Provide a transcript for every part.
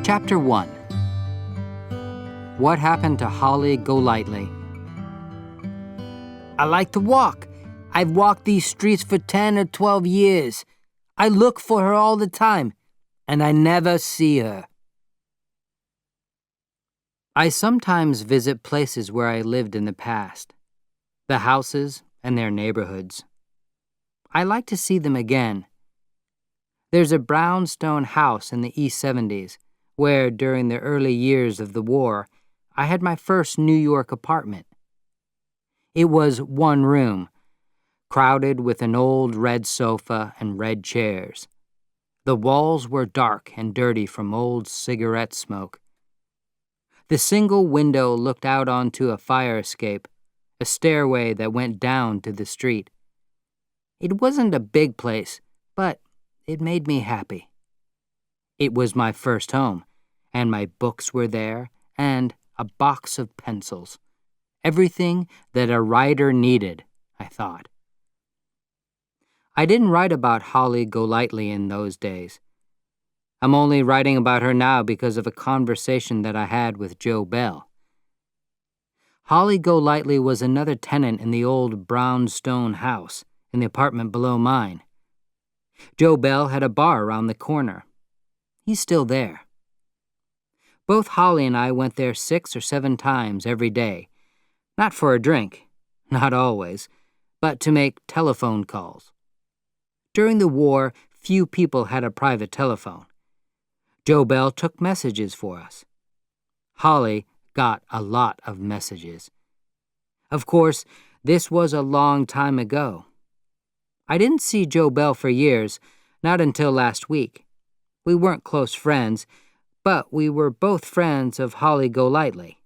Chapter 1. What Happened to Holly Golайтli? I like to walk. I've walked these streets for 10 or 12 years. I look for her all the time, and I never see her. I sometimes visit places where I lived in the past, the houses and their neighborhoods. I like to see them again. There's a brownstone house in the East 70s where, during the early years of the war, I had my first New York apartment. It was one room, crowded with an old red sofa and red chairs. The walls were dark and dirty from old cigarette smoke. The single window looked out onto a fire escape, a stairway that went down to the street. It wasn't a big place, but it made me happy. It was my first home, and my books were there, and a box of pencils. Everything that a writer needed, I thought. I didn't write about Holly Golайтli in those days. I'm only writing about her now because of a conversation that I had with Joe Bell. Holly Golайтli was another tenant in the old brownstone house in the apartment below mine. Joe Bell had a bar around the corner. He's still there. Both Holly and I went there 6 or 7 times every day, not for a drink, not always, but to make telephone calls. During the war, few people had a private telephone. Joe Bell took messages for us. Holly got a lot of messages. Of course, this was a long time ago. I didn't see Joe Bell for years, not until last week. We weren't close friends, but we were both friends of Holly Golайтli.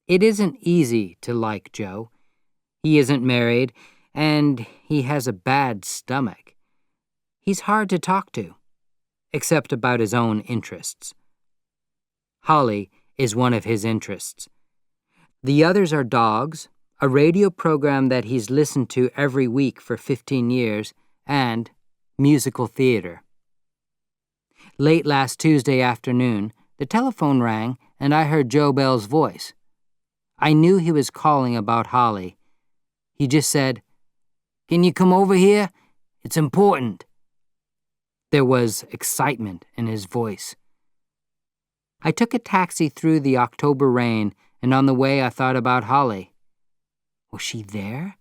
It isn't easy to like Joe. He isn't married, and he has a bad stomach. He's hard to talk to, except about his own interests. Holly is one of his interests. The others are dogs, a radio program that he's listened to every week for 15 years, and musical theater. Late last Tuesday afternoon, the telephone rang and I heard Joe Bell's voice. I knew he was calling about Holly. He just said, "Can you come over here? It's important." There was excitement in his voice. I took a taxi through the October rain, and on the way I thought about Holly. Was she there?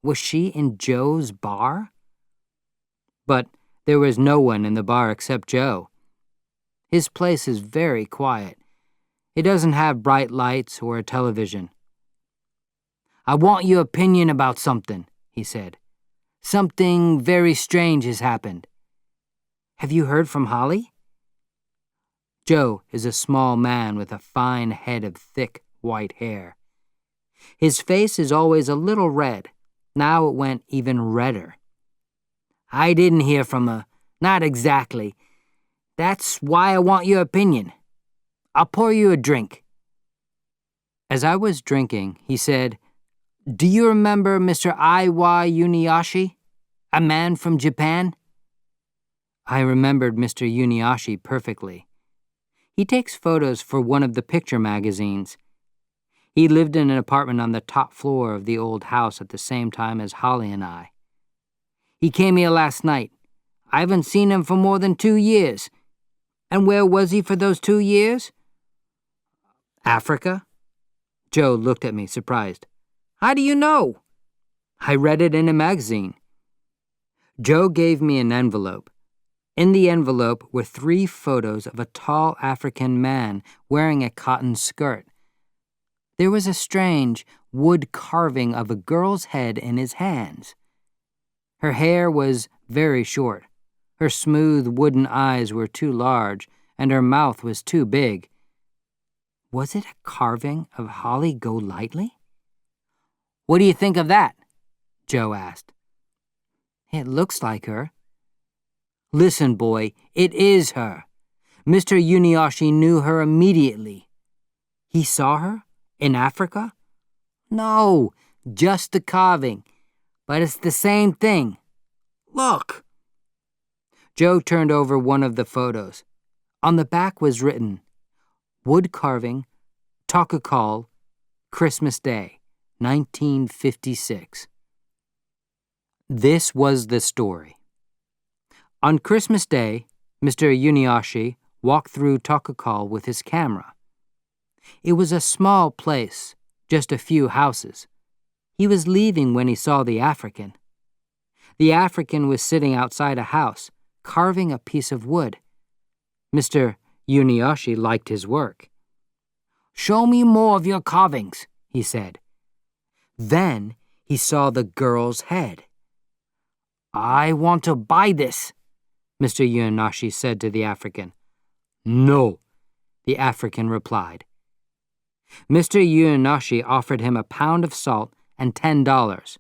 Was she in Joe's bar? But there was no one in the bar except Joe. His place is very quiet. It doesn't have bright lights or a television. "I want your opinion about something," he said. "Something very strange has happened." "Have you heard from Holly?" Joe is a small man with a fine head of thick white hair. His face is always a little red. Now it went even redder. "I didn't hear from her. Not exactly. That's why I want your opinion. I'll pour you a drink." As I was drinking, he said, "Do you remember Mr. Iwa Uniashi, a man from Japan?" I remembered Mr. Uniashi perfectly. He takes photos for one of the picture magazines. He lived in an apartment on the top floor of the old house at the same time as Holly and I. "He came here last night. I haven't seen him for more than 2 years. And where was he for those 2 years?" "Africa?" Joe looked at me, surprised. "How do you know?" "I read it in a magazine." Joe gave me an envelope. In the envelope were 3 photos of a tall African man wearing a cotton skirt. There was a strange wood carving of a girl's head in his hands. Her hair was very short. Her smooth wooden eyes were too large, and her mouth was too big. Was it a carving of Holly Golайтli? "What do you think of that?" Joe asked. "It looks like her." "Listen, boy, it is her. Mr. Uniashi knew her immediately." "He saw her? In Africa?" "No, just the carving. But it's the same thing. Look." Joe turned over one of the photos. On the back was written, "Wood carving, Tokakal, Christmas Day, 1956. This was the story. On Christmas Day, Mr. Yuniashi walked through Tokakal with his camera. It was a small place, just a few houses. He was leaving when he saw the African. The African was sitting outside a house, carving a piece of wood. Mr. Yuniashi liked his work. "Show me more of your carvings," he said. Then he saw the girl's head. "I want to buy this," Mr. Yuniashi said to the African. "No," the African replied. Mr. Yuniashi offered him a pound of salt and $10,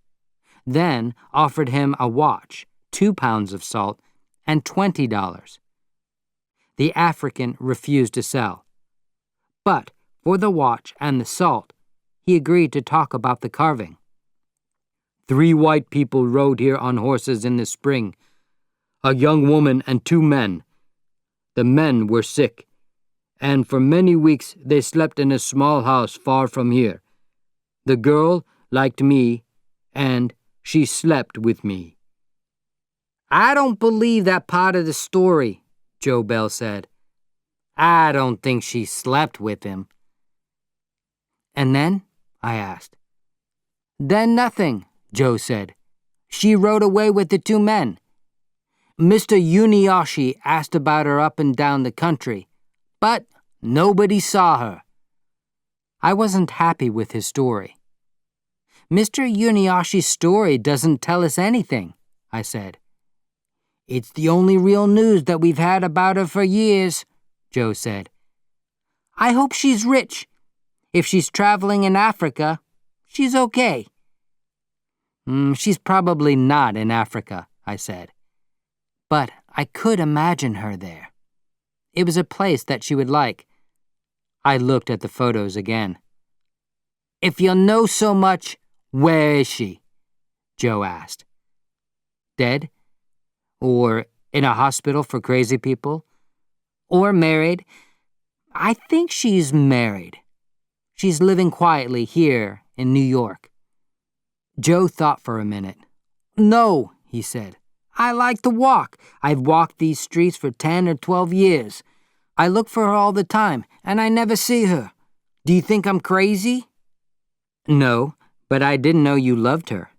then offered him a watch, 2 pounds of salt, and $20. The African refused to sell. But for the watch and the salt, he agreed to talk about the carving. "3 white people rode here on horses in the spring, a young woman and 2 men. The men were sick, and for many weeks they slept in a small house far from here. The girl liked me, and she slept with me." "I don't believe that part of the story," Joe Bell said. "I don't think she slept with him." "And then?" I asked. "Then nothing," Joe said. "She rode away with the 2 men. Mr. Yuniashi asked about her up and down the country, but nobody saw her." I wasn't happy with his story. "Mr. Yuniashi's story doesn't tell us anything," I said. "It's the only real news that we've had about her for years," Joe said. "I hope she's rich. If she's traveling in Africa, she's okay." She's probably not in Africa," I said. But I could imagine her there. It was a place that she would like. I looked at the photos again. "If you know so much, where is she?" Joe asked. "Dead? Or in a hospital for crazy people? Or married? I think she's married. She's living quietly here in New York." Joe thought for a minute. "No," he said. "I like to walk. I've walked these streets for 10 or 12 years. I look for her all the time, and I never see her. Do you think I'm crazy?" "No, but I didn't know you loved her."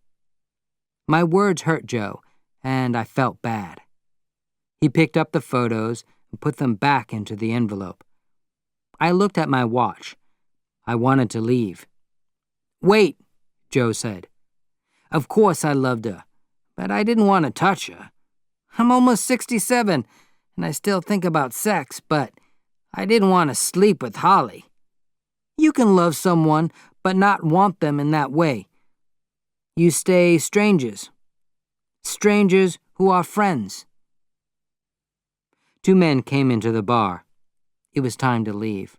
My words hurt Joe, and I felt bad. He picked up the photos and put them back into the envelope. I looked at my watch. I wanted to leave. "Wait," Joe said. "Of course I loved her, but I didn't want to touch her. I'm almost 67, and I still think about sex, but I didn't want to sleep with Holly. You can love someone, but not want them in that way. You stay strangers. Strangers who are friends." 2 men came into the bar. It was time to leave.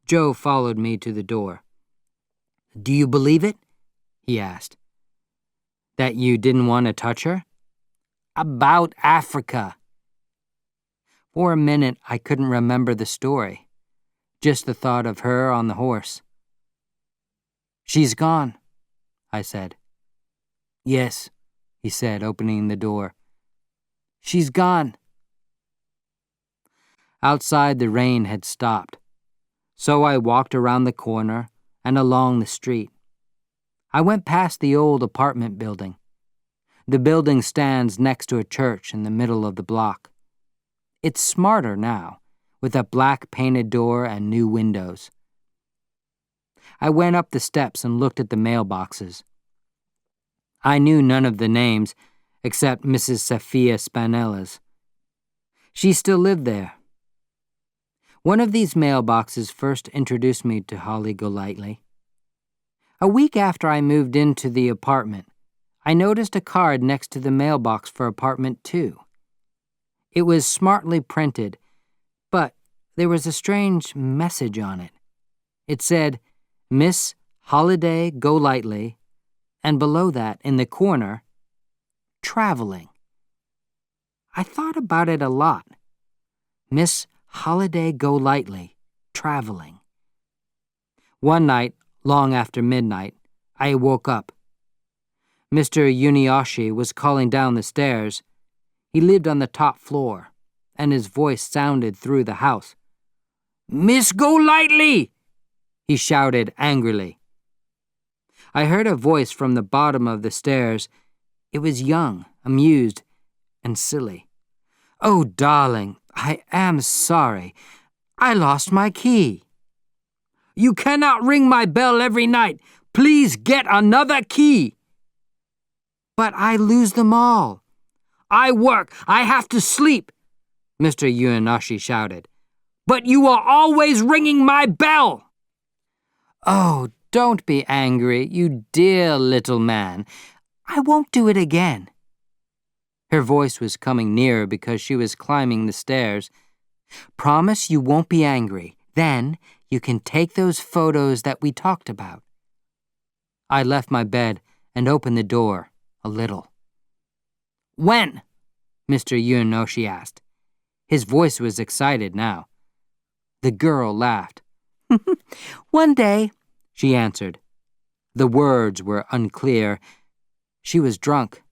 Joe followed me to the door. "Do you believe it?" he asked. "That you didn't want to touch her?" "About Africa." For a minute, I couldn't remember the story, just the thought of her on the horse. "She's gone," I said. "Yes," he said, opening the door. "She's gone." Outside, the rain had stopped, so I walked around the corner and along the street. I went past the old apartment building. The building stands next to a church in the middle of the block. It's smarter now, with a black painted door and new windows. I went up the steps and looked at the mailboxes. I knew none of the names except Mrs. Sophia Spanella's. She still lived there. One of these mailboxes first introduced me to Holly Golайтli. A week after I moved into the apartment, I noticed a card next to the mailbox for apartment 2. It was smartly printed, but there was a strange message on it. It said, "Miss Holiday Golайтli," and below that, in the corner, "Traveling." I thought about it a lot. Miss Holly Golайтli, traveling. One night, long after midnight, I woke up. Mr. Yuniyoshi was calling down the stairs. He lived on the top floor, and his voice sounded through the house. "Miss Golайтli!" he shouted angrily. I heard a voice from the bottom of the stairs. It was young, amused, and silly. "Oh, darling, I am sorry. I lost my key." "You cannot ring my bell every night. Please get another key." "But I lose them all." "I work. I have to sleep," Mr. Yuniyoshi shouted. "But you are always ringing my bell." "Oh, don't be angry, you dear little man. I won't do it again." Her voice was coming nearer because she was climbing the stairs. "Promise you won't be angry. Then you can take those photos that we talked about." I left my bed and opened the door a little. "When?" Mr. Yuniyoshi asked. His voice was excited now. The girl laughed. "One day," she answered. The words were unclear. She was drunk.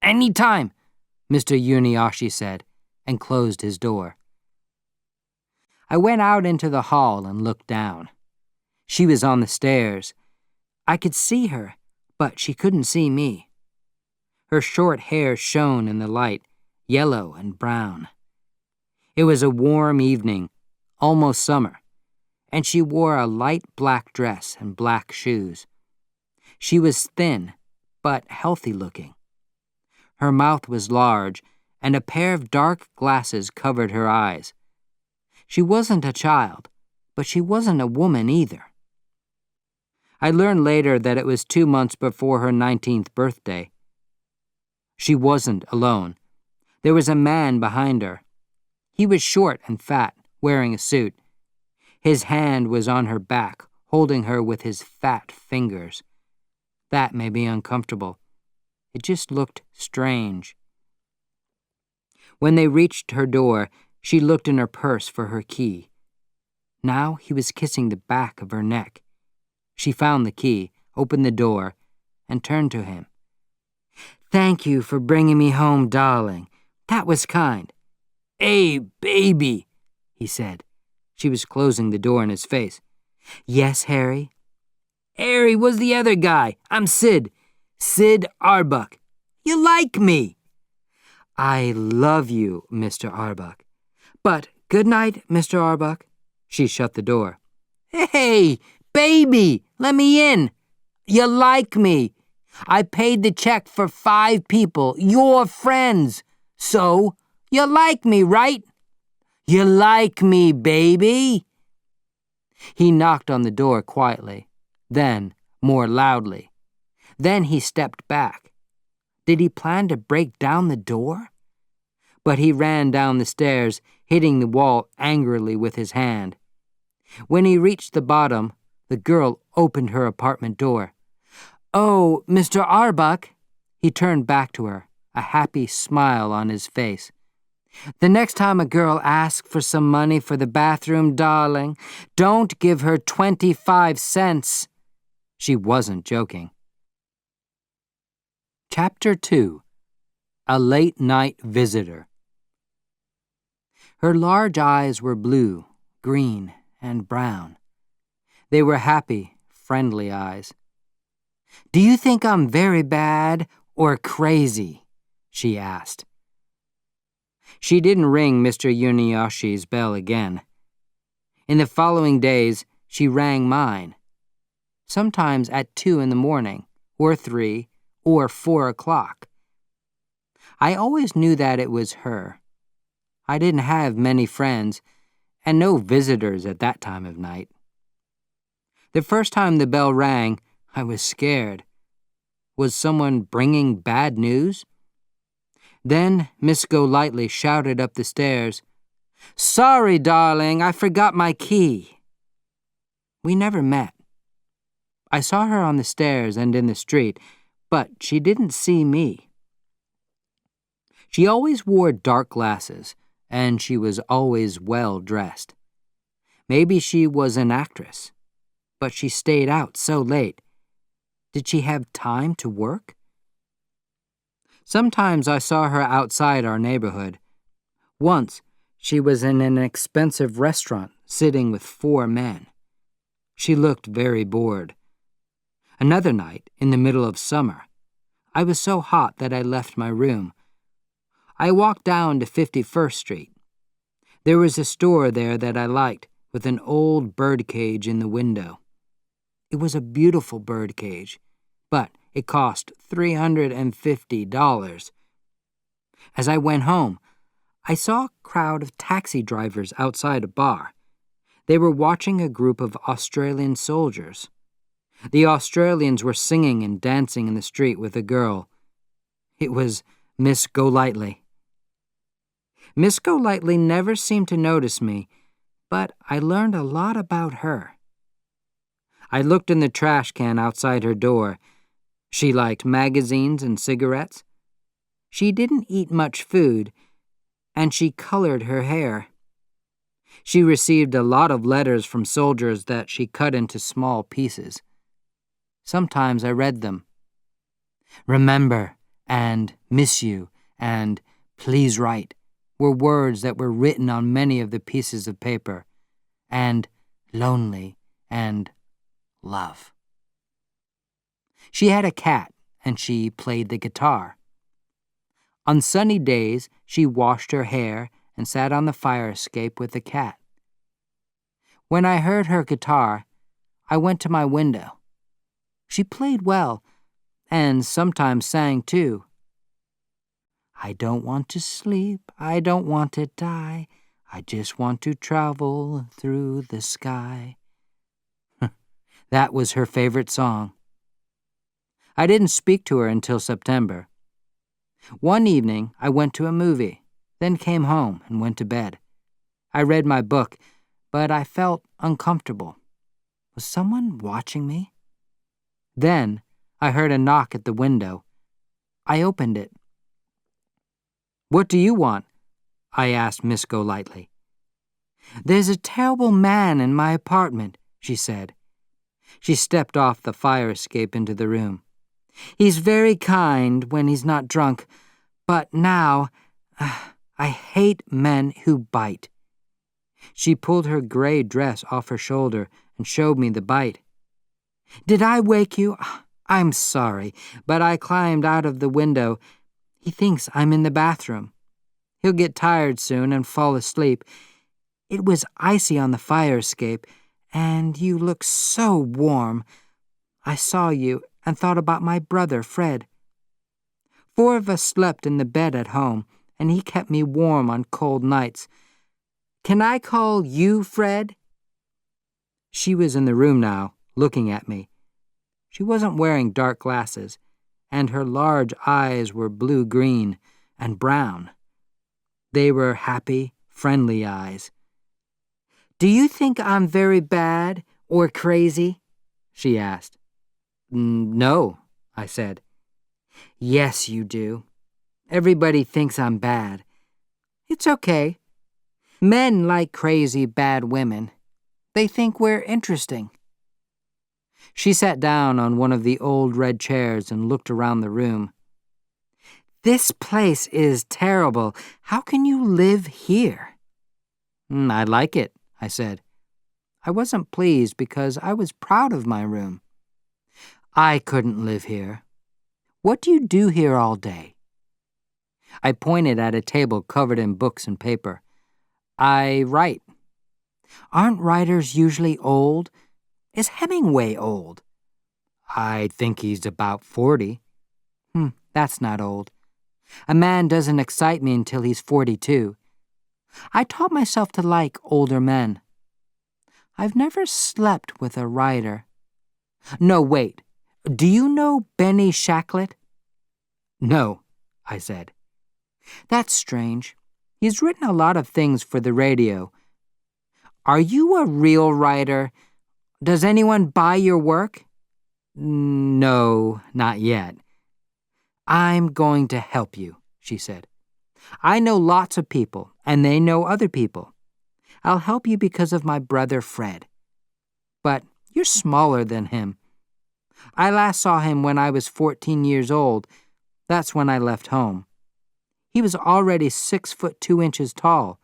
"Any time," Mr. Yuniyoshi said, and closed his door. I went out into the hall and looked down. She was on the stairs. I could see her, but she couldn't see me. Her short hair shone in the light, yellow and brown. It was a warm evening, almost summer, and she wore a light black dress and black shoes. She was thin, but healthy-looking. Her mouth was large, and a pair of dark glasses covered her eyes. She wasn't a child, but she wasn't a woman either. I learned later that it was 2 months before her 19th birthday. She wasn't alone. There was a man behind her. He was short and fat, wearing a suit. His hand was on her back, holding her with his fat fingers. That made me uncomfortable. It just looked strange. When they reached her door, she looked in her purse for her key. Now he was kissing the back of her neck. She found the key, opened the door, and turned to him. "Thank you for bringing me home, darling. That was kind." "Hey, baby," he said. She was closing the door in his face. "Yes, Harry?" "Harry was the other guy. I'm Sid. Sid Arbuck. You like me." "I love you, Mr. Arbuck. But good night, Mr. Arbuck." She shut the door. "Hey, baby, let me in. You like me. I paid the check for 5 people, your friends. So, you like me, right? You like me, baby." He knocked on the door quietly, then more loudly. Then he stepped back. Did he plan to break down the door? But he ran down the stairs, hitting the wall angrily with his hand. When he reached the bottom, the girl opened her apartment door. "Oh, Mr. Arbuck." He turned back to her, a happy smile on his face. "The next time a girl asks for some money for the bathroom, darling, don't give her 25 cents. She wasn't joking. Chapter 2. A Late-Night Visitor. Her large eyes were blue, green, and brown. They were happy, friendly eyes. "Do you think I'm very bad or crazy?" she asked. She didn't ring Mr. Yuniyoshi's bell again. In the following days, she rang mine. Sometimes at 2 in the morning, or 3, or 4 o'clock. I always knew that it was her. I didn't have many friends, and no visitors at that time of night. The first time the bell rang, I was scared. Was someone bringing bad news? Then Miss Golайтli shouted up the stairs, "Sorry, darling, I forgot my key." We never met. I saw her on the stairs and in the street, but she didn't see me. She always wore dark glasses, and she was always well dressed. Maybe she was an actress, but she stayed out so late. Did she have time to work? Sometimes I saw her outside our neighborhood. Once, she was in an expensive restaurant sitting with 4 men. She looked very bored. Another night, in the middle of summer, I was so hot that I left my room. I walked down to 51st Street. There was a store there that I liked, with an old birdcage in the window. It was a beautiful birdcage, but it cost $350. As I went home, I saw a crowd of taxi drivers outside a bar. They were watching a group of Australian soldiers. The Australians were singing and dancing in the street with a girl. It was Miss Golightly. Miss Golightly never seemed to notice me, but I learned a lot about her. I looked in the trash can outside her door. She liked magazines and cigarettes. She didn't eat much food, and she colored her hair. She received a lot of letters from soldiers that she cut into small pieces. Sometimes I read them. Remember and miss you and please write were words that were written on many of the pieces of paper, and lonely and love. She had a cat, and she played the guitar. On sunny days, she washed her hair and sat on the fire escape with the cat. When I heard her guitar, I went to my window. She played well, and sometimes sang too. I don't want to sleep, I don't want to die, I just want to travel through the sky. That was her favorite song. I didn't speak to her until September. One evening, I went to a movie, then came home and went to bed. I read my book, but I felt uncomfortable. Was someone watching me? Then I heard a knock at the window. I opened it. What do you want? I asked Miss Golightly. There's a terrible man in my apartment, she said. She stepped off the fire escape into the room. He's very kind when he's not drunk, but now I hate men who bite. She pulled her gray dress off her shoulder and showed me the bite. Did I wake you? I'm sorry, but I climbed out of the window. He thinks I'm in the bathroom. He'll get tired soon and fall asleep. It was icy on the fire escape, and you look so warm. I saw you and thought about my brother, Fred. 4 of us slept in the bed at home, and he kept me warm on cold nights. Can I call you Fred? She was in the room now, looking at me. She wasn't wearing dark glasses, and her large eyes were blue-green and brown. They were happy, friendly eyes. Do you think I'm very bad or crazy? She asked. No, I said. Yes, you do. Everybody thinks I'm bad. It's okay. Men like crazy, bad women. They think we're interesting. She sat down on one of the old red chairs and looked around the room. This place is terrible. How can you live here? I like it, I said. I wasn't pleased because I was proud of my room. I couldn't live here. What do you do here all day? I pointed at a table covered in books and paper. I write. Aren't writers usually old? Is Hemingway old? I think he's about 40. That's not old. A man doesn't excite me until he's 42. I taught myself to like older men. I've never slept with a writer. No, wait. Do you know Benny Shacklet? No, I said. That's strange. He's written a lot of things for the radio. Are you a real writer? Does anyone buy your work? No, not yet. I'm going to help you, she said. I know lots of people, and they know other people. I'll help you because of my brother Fred. But you're smaller than him. I last saw him when I was 14 years old. That's when I left home. He was already 6'2" tall.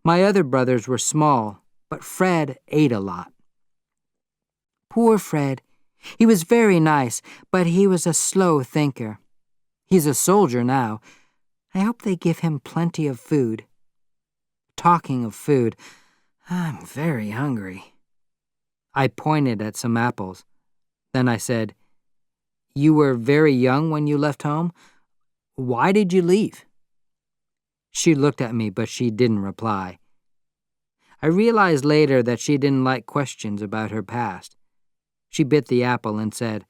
My other brothers were small, but Fred ate a lot. Poor Fred. He was very nice, but he was a slow thinker. He's a soldier now. I hope they give him plenty of food. Talking of food, I'm very hungry. I pointed at some apples. Then I said, "You were very young when you left home? Why did you leave?" She looked at me, but she didn't reply. I realized later that she didn't like questions about her past. She bit the apple and said,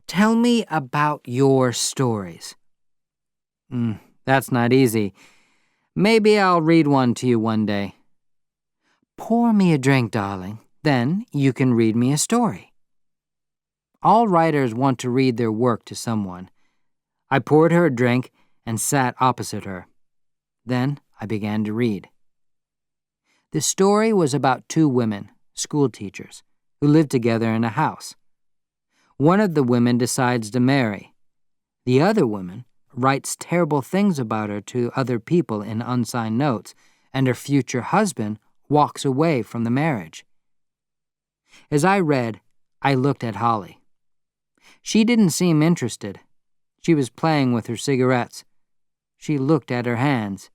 "Tell me about your stories." That's not easy. Maybe I'll read one to you one day. Pour me a drink, darling. Then you can read me a story. All writers want to read their work to someone. I poured her a drink and sat opposite her. Then I began to read. The story was about two women, school teachers, who lived together in a house. One of the women decides to marry. The other woman writes terrible things about her to other people in unsigned notes, and her future husband walks away from the marriage. As I read, I looked at Holly. She didn't seem interested. She was playing with her cigarettes. She looked at her hands.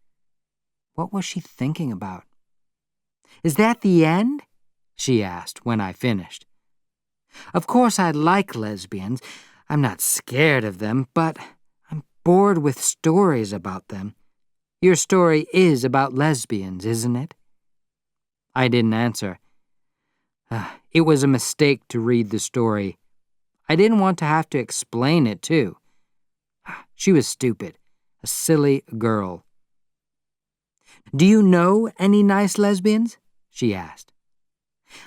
What was she thinking about? "Is that the end?" she asked when I finished. Of course I like lesbians. I'm not scared of them, but I'm bored with stories about them. Your story is about lesbians, isn't it? I didn't answer. It was a mistake to read the story. I didn't want to have to explain it, too. She was stupid, a silly girl. "Do you know any nice lesbians?" she asked.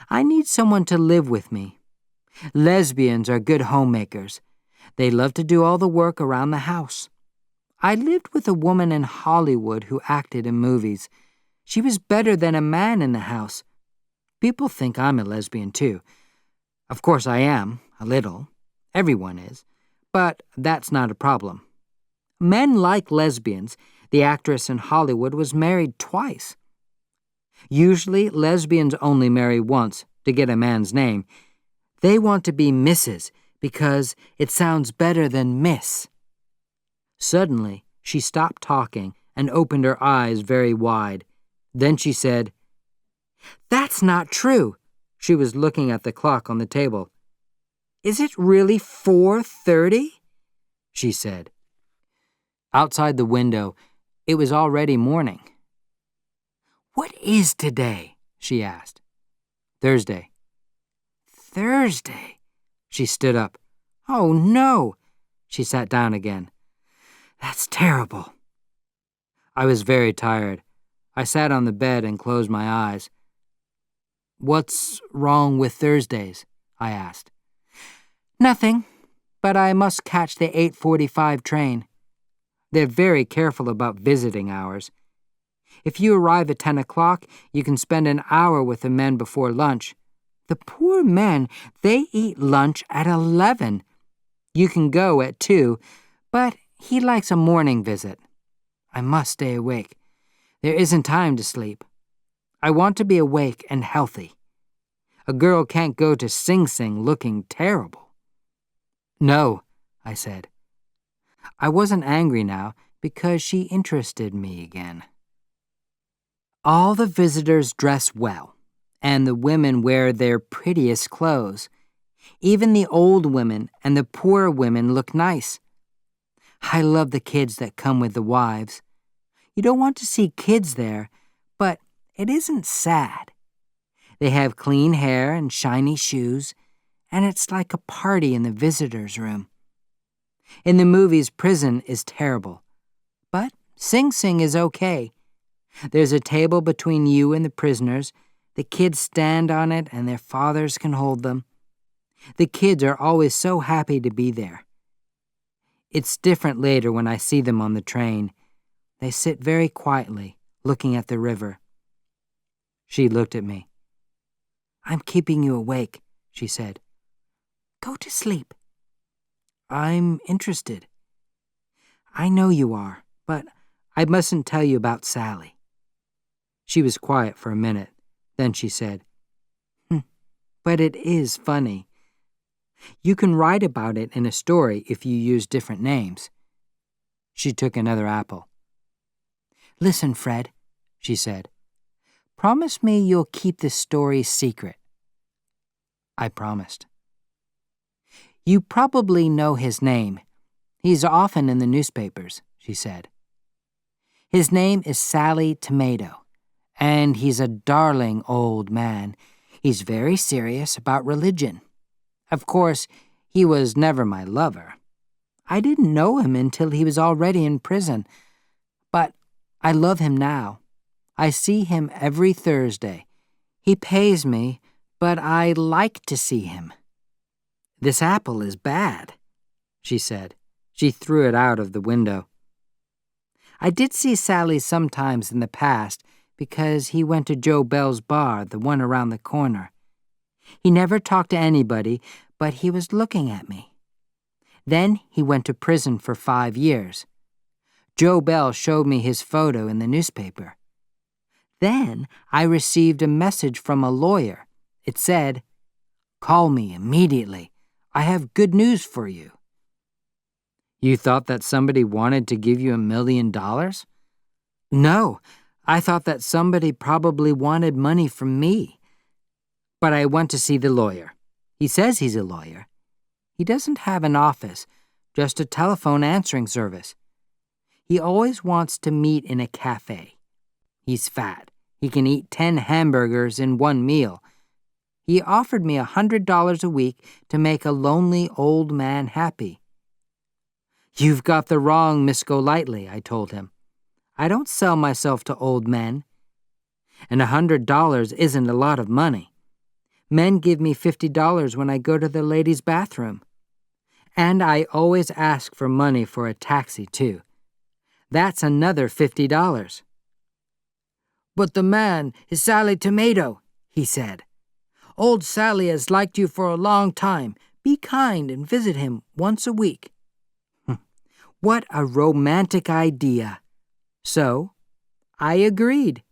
"I need someone to live with me. Lesbians are good homemakers. They love to do all the work around the house. I lived with a woman in Hollywood who acted in movies. She was better than a man in the house. People think I'm a lesbian, too. Of course I am, a little. Everyone is. But that's not a problem. Men like lesbians. The actress in Hollywood was married twice. Usually, lesbians only marry once to get a man's name. They want to be Mrs. because it sounds better than Miss." Suddenly, she stopped talking and opened her eyes very wide. Then she said, "That's not true." She was looking at the clock on the table. "Is it really 4:30? She said. Outside the window, it was already morning. "What is today?" she asked. "Thursday." "Thursday?" She stood up. "Oh, no." She sat down again. "That's terrible." I was very tired. I sat on the bed and closed my eyes. "What's wrong with Thursdays?" I asked. "Nothing, but I must catch the 8:45 train. They're very careful about visiting hours. If you arrive at 10 o'clock, you can spend an hour with the men before lunch. The poor men, they eat lunch at 11. You can go at 2, but he likes a morning visit. I must stay awake. There isn't time to sleep. I want to be awake and healthy. A girl can't go to Sing Sing looking terrible." "No," I said. I wasn't angry now because she interested me again. All the visitors dress well, and the women wear their prettiest clothes. Even the old women and the poor women look nice. I love the kids that come with the wives. You don't want to see kids there, but it isn't sad. They have clean hair and shiny shoes, and it's like a party in the visitors' room. In the movies, prison is terrible, but Sing Sing is okay. There's a table between you and the prisoners. The kids stand on it, and their fathers can hold them. The kids are always so happy to be there. It's different later when I see them on the train. They sit very quietly, looking at the river. She looked at me. "I'm keeping you awake," she said. "Go to sleep." "I'm interested." "I know you are, but I mustn't tell you about Sally." She was quiet for a minute. Then she said, "But it is funny. You can write about it in a story if you use different names." She took another apple. "Listen, Fred," she said. "Promise me you'll keep this story secret." I promised. "You probably know his name. He's often in the newspapers," she said. "His name is Sally Tomato, and he's a darling old man. He's very serious about religion. Of course, he was never my lover. I didn't know him until he was already in prison, but I love him now. I see him every Thursday. He pays me, but I like to see him." "This apple is bad," she said. She threw it out of the window. "I did see Sally sometimes in the past because he went to Joe Bell's bar, the one around the corner. He never talked to anybody, but he was looking at me. Then he went to prison for 5 years. Joe Bell showed me his photo in the newspaper. Then I received a message from a lawyer. It said, 'Call me immediately. I have good news for you.'" "You thought that somebody wanted to give you $1 million? "No, I thought that somebody probably wanted money from me. But I went to see the lawyer. He says he's a lawyer. He doesn't have an office, just a telephone answering service. He always wants to meet in a cafe. He's fat. He can eat 10 hamburgers in one meal. He offered me $100 a week to make a lonely old man happy." "You've got the wrong Miss Golightly," I told him. "I don't sell myself to old men. And $100 isn't a lot of money. Men give me $50 when I go to the ladies' bathroom. And I always ask for money for a taxi, too. That's another $50. "But the man is Sally Tomato," he said. "Old Sally has liked you for a long time. Be kind and visit him once a week." What a romantic idea. So, I agreed.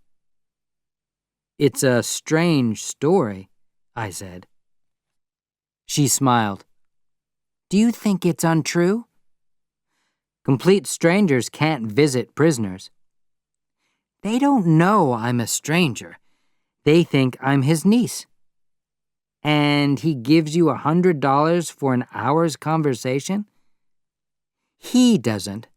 "It's a strange story," I said. She smiled. "Do you think it's untrue?" "Complete strangers can't visit prisoners." "They don't know I'm a stranger. They think I'm his niece." "And he gives you $100 for an hour's conversation?" "He doesn't.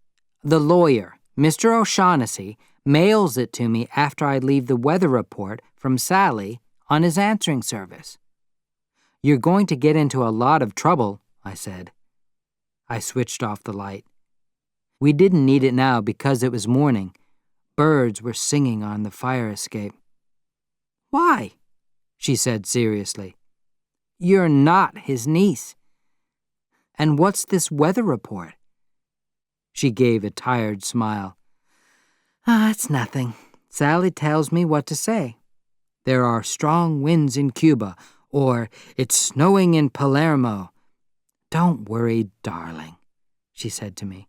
The lawyer, Mr. O'Shaughnessy, mails it to me after I leave the weather report from Sally on his answering service." "You're going to get into a lot of trouble," I said. I switched off the light. We didn't need it now because it was morning. Birds were singing on the fire escape. "Why?" she said seriously. "You're not his niece." "And what's this weather report?" She gave a tired smile. "It's nothing. Sally tells me what to say. There are strong winds in Cuba, or it's snowing in Palermo. Don't worry, darling," she said to me.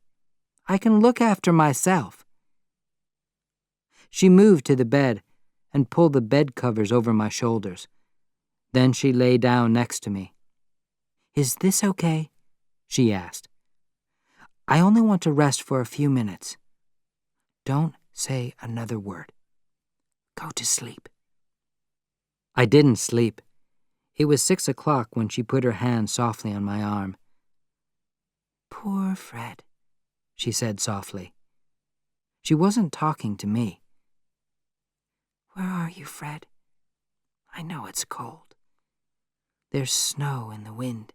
"I can look after myself." She moved to the bed and pulled the bed covers over my shoulders. Then she lay down next to me. "Is this okay?" she asked. "I only want to rest for a few minutes. Don't say another word. Go to sleep." I didn't sleep. It was 6 o'clock when she put her hand softly on my arm. "Poor Fred," she said softly. She wasn't talking to me. "Where are you, Fred? I know it's cold. There's snow in the wind."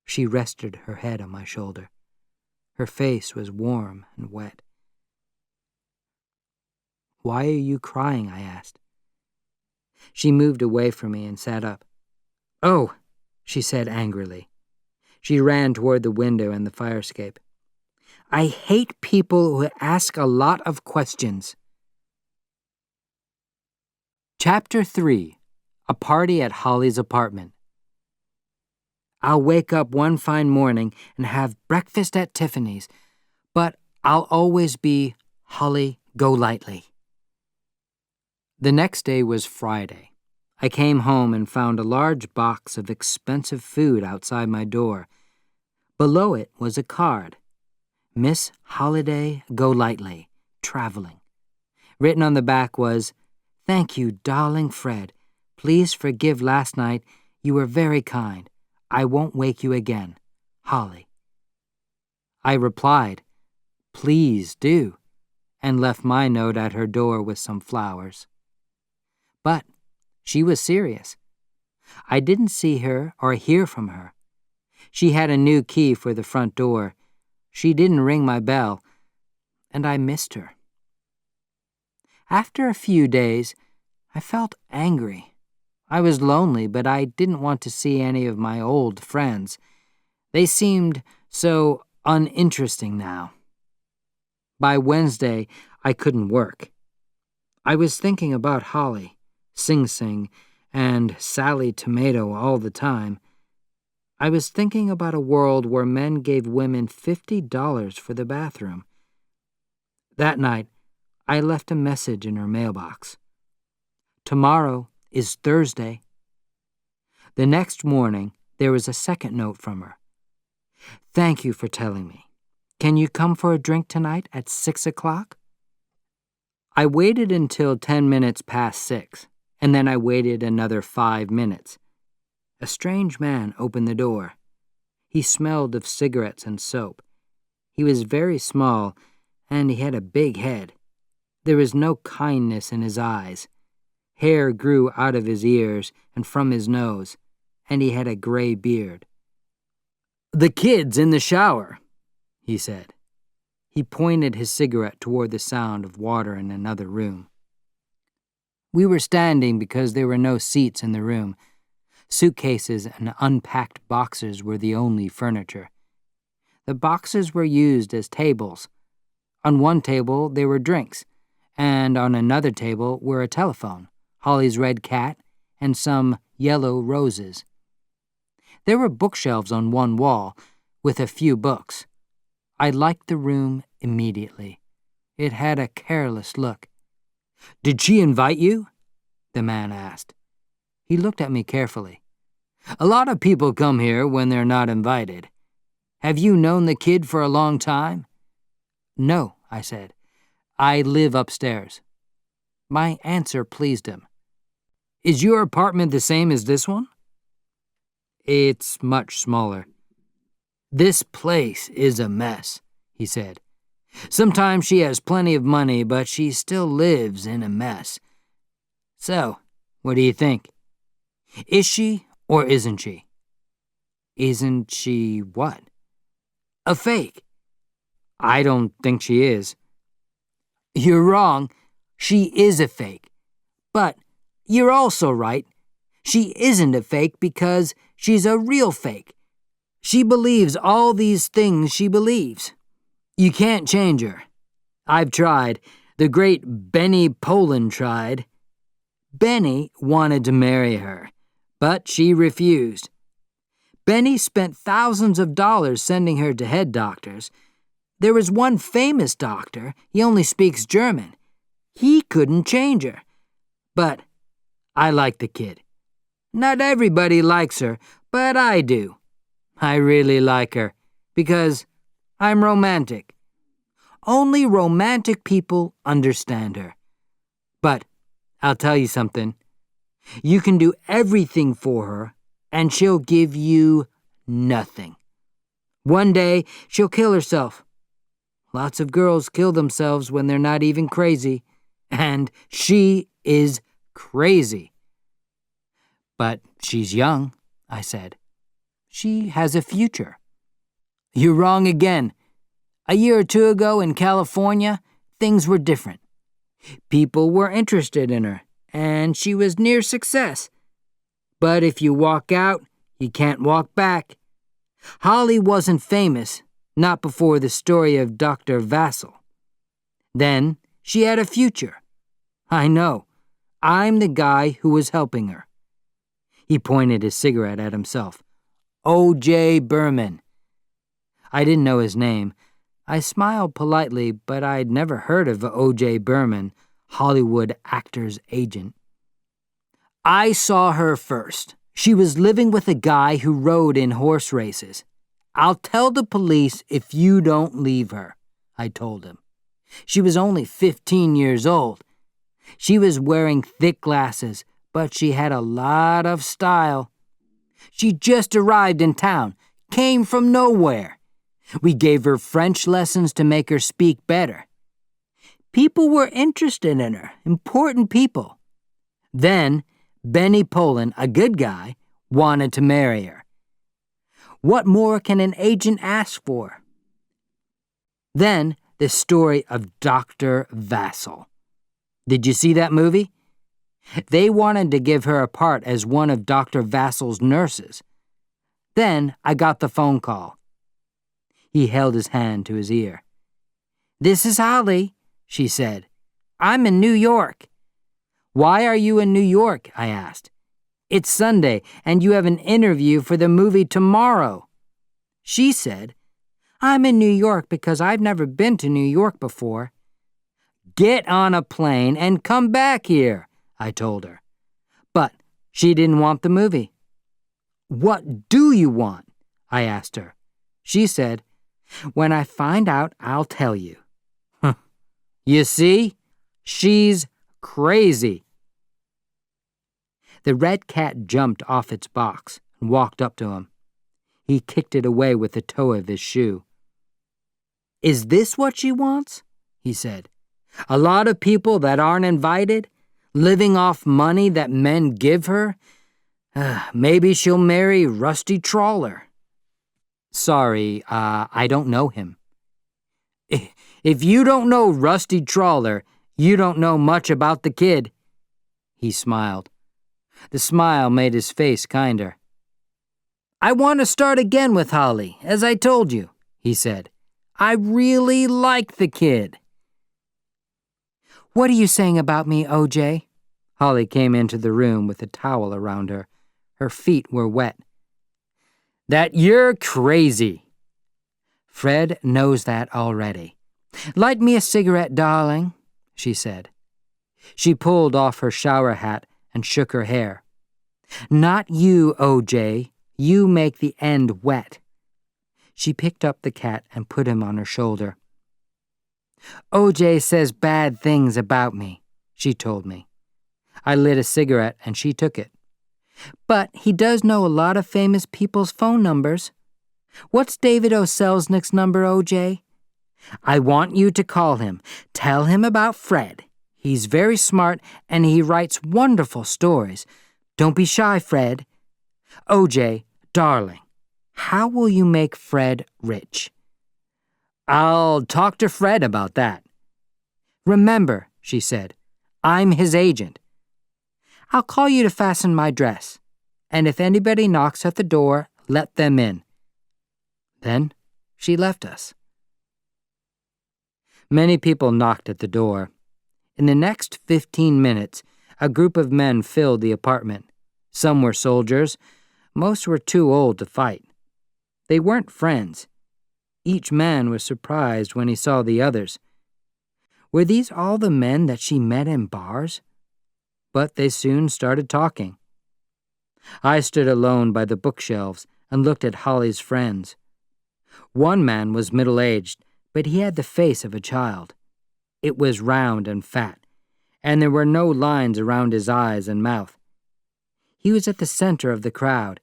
She rested her head on my shoulder. Her face was warm and wet. "Why are you crying?" I asked. She moved away from me and sat up. "Oh," she said angrily. She ran toward the window and the fire escape. I hate people who ask a lot of questions. Chapter 3. A Party at Holly's Apartment. I'll wake up one fine morning and have breakfast at Tiffany's, but I'll always be Holly Golайтли. The next day was Friday. I came home and found a large box of expensive food outside my door. Below it was a card. Miss Holiday Golайтли, traveling. Written on the back was, "Thank you, darling Fred. Please forgive last night. You were very kind. I won't wake you again. Holly." I replied, "Please do," and left my note at her door with some flowers. But she was serious. I didn't see her or hear from her. She had a new key for the front door. She didn't ring my bell, and I missed her. After a few days, I felt angry. I was lonely, but I didn't want to see any of my old friends. They seemed so uninteresting now. By Wednesday, I couldn't work. I was thinking about Holly, Sing Sing, and Sally Tomato all the time. I was thinking about a world where men gave women $50 for the bathroom. That night, I left a message in her mailbox. Tomorrow is Thursday. The next morning, there was a second note from her. "Thank you for telling me. Can you come for a drink tonight at 6 o'clock? I waited until 10 minutes past 6, and then I waited another 5 minutes. A strange man opened the door. He smelled of cigarettes and soap. He was very small, and he had a big head. There was no kindness in his eyes. Hair grew out of his ears and from his nose, and he had a gray beard. "The kid's in the shower," he said. He pointed his cigarette toward the sound of water in another room. We were standing because there were no seats in the room. Suitcases and unpacked boxes were the only furniture. The boxes were used as tables. On one table there were drinks, and on another table were a telephone, Holly's red cat, and some yellow roses. There were bookshelves on one wall, with a few books. I liked the room immediately. It had a careless look. "Did she invite you?" the man asked. He looked at me carefully. "A lot of people come here when they're not invited. Have you known the kid for a long time?" "No," I said. "I live upstairs." My answer pleased him. "Is your apartment the same as this one?" "It's much smaller." "This place is a mess," he said. "Sometimes she has plenty of money, but she still lives in a mess. So, what do you think? Is she or isn't she?" "Isn't she what?" "A fake." "I don't think she is." "You're wrong. She is a fake. But you're also right. She isn't a fake because she's a real fake. She believes all these things she believes. You can't change her. I've tried. The great Benny Poland tried. Benny wanted to marry her, but she refused. Benny spent thousands of dollars sending her to head doctors. There was one famous doctor. He only speaks German. He couldn't change her. But I like the kid. Not everybody likes her, but I do. I really like her, because I'm romantic. Only romantic people understand her. But I'll tell you something. You can do everything for her, and she'll give you nothing. One day, she'll kill herself. Lots of girls kill themselves when they're not even crazy, and she is crazy. But she's young, I said. She has a future. You're wrong again. A year or two ago in California, things were different. People were interested in her, and she was near success. But if you walk out, you can't walk back. Holly wasn't famous, not before the story of Dr. Vassal. Then she had a future. I know. I'm the guy who was helping her." He pointed his cigarette at himself. O.J. Berman. I didn't know his name. I smiled politely, but I'd never heard of O.J. Berman, Hollywood actor's agent. "I saw her first. She was living with a guy who rode in horse races. I'll tell the police if you don't leave her," I told him. She was only 15 years old. She was wearing thick glasses, but she had a lot of style. She just arrived in town, came from nowhere. We gave her French lessons to make her speak better. People were interested in her, important people. Then, Benny Poland, a good guy, wanted to marry her. What more can an agent ask for? Then, the story of Dr. Vassal. Did you see that movie? They wanted to give her a part as one of Dr. Vassal's nurses. Then I got the phone call. He held his hand to his ear. "This is Holly," she said. "I'm in New York." "Why are you in New York?" I asked. "It's Sunday, and you have an interview for the movie tomorrow." She said, "I'm in New York because I've never been to New York before." "Get on a plane and come back here," I told her. But she didn't want the movie. "What do you want?" I asked her. She said, "When I find out, I'll tell you." You see? She's crazy. The red cat jumped off its box and walked up to him. He kicked it away with the toe of his shoe. "Is this what she wants?" he said. "A lot of people that aren't invited? Living off money that men give her? Maybe she'll marry Rusty Trawler." "Sorry, I don't know him." "If you don't know Rusty Trawler, you don't know much about the kid." He smiled. The smile made his face kinder. "I want to start again with Holly, as I told you," he said. "I really like the kid." "What are you saying about me, O.J.?" Holly came into the room with a towel around her. Her feet were wet. "That you're crazy." "Fred knows that already." "Light me a cigarette, darling," she said. She pulled off her shower hat and shook her hair. "Not you, O.J. You make the end wet." She picked up the cat and put him on her shoulder. "O.J. says bad things about me," she told me. I lit a cigarette and she took it. "But he does know a lot of famous people's phone numbers. What's David O. Selznick's number, O.J.? I want you to call him. Tell him about Fred. He's very smart and he writes wonderful stories. Don't be shy, Fred. O.J., darling, how will you make Fred rich?" "I'll talk to Fred about that." "Remember," she said, "I'm his agent. I'll call you to fasten my dress, and if anybody knocks at the door, let them in." Then she left us. Many people knocked at the door. In the next 15 minutes, a group of men filled the apartment. Some were soldiers. Most were too old to fight. They weren't friends. Each man was surprised when he saw the others. Were these all the men that she met in bars? But they soon started talking. I stood alone by the bookshelves and looked at Holly's friends. One man was middle-aged, but he had the face of a child. It was round and fat, and there were no lines around his eyes and mouth. He was at the center of the crowd.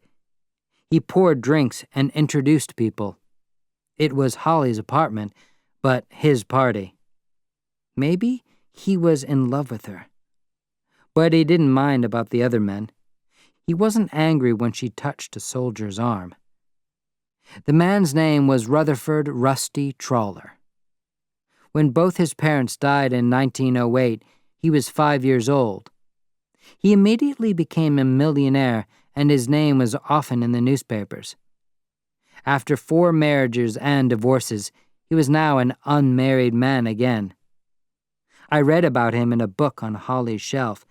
He poured drinks and introduced people. It was Holly's apartment, but his party. Maybe he was in love with her. But he didn't mind about the other men. He wasn't angry when she touched a soldier's arm. The man's name was Rutherford Rusty Trawler. When both his parents died in 1908, he was 5 years old. He immediately became a millionaire, and his name was often in the newspapers. After 4 marriages and divorces, he was now an unmarried man again. I read about him in a book on Holly's shelf.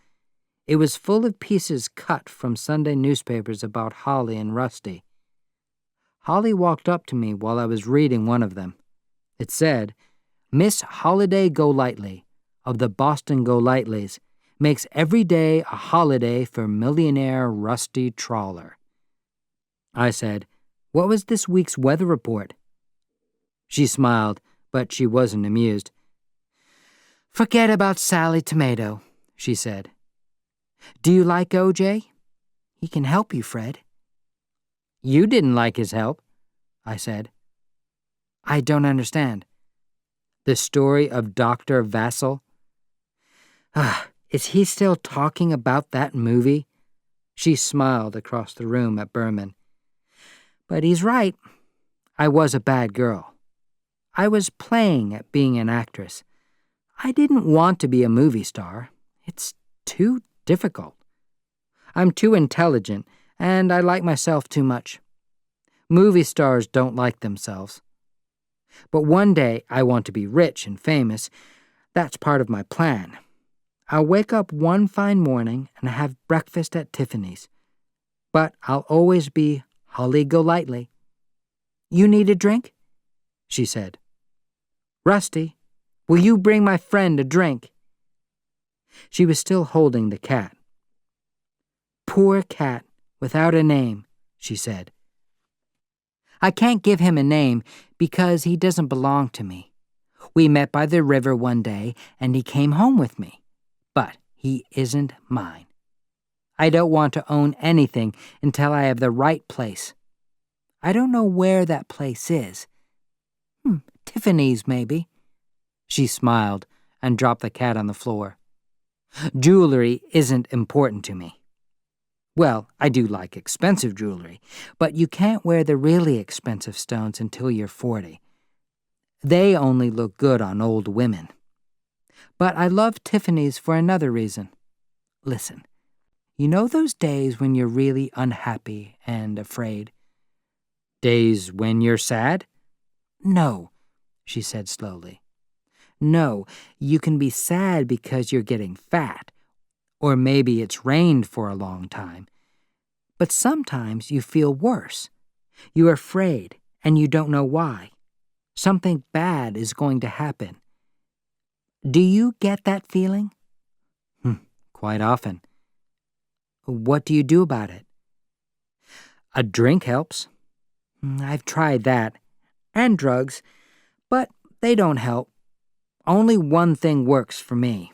It was full of pieces cut from Sunday newspapers about Holly and Rusty. Holly walked up to me while I was reading one of them. It said, "Miss Holiday Golightly, of the Boston Golightlis, makes every day a holiday for millionaire Rusty Trawler." I said, "What was this week's weather report?" She smiled, but she wasn't amused. "Forget about Sally Tomato," she said. "Do you like O.J.? He can help you, Fred." "You didn't like his help," I said. "I don't understand." "The story of Dr. Vassell?" Is he still talking about that movie?" She smiled across the room at Berman. "But he's right. I was a bad girl. I was playing at being an actress. I didn't want to be a movie star. It's too difficult. I'm too intelligent, and I like myself too much. Movie stars don't like themselves. But one day I want to be rich and famous. That's part of my plan. I'll wake up one fine morning and have breakfast at Tiffany's. But I'll always be Holly Golightly." "You need a drink?" she said. "Rusty, will you bring my friend a drink?" She was still holding the cat. "Poor cat, without a name," she said. "I can't give him a name because he doesn't belong to me. We met by the river one day and he came home with me. But he isn't mine. I don't want to own anything until I have the right place. I don't know where that place is. Tiffany's, maybe." She smiled and dropped the cat on the floor. "Jewelry isn't important to me. Well, I do like expensive jewelry, but you can't wear the really expensive stones until you're 40. They only look good on old women. But I love Tiffany's for another reason. Listen, you know those days when you're really unhappy and afraid?" "Days when you're sad?" "No," she said slowly. "No, you can be sad because you're getting fat, or maybe it's rained for a long time. But sometimes you feel worse. You're afraid, and you don't know why. Something bad is going to happen. Do you get that feeling?" "Quite often." "What do you do about it?" "A drink helps. I've tried that, and drugs, but they don't help. Only one thing works for me.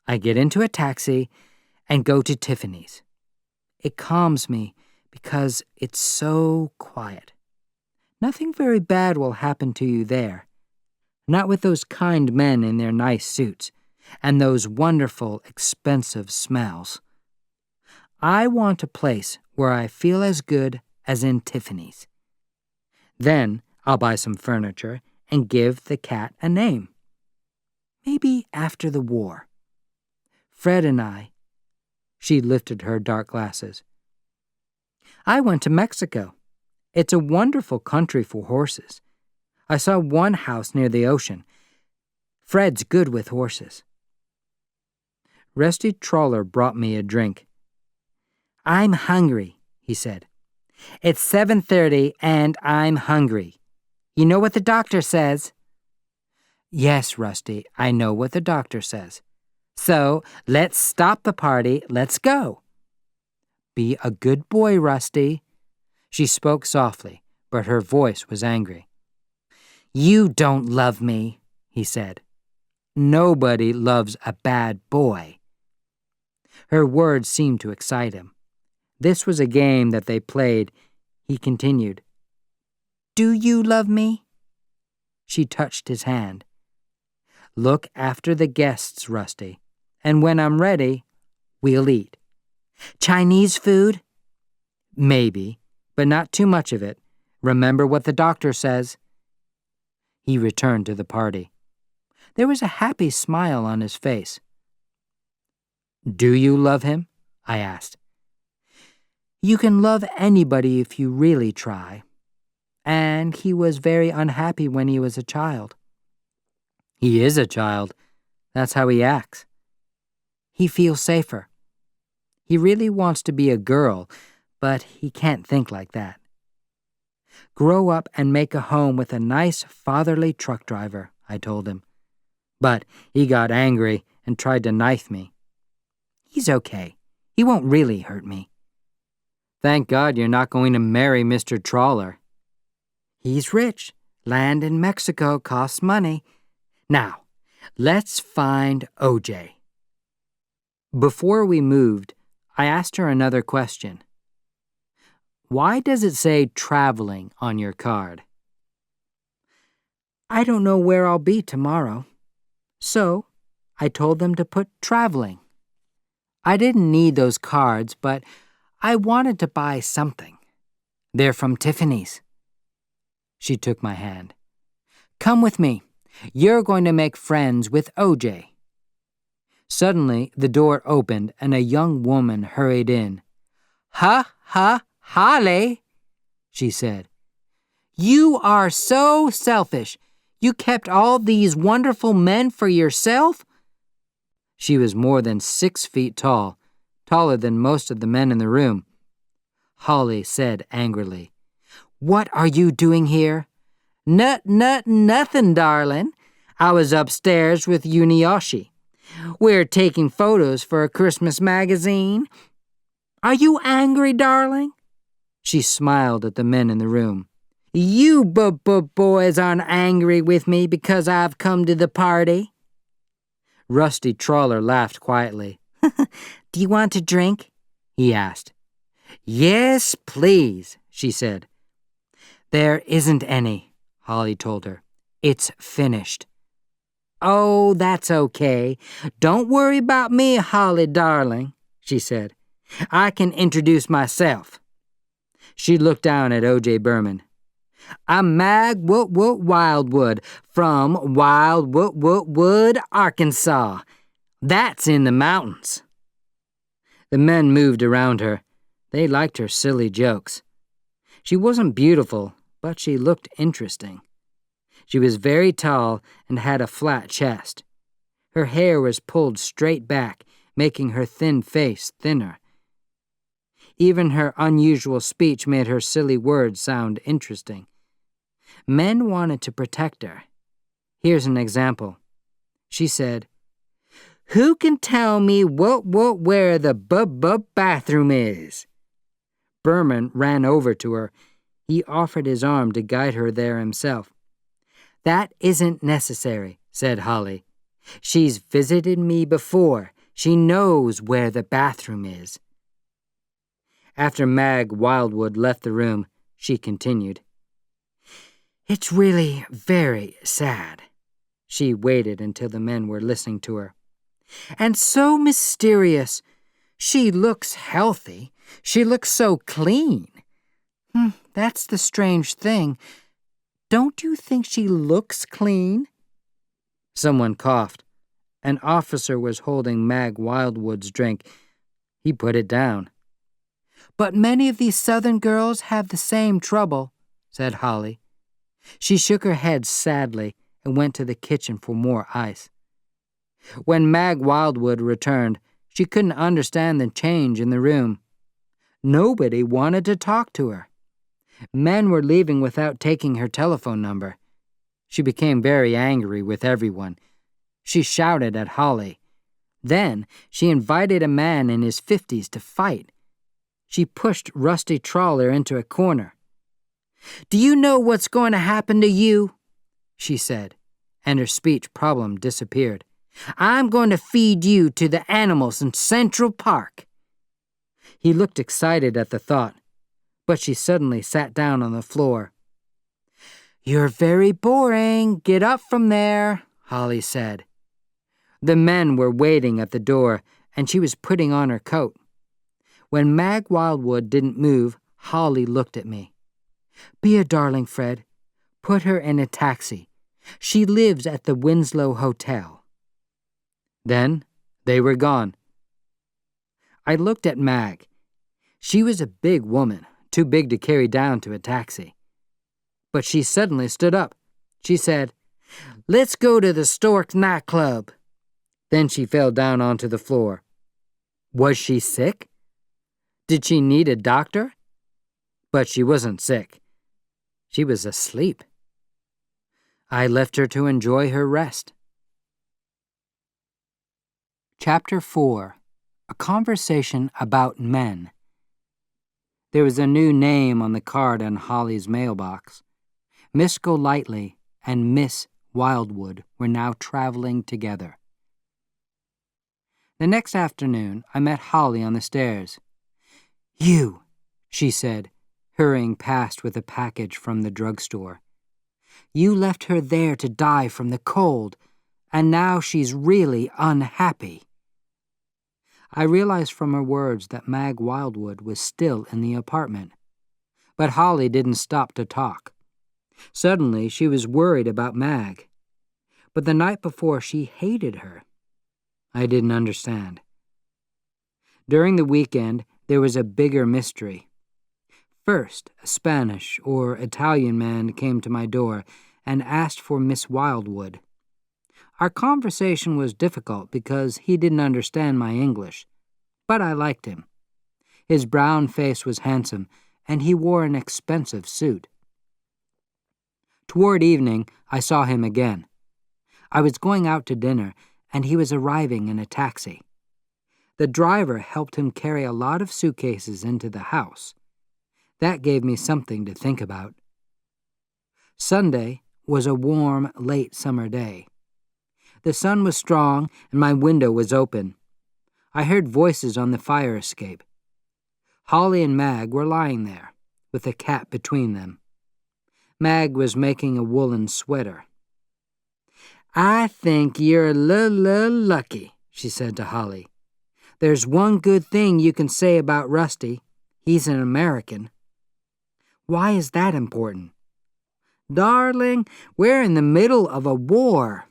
I get into a taxi and go to Tiffany's. It calms me because it's so quiet. Nothing very bad will happen to you there. Not with those kind men in their nice suits and those wonderful, expensive smells. I want a place where I feel as good as in Tiffany's. Then I'll buy some furniture and give the cat a name. Maybe after the war. Fred and I..." She lifted her dark glasses. "I went to Mexico. It's a wonderful country for horses. I saw one house near the ocean. Fred's good with horses." Rusty Trawler brought me a drink. "I'm hungry," he said. "It's 7:30 and I'm hungry. You know what the doctor says?" "Yes, Rusty, I know what the doctor says. So let's stop the party. Let's go." "Be a good boy, Rusty." She spoke softly, but her voice was angry. "You don't love me," he said. "Nobody loves a bad boy." Her words seemed to excite him. This was a game that they played. He continued. "Do you love me?" She touched his hand. "Look after the guests, Rusty, and when I'm ready, we'll eat." "Chinese food?" "Maybe, but not too much of it. Remember what the doctor says." He returned to the party. There was a happy smile on his face. "Do you love him?" I asked. "You can love anybody if you really try. And he was very unhappy when he was a child. He is a child. That's how he acts. He feels safer. He really wants to be a girl, but he can't think like that. Grow up and make a home with a nice fatherly truck driver, I told him. But he got angry and tried to knife me. He's okay. He won't really hurt me. Thank God you're not going to marry Mr. Trawler. He's rich. Land in Mexico costs money. Now, let's find OJ. Before we moved, I asked her another question. Why does it say traveling on your card? I don't know where I'll be tomorrow. So, I told them to put traveling. I didn't need those cards, but I wanted to buy something. They're from Tiffany's. She took my hand. Come with me. You're going to make friends with OJ. Suddenly, the door opened and a young woman hurried in. Holly, she said. You are so selfish. You kept all these wonderful men for yourself? She was more than 6 feet tall, taller than most of the men in the room. Holly said angrily, What are you doing here? Nothing, darling. I was upstairs with Yuniyoshi. We're taking photos for a Christmas magazine. Are you angry, darling? She smiled at the men in the room. You boys aren't angry with me because I've come to the party. Rusty Trawler laughed quietly. Do you want a drink? He asked. Yes, please, she said. There isn't any, Holly told her. It's finished. Oh, that's okay. Don't worry about me, Holly, darling, she said. I can introduce myself. She looked down at O.J. Berman. I'm Mag Wildwood from Wildwood, Arkansas. That's in the mountains. The men moved around her. They liked her silly jokes. She wasn't beautiful, but she looked interesting. She was very tall and had a flat chest. Her hair was pulled straight back, making her thin face thinner. Even her unusual speech made her silly words sound interesting. Men wanted to protect her. Here's an example. She said, Who can tell me where the bathroom is? Berman ran over to her. He offered his arm to guide her there himself. That isn't necessary, said Holly. She's visited me before. She knows where the bathroom is. After Mag Wildwood left the room, she continued. It's really very sad. She waited until the men were listening to her. And so mysterious. She looks healthy. She looks so clean. That's the strange thing. Don't you think she looks clean? Someone coughed. An officer was holding Mag Wildwood's drink. He put it down. But many of these southern girls have the same trouble, said Holly. She shook her head sadly and went to the kitchen for more ice. When Mag Wildwood returned, she couldn't understand the change in the room. Nobody wanted to talk to her. Men were leaving without taking her telephone number. She became very angry with everyone. She shouted at Holly. Then she invited a man in his 50s to fight. She pushed Rusty Trawler into a corner. Do you know what's going to happen to you? She said, and her speech problem disappeared. I'm going to feed you to the animals in Central Park. He looked excited at the thought, but she suddenly sat down on the floor. You're very boring. Get up from there, Holly said. The men were waiting at the door, and she was putting on her coat. When Mag Wildwood didn't move, Holly looked at me. Be a darling, Fred. Put her in a taxi. She lives at the Winslow Hotel. Then they were gone. I looked at Mag. She was a big woman, too big to carry down to a taxi. But she suddenly stood up. She said, "Let's go to the Stork nightclub." Then she fell down onto the floor. Was she sick? Did she need a doctor? But she wasn't sick. She was asleep. I left her to enjoy her rest. Chapter 4. A Conversation About Men. There was a new name on the card on Holly's mailbox. Miss Golightly and Miss Wildwood were now traveling together. The next afternoon, I met Holly on the stairs. "You," she said, hurrying past with a package from the drugstore. "You left her there to die from the cold, and now she's really unhappy." I realized from her words that Mag Wildwood was still in the apartment. But Holly didn't stop to talk. Suddenly, she was worried about Mag. But the night before, she hated her. I didn't understand. During the weekend, there was a bigger mystery. First, a Spanish or Italian man came to my door and asked for Miss Wildwood. Our conversation was difficult because he didn't understand my English, but I liked him. His brown face was handsome, and he wore an expensive suit. Toward evening, I saw him again. I was going out to dinner, and he was arriving in a taxi. The driver helped him carry a lot of suitcases into the house. That gave me something to think about. Sunday was a warm, late summer day. The sun was strong, and my window was open. I heard voices on the fire escape. Holly and Mag were lying there, with a cat between them. Mag was making a woolen sweater. "I think you're a little lucky," she said to Holly. "There's one good thing you can say about Rusty. He's an American." "Why is that important?" "Darling, we're in the middle of a war."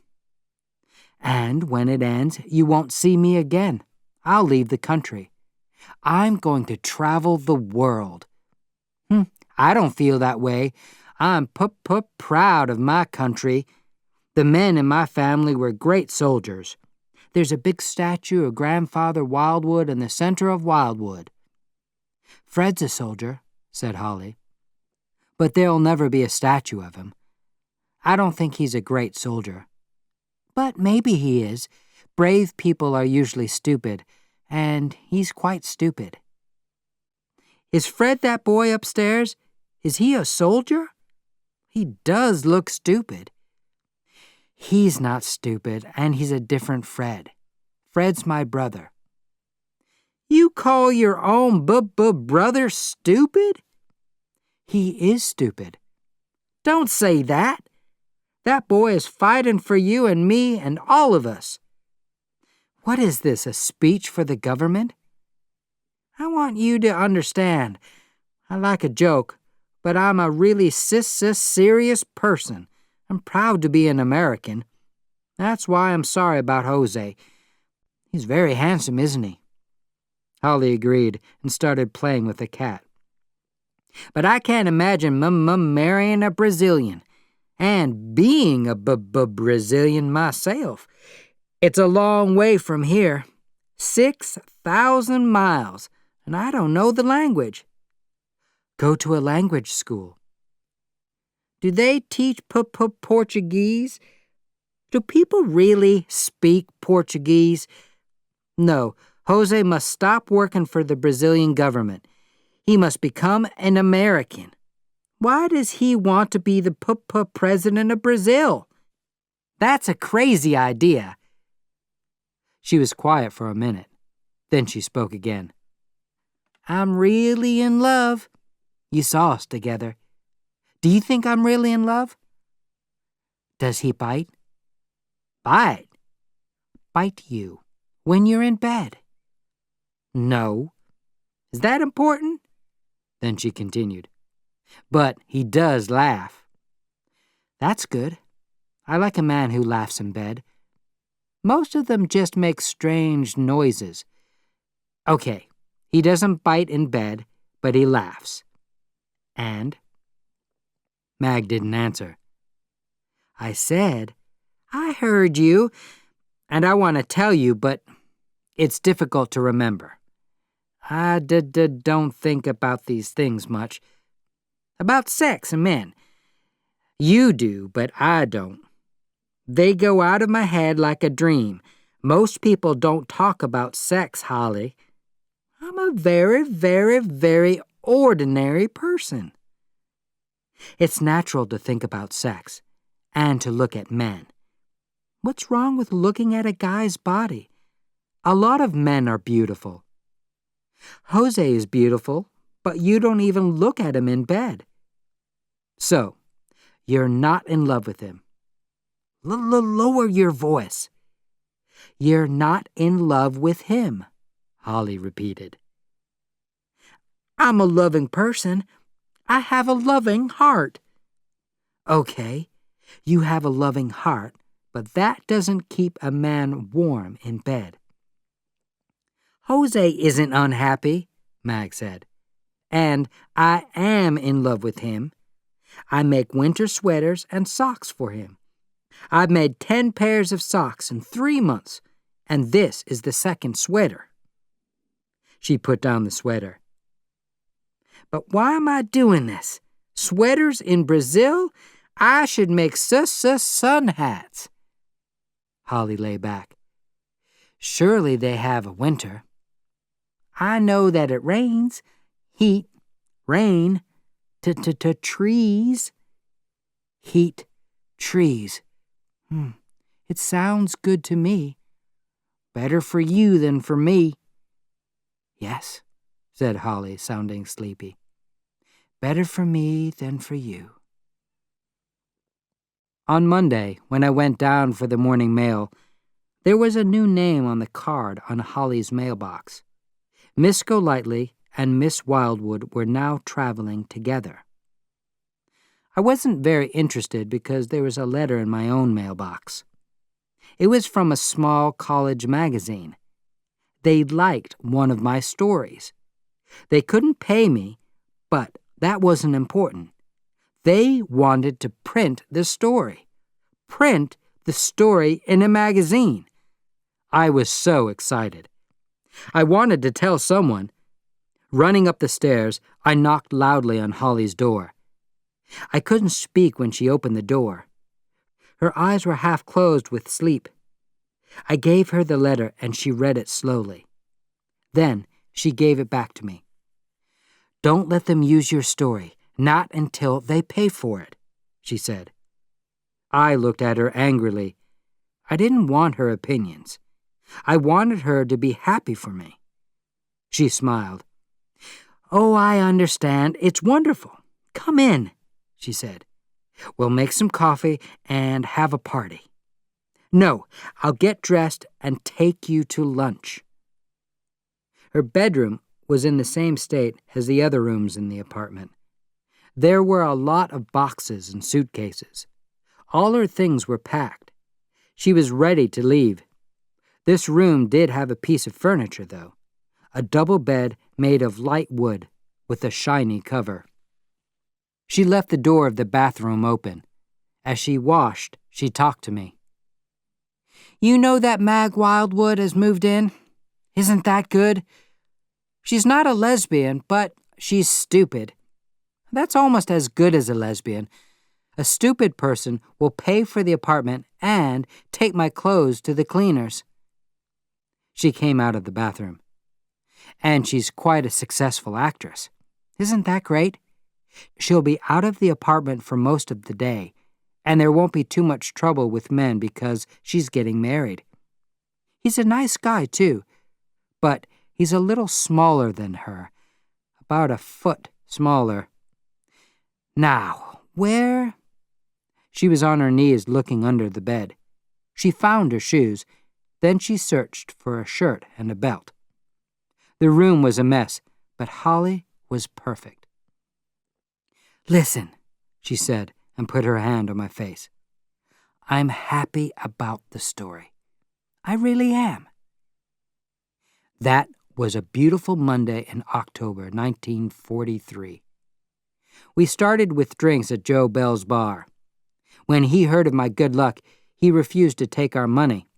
"And when it ends, you won't see me again. I'll leave the country. I'm going to travel the world." I don't feel that way. I'm proud of my country. The men in my family were great soldiers. There's a big statue of Grandfather Wildwood in the center of Wildwood. "Fred's a soldier," said Holly. "But there'll never be a statue of him. I don't think he's a great soldier. But maybe he is. Brave people are usually stupid, and he's quite stupid." "Is Fred that boy upstairs? Is he a soldier? He does look stupid." "He's not stupid, and he's a different Fred. Fred's my brother." "You call your own brother stupid?" "He is stupid." "Don't say that. That boy is fighting for you and me and all of us." "What is this, a speech for the government?" "I want you to understand. I like a joke, but I'm a really serious person. I'm proud to be an American. That's why I'm sorry about Jose. He's very handsome, isn't he?" Holly agreed and started playing with the cat. "But I can't imagine marrying a Brazilian and being a Brazilian myself. It's a long way from here, 6,000 miles, and I don't know the language." "Go to a language school." "Do they teach Portuguese? Do people really speak Portuguese?" "No, Jose must stop working for the Brazilian government. He must become an American. Why does he want to be the president of Brazil? That's a crazy idea." She was quiet for a minute. Then she spoke again. "I'm really in love. You saw us together. Do you think I'm really in love?" "Does he bite?" "Bite?" "Bite you when you're in bed?" "No." "Is that important?" Then she continued. "But he does laugh." "That's good. I like a man who laughs in bed. Most of them just make strange noises. Okay, he doesn't bite in bed, but he laughs. And?" Mag didn't answer. I said, I heard you, and I want to tell you, but it's difficult to remember. I don't think about these things much. About sex and men. You do, but I don't. They go out of my head like a dream. Most people don't talk about sex, Holly. I'm a very, very, very ordinary person. It's natural to think about sex and to look at men. What's wrong with looking at a guy's body? A lot of men are beautiful. Jose is beautiful, but you don't even look at him in bed. So, you're not in love with him. Lower your voice. You're not in love with him, Holly repeated. I'm a loving person. I have a loving heart. Okay, you have a loving heart, but that doesn't keep a man warm in bed. Jose isn't unhappy, Mag said, and I am in love with him. I make winter sweaters and socks for him. I've made 10 pairs of socks in 3 months, and this is the second sweater. She put down the sweater. But why am I doing this? Sweaters in Brazil? I should make sun hats. Holly lay back. Surely they have a winter. I know that it rains. Heat, rain, trees. Heat, trees. It sounds good to me. Better for you than for me. Yes, said Holly, sounding sleepy. Better for me than for you. On Monday, when I went down for the morning mail, there was a new name on the card on Holly's mailbox. Miss Golightly and Miss Wildwood were now traveling together. I wasn't very interested because there was a letter in my own mailbox. It was from a small college magazine. They liked one of my stories. They couldn't pay me, but that wasn't important. They wanted to print the story. Print the story in a magazine. I was so excited. I wanted to tell someone. Running up the stairs, I knocked loudly on Holly's door. I couldn't speak when she opened the door. Her eyes were half closed with sleep. I gave her the letter and she read it slowly. Then she gave it back to me. Don't let them use your story, not until they pay for it, she said. I looked at her angrily. I didn't want her opinions. I wanted her to be happy for me. She smiled. Oh, I understand. It's wonderful. Come in, she said. We'll make some coffee and have a party. No, I'll get dressed and take you to lunch. Her bedroom was in the same state as the other rooms in the apartment. There were a lot of boxes and suitcases. All her things were packed. She was ready to leave. This room did have a piece of furniture, though. A double bed made of light wood with a shiny cover. She left the door of the bathroom open. As she washed, she talked to me. You know that Mag Wildwood has moved in? Isn't that good? She's not a lesbian, but she's stupid. That's almost as good as a lesbian. A stupid person will pay for the apartment and take my clothes to the cleaners. She came out of the bathroom. And she's quite a successful actress. Isn't that great? She'll be out of the apartment for most of the day, and there won't be too much trouble with men because she's getting married. He's a nice guy, too, but he's a little smaller than her, about a foot smaller. Now, where? She was on her knees looking under the bed. She found her shoes, then she searched for a shirt and a belt. The room was a mess, but Holly was perfect. Listen, she said, and put her hand on my face. I'm happy about the story. I really am. That was a beautiful Monday in October 1943. We started with drinks at Joe Bell's bar. When he heard of my good luck, he refused to take our money.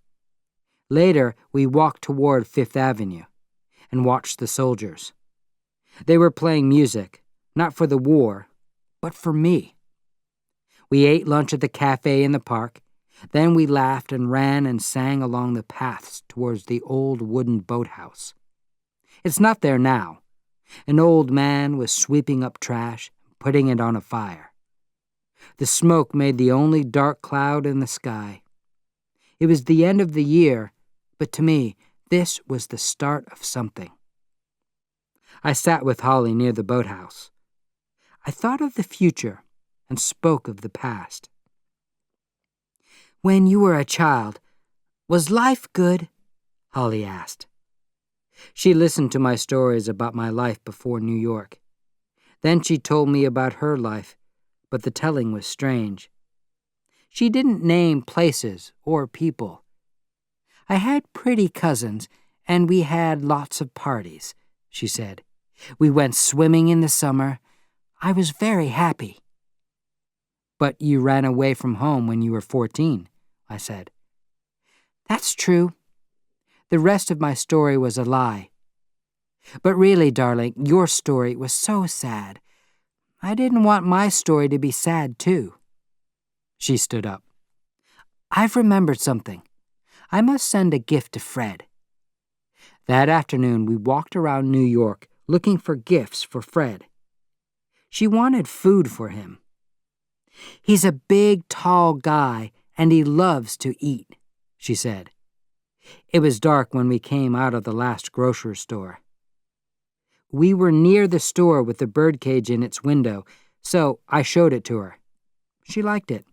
Later, we walked toward Fifth Avenue and watched the soldiers. They were playing music, not for the war, but for me. We ate lunch at the cafe in the park. Then we laughed and ran and sang along the paths towards the old wooden boathouse. It's not there now. An old man was sweeping up trash and putting it on a fire. The smoke made the only dark cloud in the sky. It was the end of the year, but to me, this was the start of something. I sat with Holly near the boathouse. I thought of the future and spoke of the past. "When you were a child, was life good?" Holly asked. She listened to my stories about my life before New York. Then she told me about her life, but the telling was strange. She didn't name places or people. "I had pretty cousins, and we had lots of parties," she said. "We went swimming in the summer. I was very happy." "But you ran away from home when you were 14, I said. "That's true. The rest of my story was a lie. But really, darling, your story was so sad. I didn't want my story to be sad, too." She stood up. "I've remembered something. I must send a gift to Fred." That afternoon, we walked around New York looking for gifts for Fred. She wanted food for him. "He's a big, tall guy, and he loves to eat," she said. It was dark when we came out of the last grocery store. We were near the store with the birdcage in its window, so I showed it to her. She liked it.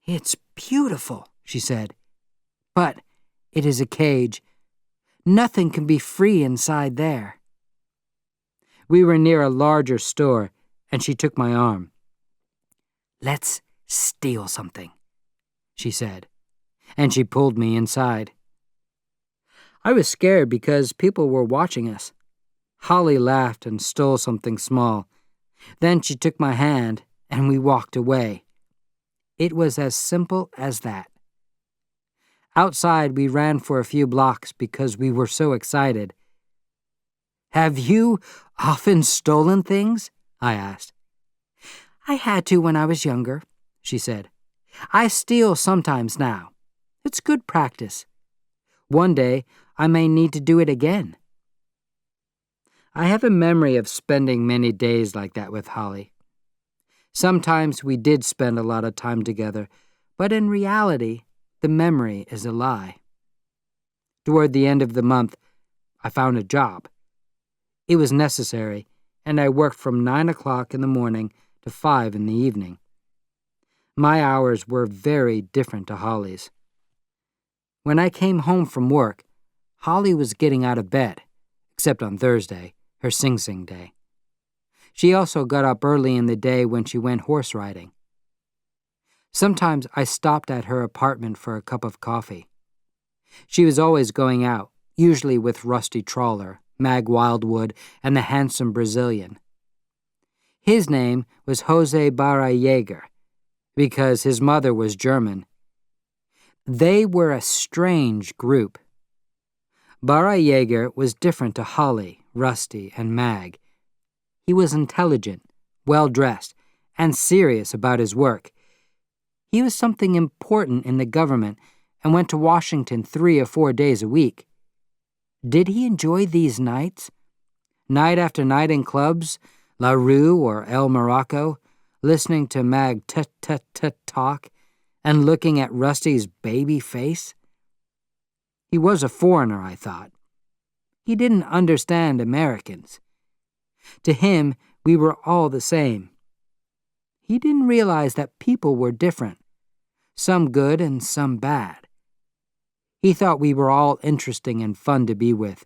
"It's beautiful," she said. "But it is a cage. Nothing can be free inside there." We were near a larger store, and she took my arm. "Let's steal something," she said, and she pulled me inside. I was scared because people were watching us. Holly laughed and stole something small. Then she took my hand, and we walked away. It was as simple as that. Outside, we ran for a few blocks because we were so excited. "Have you often stolen things?" I asked. "I had to when I was younger," she said. "I steal sometimes now. It's good practice. One day, I may need to do it again." I have a memory of spending many days like that with Holly. Sometimes we did spend a lot of time together, but in reality, the memory is a lie. Toward the end of the month, I found a job. It was necessary, and I worked from 9 o'clock in the morning to 5 in the evening. My hours were very different to Holly's. When I came home from work, Holly was getting out of bed, except on Thursday, her Sing Sing day. She also got up early in the day when she went horse riding. Sometimes I stopped at her apartment for a cup of coffee. She was always going out, usually with Rusty Trawler, Mag Wildwood, and the handsome Brazilian. His name was Jose Barra-Yeager, because his mother was German. They were a strange group. Barra-Yeager was different to Holly, Rusty, and Mag. He was intelligent, well-dressed, and serious about his work. He was something important in the government and went to Washington 3 or 4 days a week. Did he enjoy these nights? Night after night in clubs, La Rue or El Morocco, listening to Mag tut-tut-tut talk and looking at Rusty's baby face? He was a foreigner, I thought. He didn't understand Americans. To him, we were all the same. He didn't realize that people were different, some good and some bad. He thought we were all interesting and fun to be with,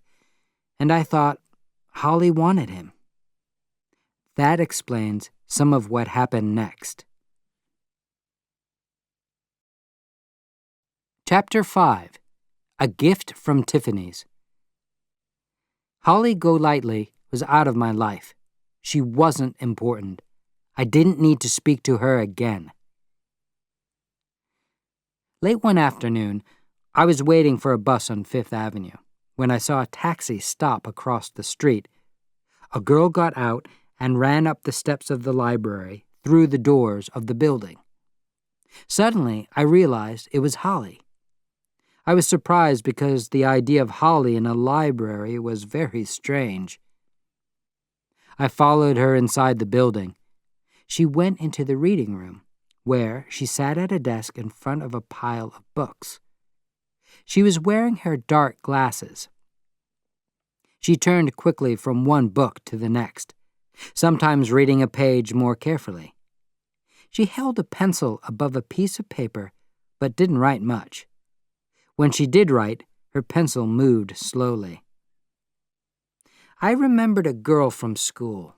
and I thought Holly wanted him. That explains some of what happened next. Chapter 5. A Gift from Tiffany's. Holly Golайтli was out of my life. She wasn't important. I didn't need to speak to her again. Late one afternoon, I was waiting for a bus on Fifth Avenue when I saw a taxi stop across the street. A girl got out and ran up the steps of the library through the doors of the building. Suddenly, I realized it was Holly. I was surprised because the idea of Holly in a library was very strange. I followed her inside the building. She went into the reading room, where she sat at a desk in front of a pile of books. She was wearing her dark glasses. She turned quickly from one book to the next, sometimes reading a page more carefully. She held a pencil above a piece of paper, but didn't write much. When she did write, her pencil moved slowly. I remembered a girl from school,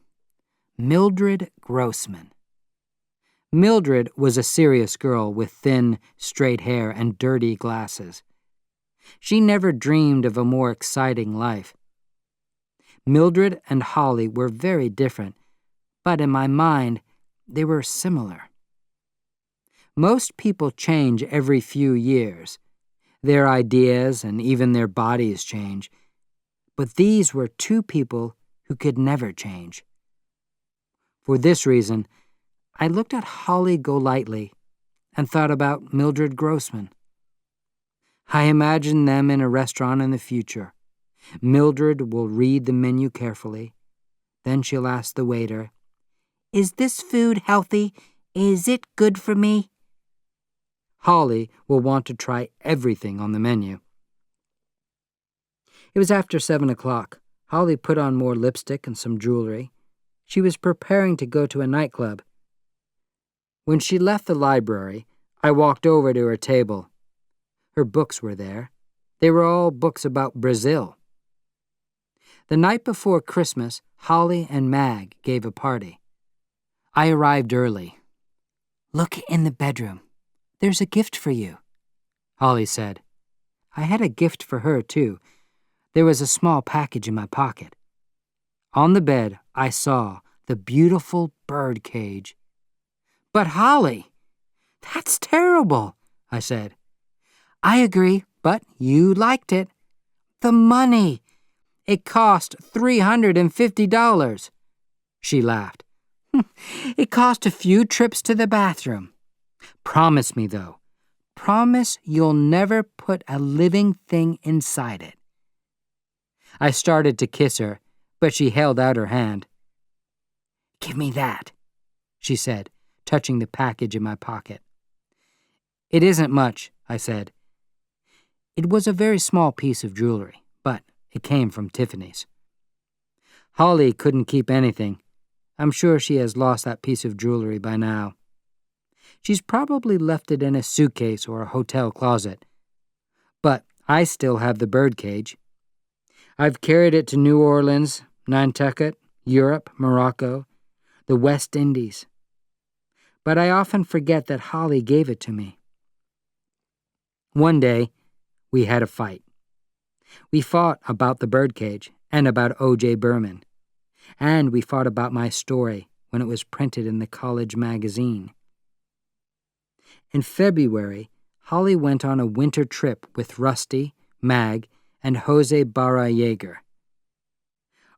Mildred Grossman. Mildred was a serious girl with thin, straight hair and dirty glasses. She never dreamed of a more exciting life. Mildred and Holly were very different, but in my mind, they were similar. Most people change every few years. Their ideas and even their bodies change. But these were two people who could never change. For this reason, I looked at Holly Golайтli and thought about Mildred Grossman. I imagined them in a restaurant in the future. Mildred will read the menu carefully. Then she'll ask the waiter, "Is this food healthy? Is it good for me?" Holly will want to try everything on the menu. It was after 7 o'clock. Holly put on more lipstick and some jewelry. She was preparing to go to a nightclub. When she left the library, I walked over to her table. Her books were there. They were all books about Brazil. The night before Christmas, Holly and Mag gave a party. I arrived early. "Look in the bedroom. There's a gift for you," Holly said. I had a gift for her, too. There was a small package in my pocket. On the bed, I saw the beautiful bird cage. "But Holly, that's terrible," I said. "I agree, but you liked it. The money. It cost $350. She laughed. "It cost a few trips to the bathroom. Promise me, though. Promise you'll never put a living thing inside it." I started to kiss her, but she held out her hand. "Give me that," she said, touching the package in my pocket. "It isn't much," I said. It was a very small piece of jewelry, but it came from Tiffany's. Holly couldn't keep anything. I'm sure she has lost that piece of jewelry by now. She's probably left it in a suitcase or a hotel closet. But I still have the birdcage. I've carried it to New Orleans, Nantucket, Europe, Morocco, the West Indies. But I often forget that Holly gave it to me. One day, we had a fight. We fought about the birdcage and about O.J. Berman. And we fought about my story when it was printed in the college magazine. In February, Holly went on a winter trip with Rusty, Mag, and Jose Barra-Yeager.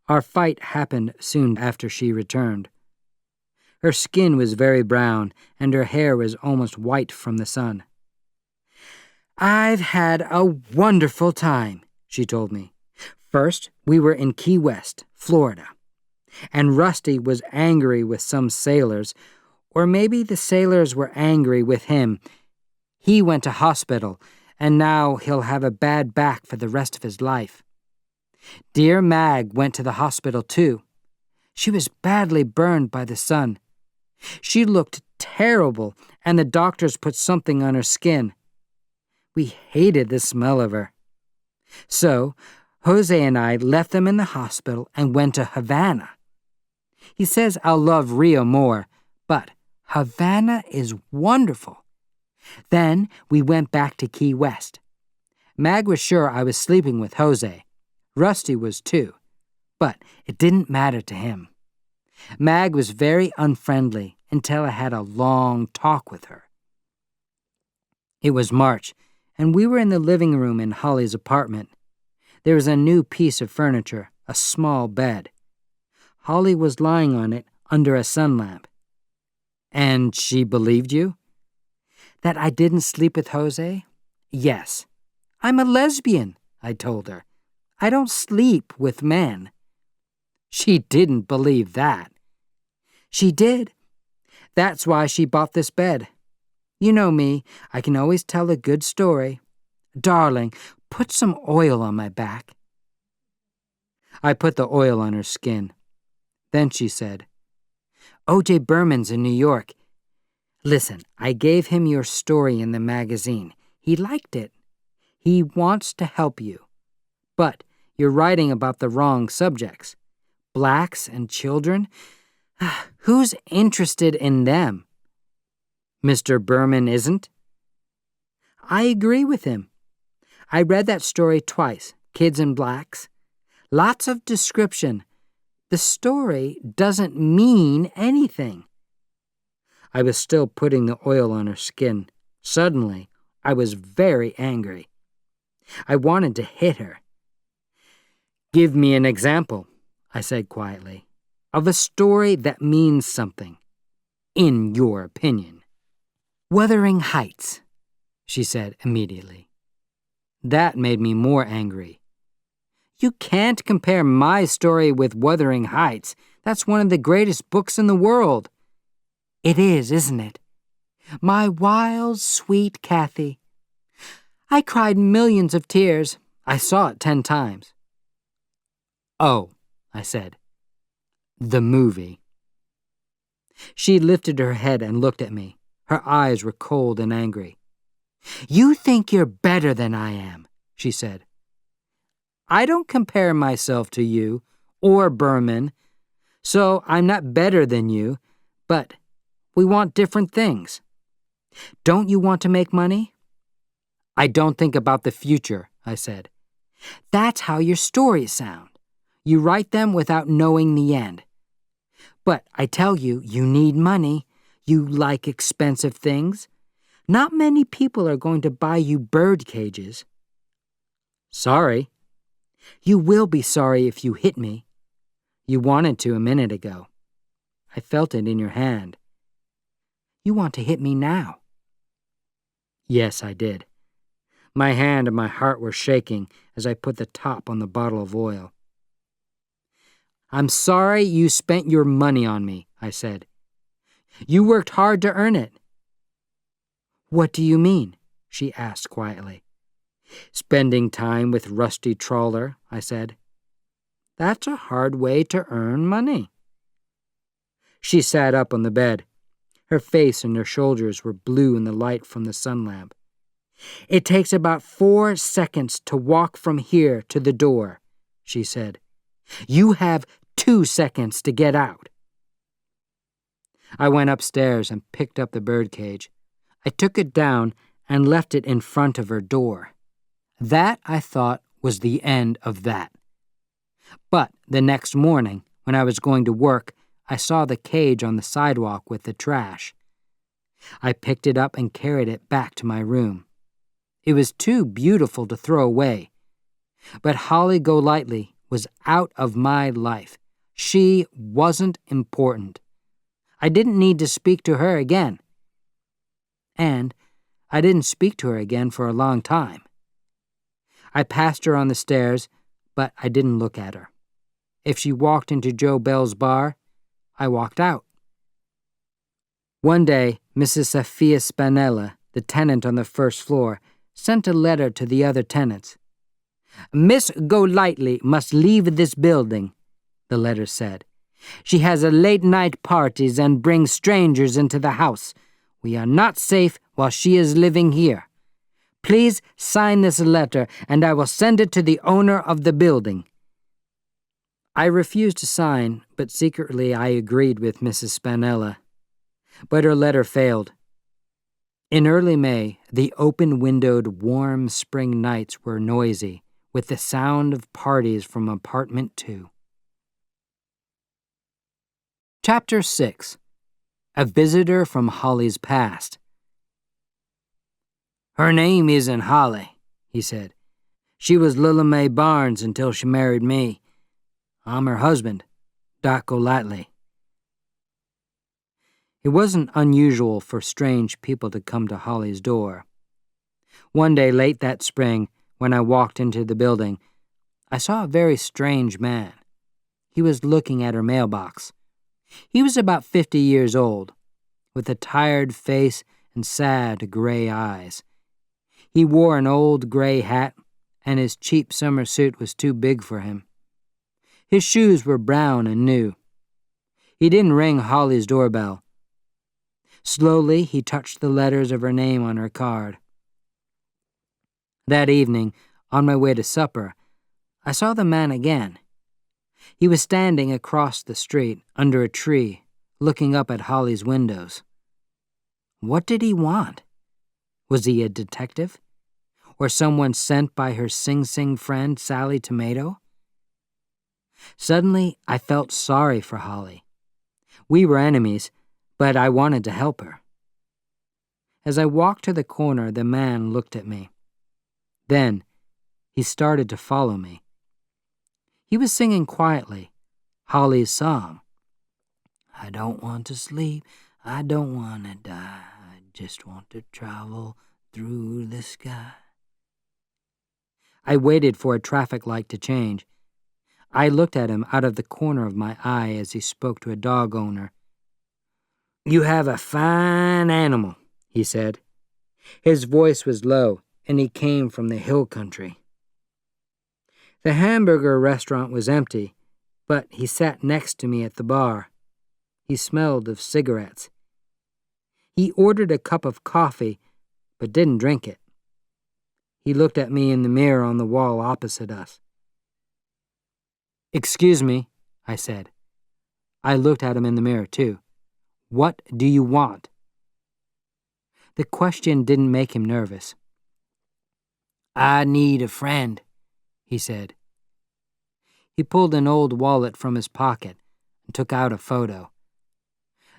Our fight happened soon after she returned. Her skin was very brown, and her hair was almost white from the sun. "I've had a wonderful time," she told me. "First, we were in Key West, Florida, and Rusty was angry with some sailors, or maybe the sailors were angry with him. He went to hospital, and now he'll have a bad back for the rest of his life. Dear Mag went to the hospital, too. She was badly burned by the sun. She looked terrible, and the doctors put something on her skin. We hated the smell of her. So, Jose and I left them in the hospital and went to Havana. He says I'll love Rio more, but Havana is wonderful. Then we went back to Key West. Mag was sure I was sleeping with Jose. Rusty was too, but it didn't matter to him. Mag was very unfriendly until I had a long talk with her. It was March, and we were in the living room in Holly's apartment. There was a new piece of furniture, a small bed. Holly was lying on it under a sun lamp. And she believed you? That I didn't sleep with Jose? Yes. I'm a lesbian, I told her. I don't sleep with men. She didn't believe that. She did. That's why she bought this bed. You know me, I can always tell a good story. Darling, put some oil on my back. I put the oil on her skin. Then she said, O.J. Berman's in New York. Listen, I gave him your story in the magazine. He liked it. He wants to help you. But you're writing about the wrong subjects. Blacks and children? Who's interested in them? Mr. Berman isn't? I agree with him. I read that story twice, Kids and Blacks. Lots of description. The story doesn't mean anything. I was still putting the oil on her skin. Suddenly, I was very angry. I wanted to hit her. Give me an example, I said quietly, of a story that means something, in your opinion. Wuthering Heights, she said immediately. That made me more angry. You can't compare my story with Wuthering Heights. That's one of the greatest books in the world. It is, isn't it? My wild, sweet Kathy. I cried millions of tears. I saw it 10 times. Oh, I said. The movie. She lifted her head and looked at me. Her eyes were cold and angry. You think you're better than I am, she said. I don't compare myself to you or Berman, so I'm not better than you, but we want different things. Don't you want to make money? I don't think about the future, I said. That's how your stories sound. You write them without knowing the end. But I tell you, you need money. You like expensive things. Not many people are going to buy you bird cages. Sorry. You will be sorry if you hit me. You wanted to a minute ago. I felt it in your hand. You want to hit me now. Yes, I did. My hand and my heart were shaking as I put the top on the bottle of oil. I'm sorry you spent your money on me, I said. You worked hard to earn it. What do you mean? She asked quietly. Spending time with Rusty Trawler, I said. That's a hard way to earn money. She sat up on the bed. Her face and her shoulders were blue in the light from the sun lamp. It takes about 4 seconds to walk from here to the door, she said. You have 2 seconds to get out. I went upstairs and picked up the birdcage. I took it down and left it in front of her door. That, I thought, was the end of that. But the next morning, when I was going to work, I saw the cage on the sidewalk with the trash. I picked it up and carried it back to my room. It was too beautiful to throw away. But Holly Golайтli was out of my life. She wasn't important. I didn't need to speak to her again. And I didn't speak to her again for a long time. I passed her on the stairs, but I didn't look at her. If she walked into Joe Bell's bar, I walked out. One day, Mrs. Sophia Spinella, the tenant on the first floor, sent a letter to the other tenants. Miss Golайтli must leave this building, the letter said. She has a late-night parties and brings strangers into the house. We are not safe while she is living here. Please sign this letter, and I will send it to the owner of the building. I refused to sign, but secretly I agreed with Mrs. Spinella. But her letter failed. In early May, the open-windowed, warm spring nights were noisy, with the sound of parties from apartment 2. Chapter 6. A Visitor from Holly's Past. "Her name isn't Holly," he said. "She was Lilla Mae Barnes until she married me. I'm her husband, Doc Golightly." It wasn't unusual for strange people to come to Holly's door. One day late that spring, when I walked into the building, I saw a very strange man. He was looking at her mailbox. He was about 50 years old, with a tired face and sad gray eyes. He wore an old gray hat, and his cheap summer suit was too big for him. His shoes were brown and new. He didn't ring Holly's doorbell. Slowly, he touched the letters of her name on her card. That evening, on my way to supper, I saw the man again. He was standing across the street, under a tree, looking up at Holly's windows. What did he want? Was he a detective? Or someone sent by her Sing-Sing friend, Sally Tomato? Suddenly, I felt sorry for Holly. We were enemies, but I wanted to help her. As I walked to the corner, the man looked at me. Then, he started to follow me. He was singing quietly, Holly's song. "I don't want to sleep, I don't want to die, I just want to travel through the sky." I waited for a traffic light to change. I looked at him out of the corner of my eye as he spoke to a dog owner. "You have a fine animal," he said. His voice was low, and he came from the hill country. The hamburger restaurant was empty, but he sat next to me at the bar. He smelled of cigarettes. He ordered a cup of coffee, but didn't drink it. He looked at me in the mirror on the wall opposite us. "Excuse me," I said. I looked at him in the mirror, too. "What do you want?" The question didn't make him nervous. "I need a friend," he said. He pulled an old wallet from his pocket and took out a photo.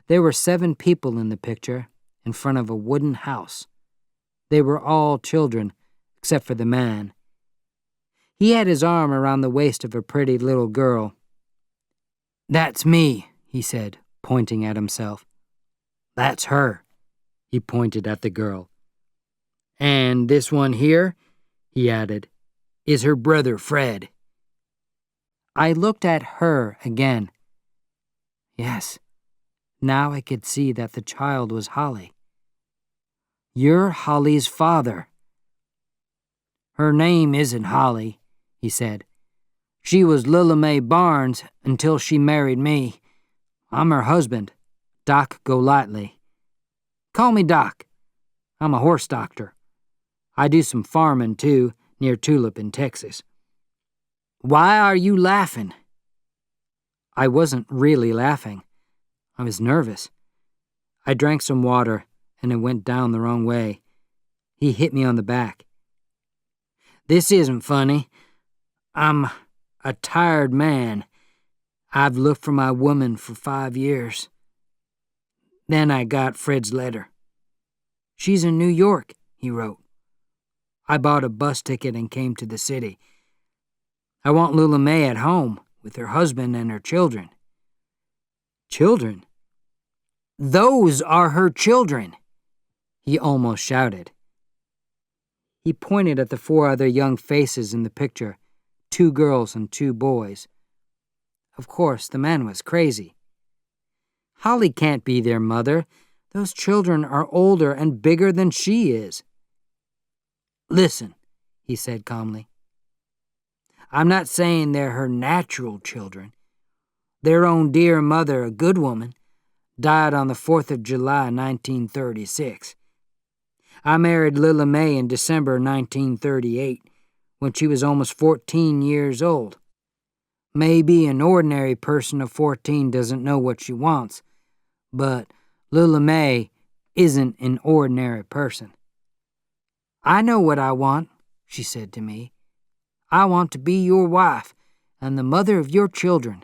There were 7 people in the picture, in front of a wooden house. They were all children, except for the man. He had his arm around the waist of a pretty little girl. "That's me," he said, pointing at himself. "That's her," he pointed at the girl. "And this one here," he added, "is her brother Fred." I looked at her again. Yes, now I could see that the child was Holly. "You're Holly's father." "Her name isn't Holly," he said. "She was Lilla Mae Barnes until she married me. I'm her husband, Doc Golightly. Call me Doc. I'm a horse doctor. I do some farming, too, near Tulip in Texas." "Why are you laughing?" I wasn't really laughing. I was nervous. I drank some water, and it went down the wrong way. He hit me on the back. "This isn't funny. I'm a tired man. I've looked for my woman for 5 years. Then I got Fred's letter. 'She's in New York,' he wrote. I bought a bus ticket and came to the city. I want Lilla Mae at home with her husband and her children." "Children?" "Those are her children," he almost shouted. He pointed at the 4 other young faces in the picture, 2 girls and 2 boys. Of course, the man was crazy. "Holly can't be their mother. Those children are older and bigger than she is." "Listen," he said calmly. "I'm not saying they're her natural children. Their own dear mother, a good woman, died on the 4th of July, 1936. I married Lilla Mae in December 1938, when she was almost 14 years old. Maybe an ordinary person of 14 doesn't know what she wants, but Lilla Mae isn't an ordinary person. 'I know what I want,' she said to me. 'I want to be your wife and the mother of your children.'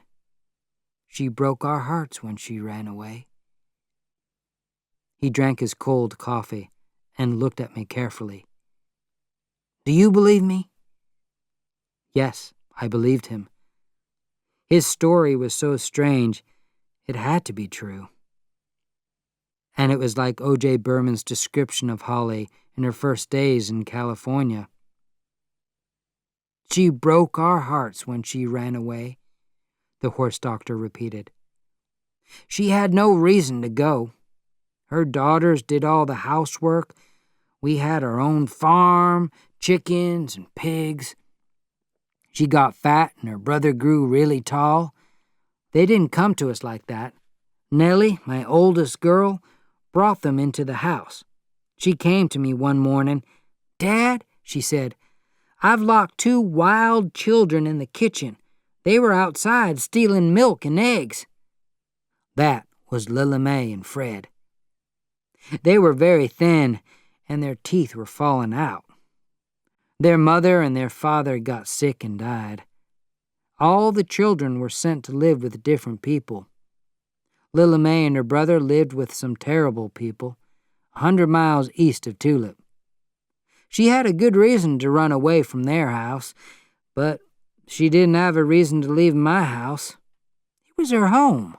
She broke our hearts when she ran away." He drank his cold coffee and looked at me carefully. "Do you believe me?" Yes, I believed him. His story was so strange, it had to be true. And it was like O.J. Berman's description of Holly in her first days in California. "She broke our hearts when she ran away," the horse doctor repeated. "She had no reason to go. Her daughters did all the housework. We had our own farm, chickens and pigs. She got fat and her brother grew really tall. They didn't come to us like that. Nellie, my oldest girl, brought them into the house. She came to me one morning. 'Dad,' she said, 'I've locked 2 wild children in the kitchen. They were outside stealing milk and eggs.' That was Lilla May and Fred. They were very thin, and their teeth were falling out. Their mother and their father got sick and died. All the children were sent to live with different people. Lilla May and her brother lived with some terrible people, 100 miles east of Tulip. She had a good reason to run away from their house, but she didn't have a reason to leave my house. It was her home."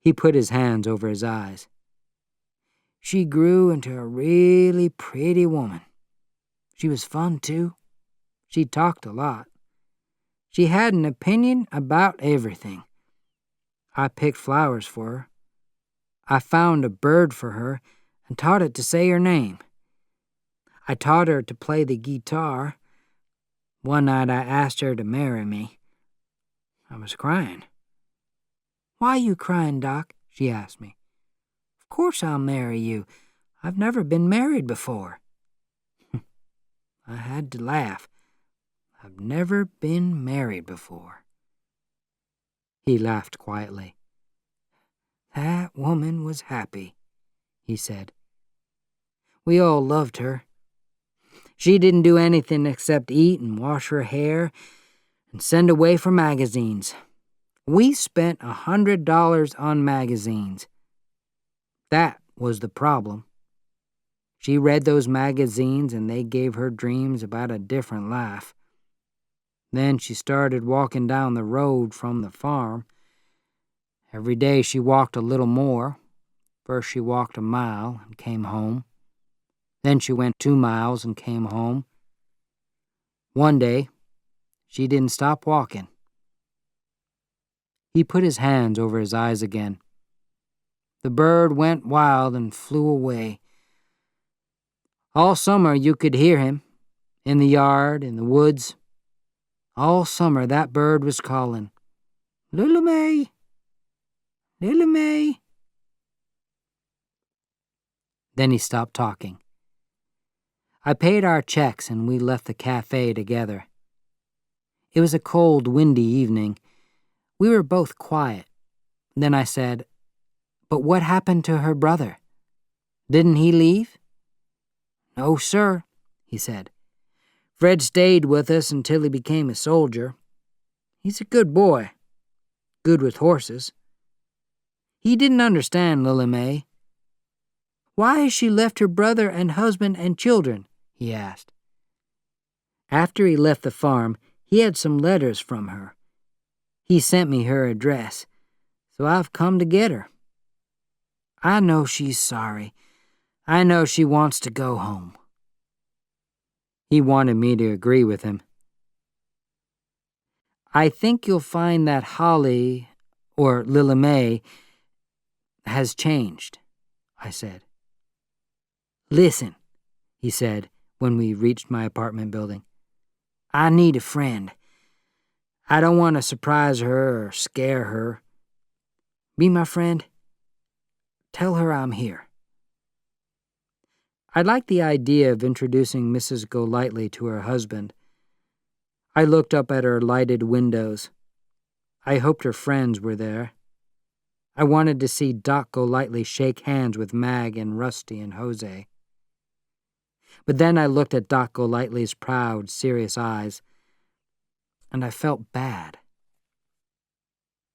He put his hands over his eyes. "She grew into a really pretty woman. She was fun, too. She talked a lot. She had an opinion about everything. I picked flowers for her. I found a bird for her and taught it to say her name. I taught her to play the guitar. One night I asked her to marry me. I was crying. 'Why are you crying, Doc?' she asked me. 'Of course I'll marry you. I've never been married before.' I had to laugh. I've never been married before." He laughed quietly. "That woman was happy," he said. "We all loved her. She didn't do anything except eat and wash her hair and send away for magazines. We spent $100 on magazines. That was the problem. She read those magazines and they gave her dreams about a different life. Then she started walking down the road from the farm. Every day she walked a little more. First she walked a mile and came home. Then she went 2 miles and came home. One day, she didn't stop walking." He put his hands over his eyes again. "The bird went wild and flew away. All summer you could hear him, in the yard, in the woods. All summer that bird was calling, 'Lilla May, Lilla May.'" Then he stopped talking. I paid our checks and we left the cafe together. It was a cold, windy evening. We were both quiet. Then I said, "But what happened to her brother? Didn't he leave?" "No, sir," he said. "Fred stayed with us until he became a soldier. He's a good boy, good with horses. He didn't understand Lilla May. 'Why has she left her brother and husband and children?' he asked. After he left the farm, he had some letters from her. He sent me her address, so I've come to get her. I know she's sorry. I know she wants to go home." He wanted me to agree with him. "I think you'll find that Holly, or Lilla May, has changed," I said. "Listen," he said when we reached my apartment building. "I need a friend. I don't want to surprise her or scare her. Be my friend. Tell her I'm here." I liked the idea of introducing Mrs. Golightly to her husband. I looked up at her lighted windows. I hoped her friends were there. I wanted to see Doc Golightly shake hands with Mag and Rusty and Jose. But then I looked at Doc Golightly's proud, serious eyes, and I felt bad.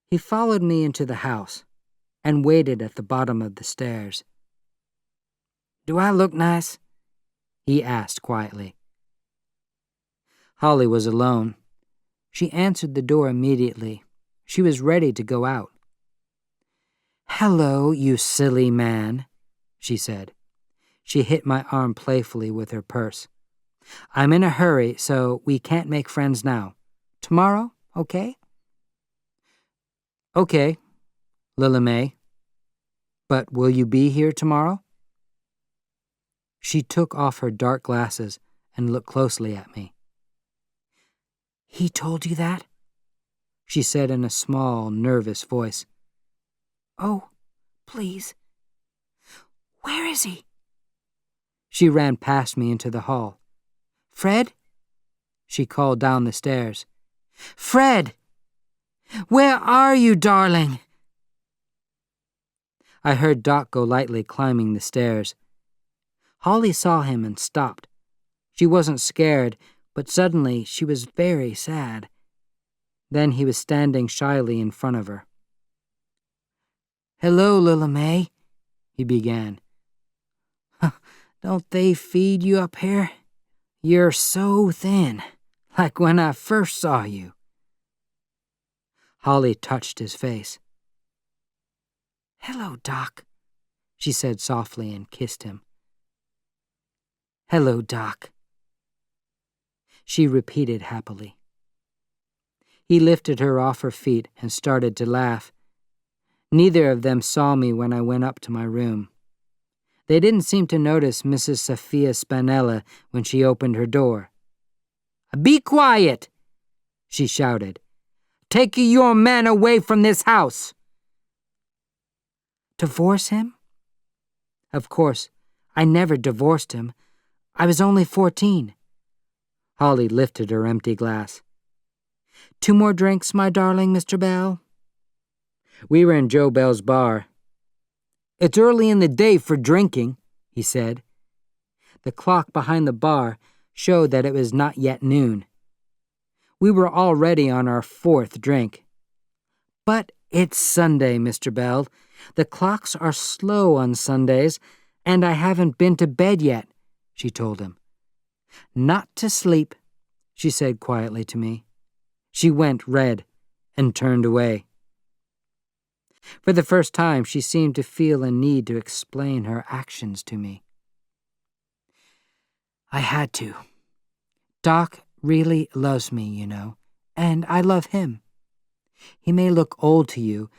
He followed me into the house and waited at the bottom of the stairs. "Do I look nice?" he asked quietly. Holly was alone. She answered the door immediately. She was ready to go out. "Hello, you silly man," she said. She hit my arm playfully with her purse. "I'm in a hurry, so we can't make friends now. Tomorrow, okay?" "Okay, Lilla May. But will you be here tomorrow?" She took off her dark glasses and looked closely at me. "He told you that?" she said in a small, nervous voice. "Oh, please. Where is he?" She ran past me into the hall. "Fred?" she called down the stairs. "Fred! Where are you, darling?" I heard Doc Golightly climbing the stairs. Holly saw him and stopped. She wasn't scared, but suddenly she was very sad. Then he was standing shyly in front of her. "Hello, Lilla May," he began. "Don't they feed you up here? You're so thin, like when I first saw you." Holly touched his face. "Hello, Doc," she said softly and kissed him. "Hello, Doc," she repeated happily. He lifted her off her feet and started to laugh. Neither of them saw me when I went up to my room. They didn't seem to notice Mrs. Sophia Spinella when she opened her door. "Be quiet!" she shouted. "Take your man away from this house!" "Divorce him?" "Of course, I never divorced him. I was only 14. Holly lifted her empty glass. "2 more drinks, my darling Mr. Bell?" We were in Joe Bell's bar. "It's early in the day for drinking," he said. The clock behind the bar showed that it was not yet noon. We were already on our 4th drink. "But it's Sunday, Mr. Bell. The clocks are slow on Sundays, and I haven't been to bed yet," she told him. "Not to sleep," she said quietly to me. She went red and turned away. For the first time, she seemed to feel a need to explain her actions to me. "I had to. Doc really loves me, you know, and I love him. He may look old to you,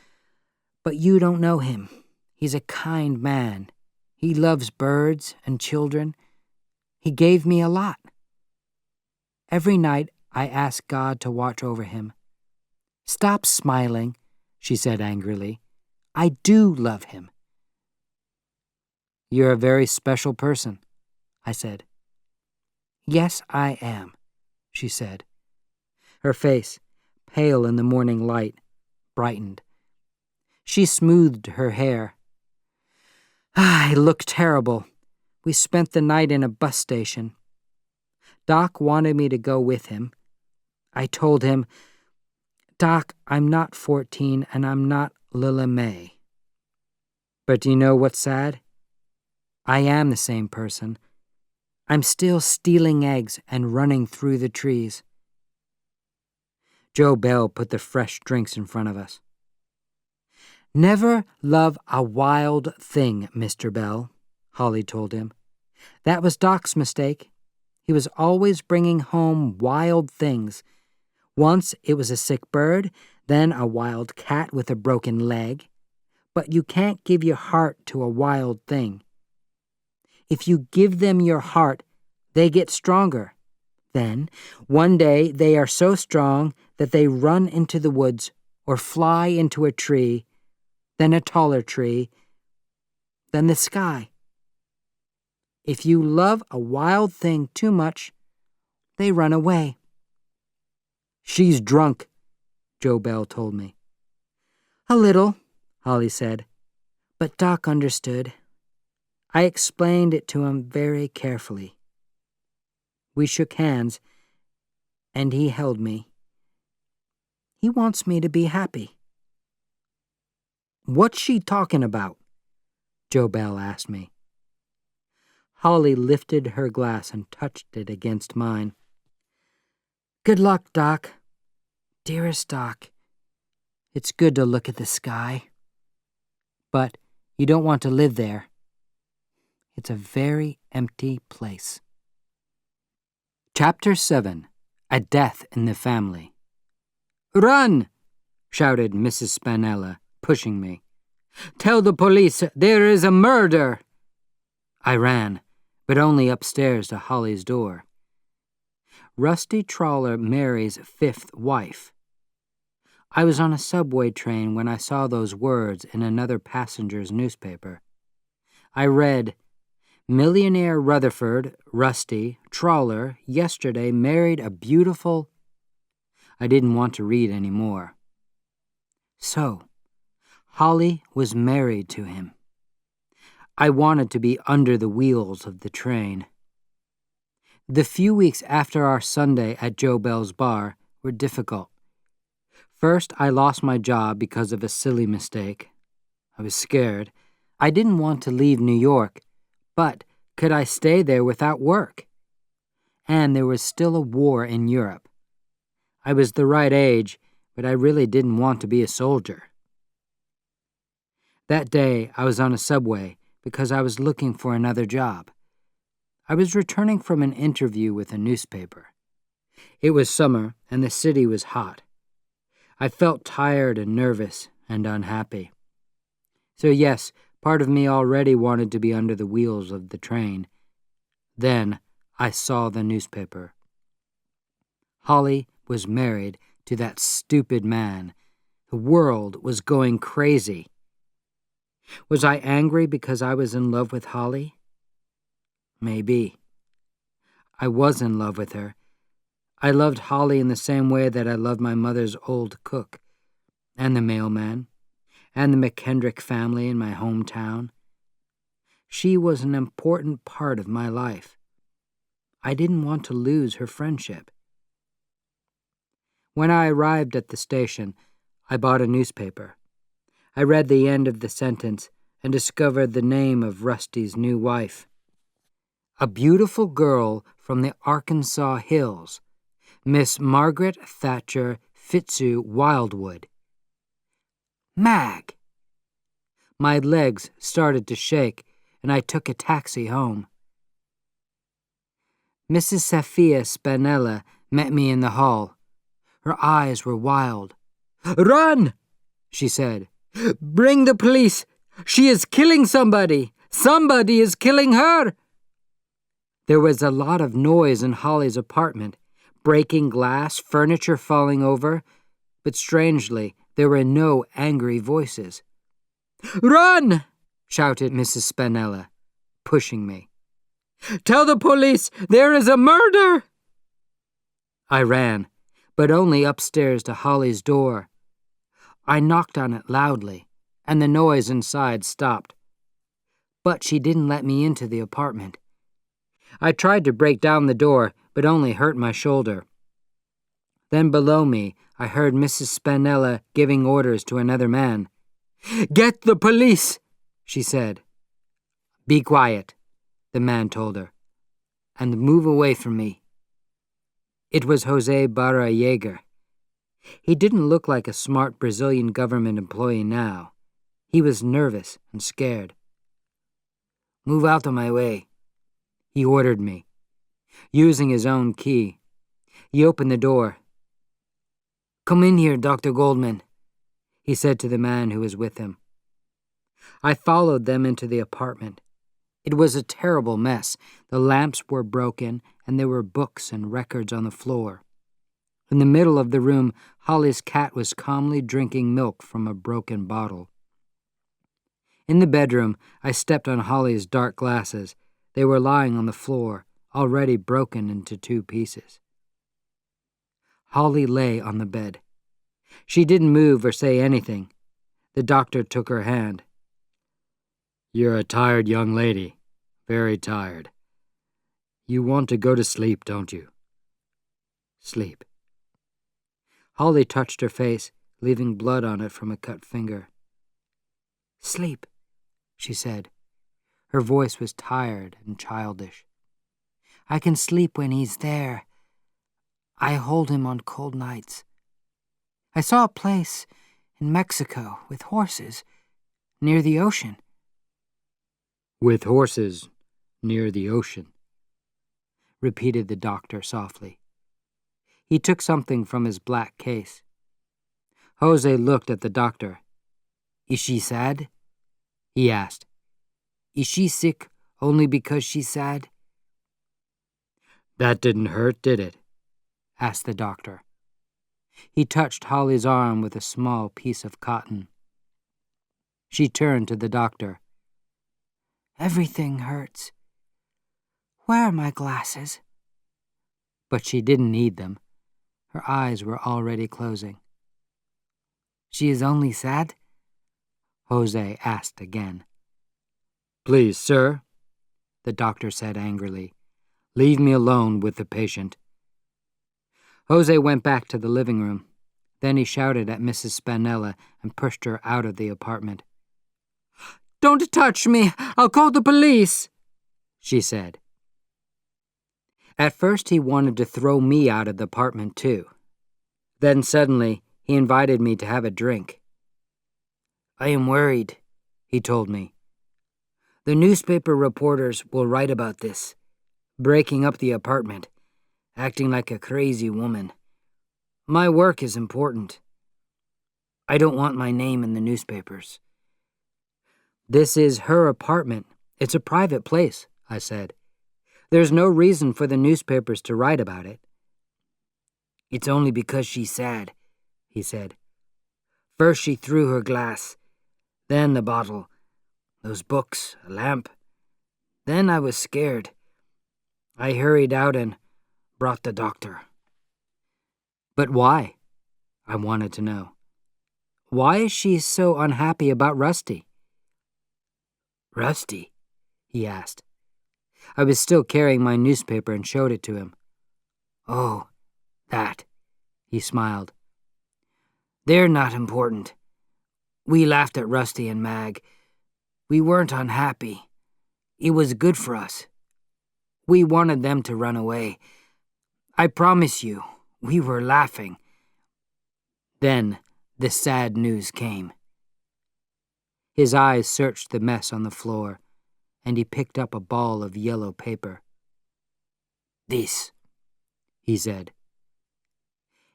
but you don't know him. He's a kind man. He loves birds and children. He gave me a lot. Every night I ask God to watch over him." "Stop smiling," she said angrily. "I do love him." "You're a very special person," I said. "Yes, I am," she said. Her face, pale in the morning light, brightened. She smoothed her hair. "I look terrible. We spent the night in a bus station. Doc wanted me to go with him. I told him, 'Doc, I'm not 14 and I'm not Lilla May.' But do you know what's sad? I am the same person. I'm still stealing eggs and running through the trees." Joe Bell put the fresh drinks in front of us. "Never love a wild thing, Mr. Bell," Holly told him. "That was Doc's mistake. He was always bringing home wild things. Once it was a sick bird, then a wild cat with a broken leg. But you can't give your heart to a wild thing. If you give them your heart, they get stronger. Then, one day, they are so strong that they run into the woods or fly into a tree, then a taller tree, then the sky. If you love a wild thing too much, they run away." "She's drunk," Joe Bell told me. "A little," Holly said, "but Doc understood. I explained it to him very carefully. We shook hands, and he held me. He wants me to be happy. "What's she talking about?" Joe Bell asked me. Holly lifted her glass and touched it against mine. "Good luck, Doc. Dearest Doc, it's good to look at the sky. But you don't want to live there. It's a very empty place." Chapter 7. A Death in the Family. "Run!" shouted Mrs. Spinella, pushing me. "Tell the police there is a murder!" I ran, but only upstairs to Holly's door. Rusty Trawler Mary's fifth wife. I was on a subway train when I saw those words in another passenger's newspaper. I read, "Millionaire Rutherford, Rusty, Trawler, yesterday married a beautiful—" I didn't want to read any more. So, Holly was married to him. I wanted to be under the wheels of the train. The few weeks after our Sunday at Joe Bell's bar were difficult. First, I lost my job because of a silly mistake. I was scared. I didn't want to leave New York, but could I stay there without work? And there was still a war in Europe. I was the right age, but I really didn't want to be a soldier. That day, I was on a subway because I was looking for another job. I was returning from an interview with a newspaper. It was summer, and the city was hot. I felt tired and nervous and unhappy. So yes, part of me already wanted to be under the wheels of the train. Then I saw the newspaper. Holly was married to that stupid man. The world was going crazy. Was I angry because I was in love with Holly? Maybe. I was in love with her. I loved Holly in the same way that I loved my mother's old cook, and the mailman, and the McKendrick family in my hometown. She was an important part of my life. I didn't want to lose her friendship. When I arrived at the station, I bought a newspaper. I read the end of the sentence and discovered the name of Rusty's new wife. A beautiful girl from the Arkansas hills, Miss Margaret Thatcher Fitzu Wildwood. Mag! My legs started to shake, and I took a taxi home. Mrs. Sophia Spinella met me in the hall. Her eyes were wild. "Run!" she said. "Bring the police! She is killing somebody! Somebody is killing her!" There was a lot of noise in Holly's apartment, breaking glass, furniture falling over, but strangely, there were no angry voices. "Run!" shouted Mrs. Spinella, pushing me. "Tell the police there is a murder!" I ran, but only upstairs to Holly's door. I knocked on it loudly, and the noise inside stopped. But she didn't let me into the apartment. I tried to break down the door, but only hurt my shoulder. Then below me, I heard Mrs. Spinella giving orders to another man. "Get the police," she said. "Be quiet," the man told her, "and move away from me." It was Jose Barra Yeager. He didn't look like a smart Brazilian government employee now. He was nervous and scared. "Move out of my way," he ordered me. Using his own key, he opened the door. "Come in here, Dr. Goldman," he said to the man who was with him. I followed them into the apartment. It was a terrible mess. The lamps were broken, and there were books and records on the floor. In the middle of the room, Holly's cat was calmly drinking milk from a broken bottle. In the bedroom, I stepped on Holly's dark glasses. They were lying on the floor, already broken into 2 pieces. Holly lay on the bed. She didn't move or say anything. The doctor took her hand. "You're a tired young lady, very tired. You want to go to sleep, don't you?" "Sleep." Holly touched her face, leaving blood on it from a cut finger. Sleep, she said. Her voice was tired and childish. I can sleep when he's there. I hold him on cold nights. I saw a place in Mexico with horses near the ocean. With horses near the ocean, repeated the doctor softly. He took something from his black case. Jose looked at the doctor. Is she sad? He asked. Is she sick only because she's sad? That didn't hurt, did it? Asked the doctor. He touched Holly's arm with a small piece of cotton. She turned to the doctor. Everything hurts. Where are my glasses? But she didn't need them. Her eyes were already closing. She is only sad? Jose asked again. Please, sir, the doctor said angrily. Leave me alone with the patient. Jose went back to the living room. Then he shouted at Mrs. Spinella and pushed her out of the apartment. Don't touch me! I'll call the police, she said. At first he wanted to throw me out of the apartment too. Then suddenly he invited me to have a drink. I am worried, he told me. The newspaper reporters will write about this, breaking up the apartment, acting like a crazy woman. My work is important. I don't want my name in the newspapers. This is her apartment. It's a private place, I said. There's no reason for the newspapers to write about it. It's only because she's sad, he said. First she threw her glass, then the bottle, those books, a lamp. Then I was scared. I hurried out and brought the doctor. But why? I wanted to know. Why is she so unhappy about Rusty? Rusty? He asked. I was still carrying my newspaper and showed it to him. Oh, that, he smiled. They're not important. We laughed at Rusty and Mag. We weren't unhappy. It was good for us. We wanted them to run away. I promise you, we were laughing. Then the sad news came. His eyes searched the mess on the floor, and he picked up a ball of yellow paper. This, he said.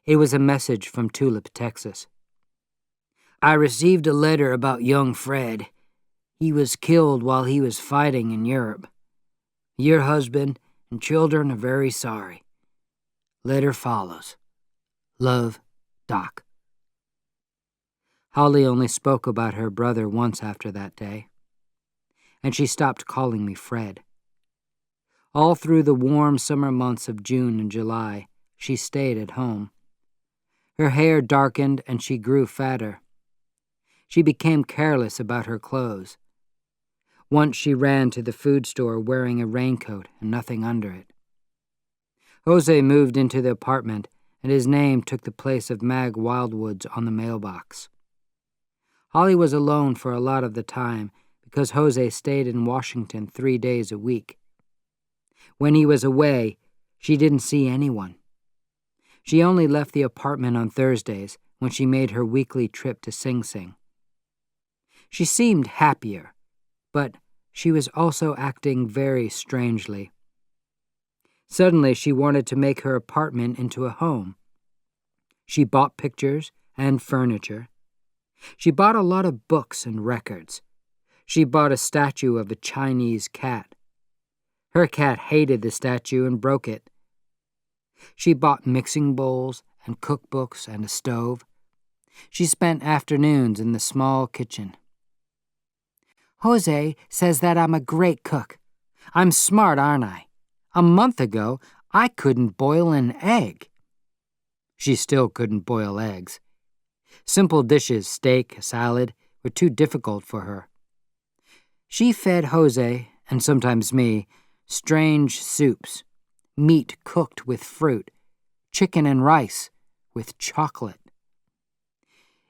It was a message from Tulip, Texas. I received a letter about young Fred. He was killed while he was fighting in Europe. Your husband and children are very sorry. Letter follows. Love, Doc. Holly only spoke about her brother once after that day, and she stopped calling me Fred. All through the warm summer months of June and July, she stayed at home. Her hair darkened and she grew fatter. She became careless about her clothes. Once she ran to the food store wearing a raincoat and nothing under it. Jose moved into the apartment, and his name took the place of Mag Wildwood's on the mailbox. Holly was alone for a lot of the time because Jose stayed in Washington 3 days a week. When he was away, she didn't see anyone. She only left the apartment on Thursdays when she made her weekly trip to Sing Sing. She seemed happier, but she was also acting very strangely. Suddenly, she wanted to make her apartment into a home. She bought pictures and furniture. She bought a lot of books and records. She bought a statue of a Chinese cat. Her cat hated the statue and broke it. She bought mixing bowls and cookbooks and a stove. She spent afternoons in the small kitchen. Jose says that I'm a great cook. I'm smart, aren't I? A month ago, I couldn't boil an egg. She still couldn't boil eggs. Simple dishes, steak, salad, were too difficult for her. She fed Jose, and sometimes me, strange soups, meat cooked with fruit, chicken and rice with chocolate.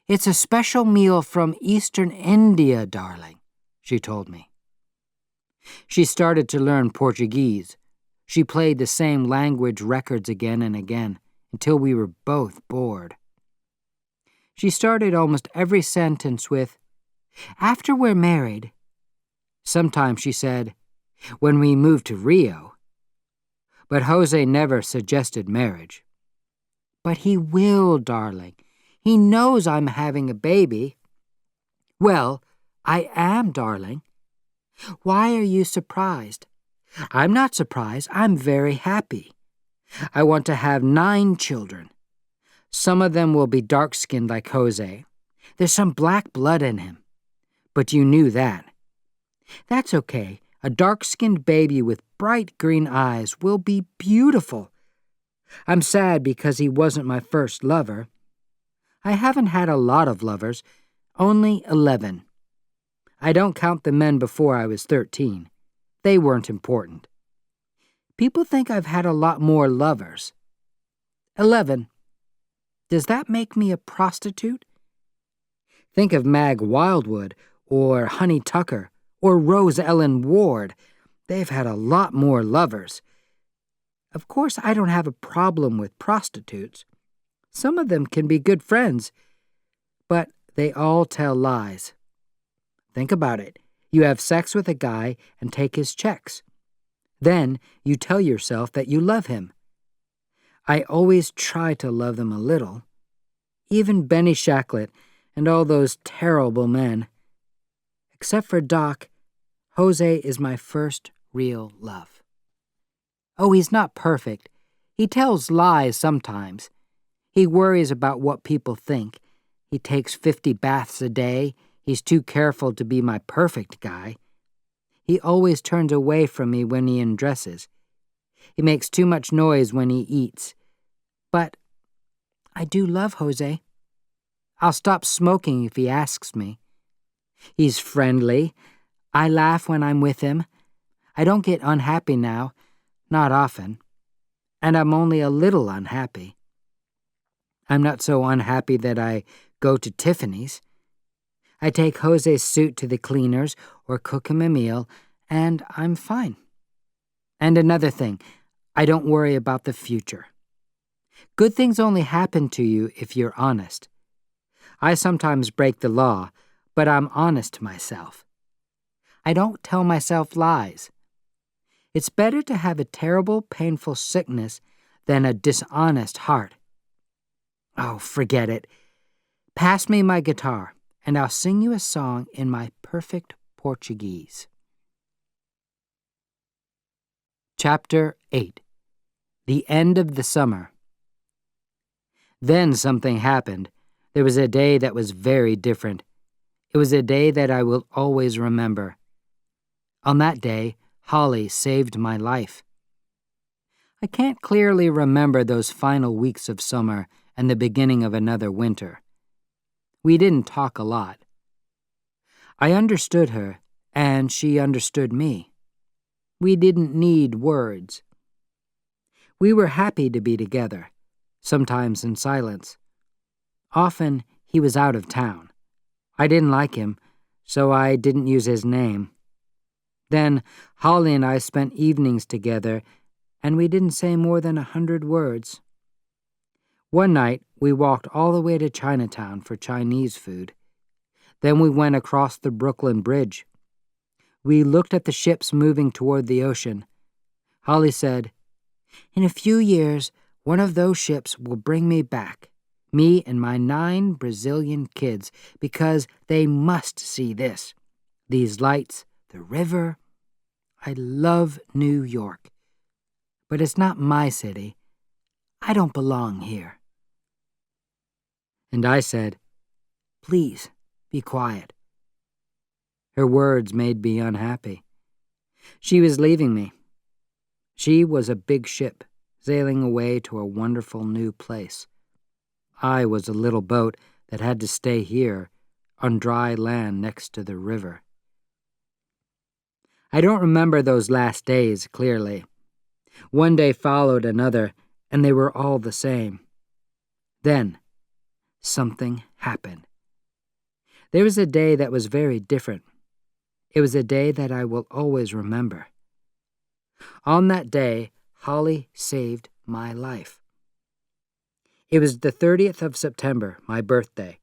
It's a special meal from Eastern India, darling, she told me. She started to learn Portuguese. She played the same language records again and again until we were both bored. She started almost every sentence with, "After we're married." Sometimes she said, "When we move to Rio." But Jose never suggested marriage. "But he will, darling. He knows I'm having a baby." "Well, I am, darling." "Why are you surprised?" "I'm not surprised. I'm very happy. I want to have 9 children. Some of them will be dark-skinned like Jose. There's some black blood in him. But you knew that." "That's okay. A dark-skinned baby with bright green eyes will be beautiful. I'm sad because he wasn't my first lover. I haven't had a lot of lovers, only 11. I don't count the men before I was 13. They weren't important. People think I've had a lot more lovers. 11. Does that make me a prostitute? Think of Mag Wildwood, or Honey Tucker, or Rose Ellen Ward. They've had a lot more lovers. Of course, I don't have a problem with prostitutes. Some of them can be good friends, but they all tell lies. Think about it. You have sex with a guy and take his checks. Then you tell yourself that you love him. I always try to love them a little. Even Benny Shacklet and all those terrible men. Except for Doc, Jose is my first real love. Oh, he's not perfect. He tells lies sometimes. He worries about what people think. He takes 50 baths a day. He's too careful to be my perfect guy. He always turns away from me when he undresses. He makes too much noise when he eats. But I do love Jose. I'll stop smoking if he asks me. He's friendly. I laugh when I'm with him. I don't get unhappy now, not often. And I'm only a little unhappy. I'm not so unhappy that I go to Tiffany's. I take Jose's suit to the cleaners or cook him a meal, and I'm fine. And another thing, I don't worry about the future. Good things only happen to you if you're honest. I sometimes break the law, but I'm honest to myself. I don't tell myself lies. It's better to have a terrible, painful sickness than a dishonest heart. Oh, forget it. Pass me my guitar, and I'll sing you a song in my perfect Portuguese. Chapter 8. The End of the Summer. Then something happened. There was a day that was very different. It was a day that I will always remember. On that day, Holly saved my life. I can't clearly remember those final weeks of summer and the beginning of another winter. We didn't talk a lot. I understood her, and she understood me. We didn't need words. We were happy to be together, sometimes in silence. Often he was out of town. I didn't like him, so I didn't use his name. Then Holly and I spent evenings together, and we didn't say more than 100 words. One night, we walked all the way to Chinatown for Chinese food. Then we went across the Brooklyn Bridge. We looked at the ships moving toward the ocean. Holly said, "In a few years, one of those ships will bring me back, me and my 9 Brazilian kids, because they must see this. These lights, the river. I love New York. But it's not my city. I don't belong here." And I said, "Please, be quiet." Her words made me unhappy. She was leaving me. She was a big ship, sailing away to a wonderful new place. I was a little boat that had to stay here, on dry land next to the river. I don't remember those last days clearly. One day followed another, and they were all the same. Then, something happened. There was a day that was very different. It was a day that I will always remember. On that day, Holly saved my life. It was the 30th of September, my birthday.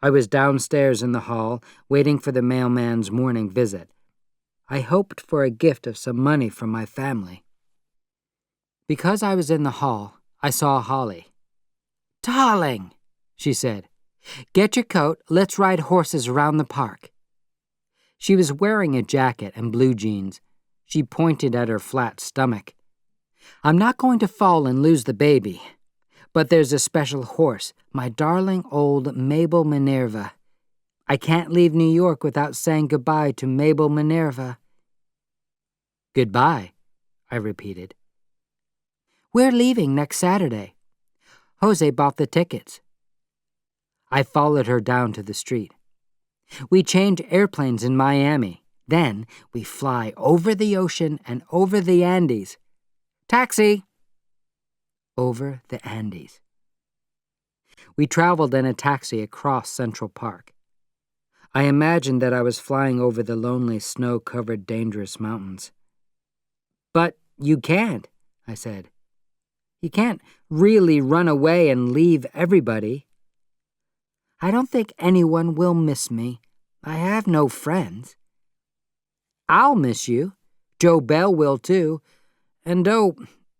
I was downstairs in the hall, waiting for the mailman's morning visit. I hoped for a gift of some money from my family. Because I was in the hall, I saw Holly. "Darling," she said, "get your coat, let's ride horses around the park." She was wearing a jacket and blue jeans. She pointed at her flat stomach. "I'm not going to fall and lose the baby. But there's a special horse, my darling old Mabel Minerva. I can't leave New York without saying goodbye to Mabel Minerva." "Goodbye," I repeated. "We're leaving next Saturday. Jose bought the tickets." I followed her down to the street. "We change airplanes in Miami. Then we fly over the ocean and over the Andes. Taxi!" Over the Andes. We traveled in a taxi across Central Park. I imagined that I was flying over the lonely, snow-covered, dangerous mountains. "But you can't," I said. "You can't really run away and leave everybody." "I don't think anyone will miss me. I have no friends." "I'll miss you. Joe Bell will too. And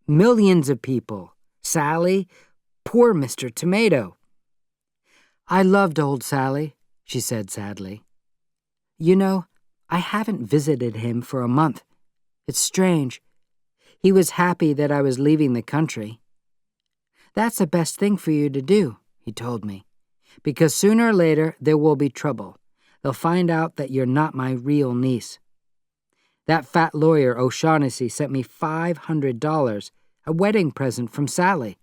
millions of people. Sally, poor Mr. Tomato." "I loved old Sally," she said sadly. "You know, I haven't visited him for a month. It's strange. He was happy that I was leaving the country." "That's the best thing for you to do," he told me, "because sooner or later there will be trouble. They'll find out that you're not my real niece. That fat lawyer O'Shaughnessy sent me $500, a wedding present from Sally."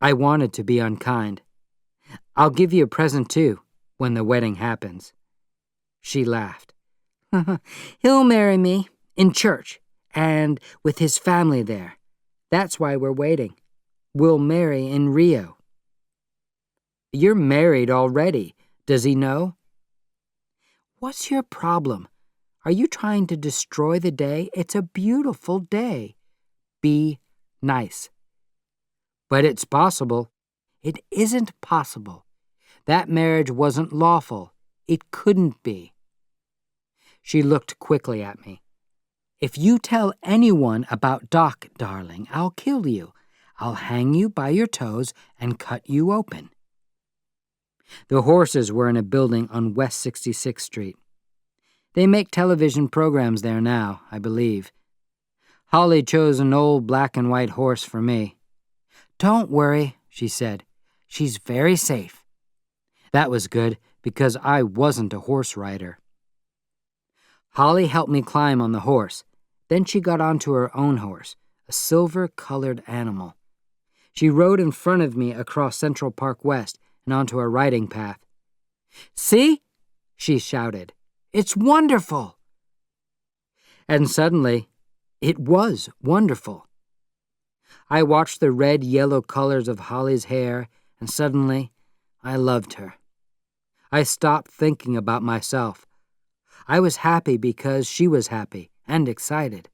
I wanted to be unkind. "I'll give you a present too, when the wedding happens." She laughed. "He'll marry me in church and with his family there. That's why we're waiting. We'll marry in Rio." "You're married already. Does he know?" "What's your problem? Are you trying to destroy the day? It's a beautiful day. Be nice." "But it's possible." "It isn't possible. That marriage wasn't lawful. It couldn't be." She looked quickly at me. "If you tell anyone about Doc, darling, I'll kill you. I'll hang you by your toes and cut you open." The horses were in a building on West 66th Street. They make television programs there now, I believe. Holly chose an old black and white horse for me. "Don't worry," she said. "She's very safe." That was good, because I wasn't a horse rider. Holly helped me climb on the horse. Then she got onto her own horse, a silver-colored animal. She rode in front of me across Central Park West and onto a riding path. "See?" she shouted. "It's wonderful!" And suddenly, it was wonderful. I watched the red-yellow colors of Holly's hair, and suddenly, I loved her. I stopped thinking about myself. I was happy because she was happy and excited.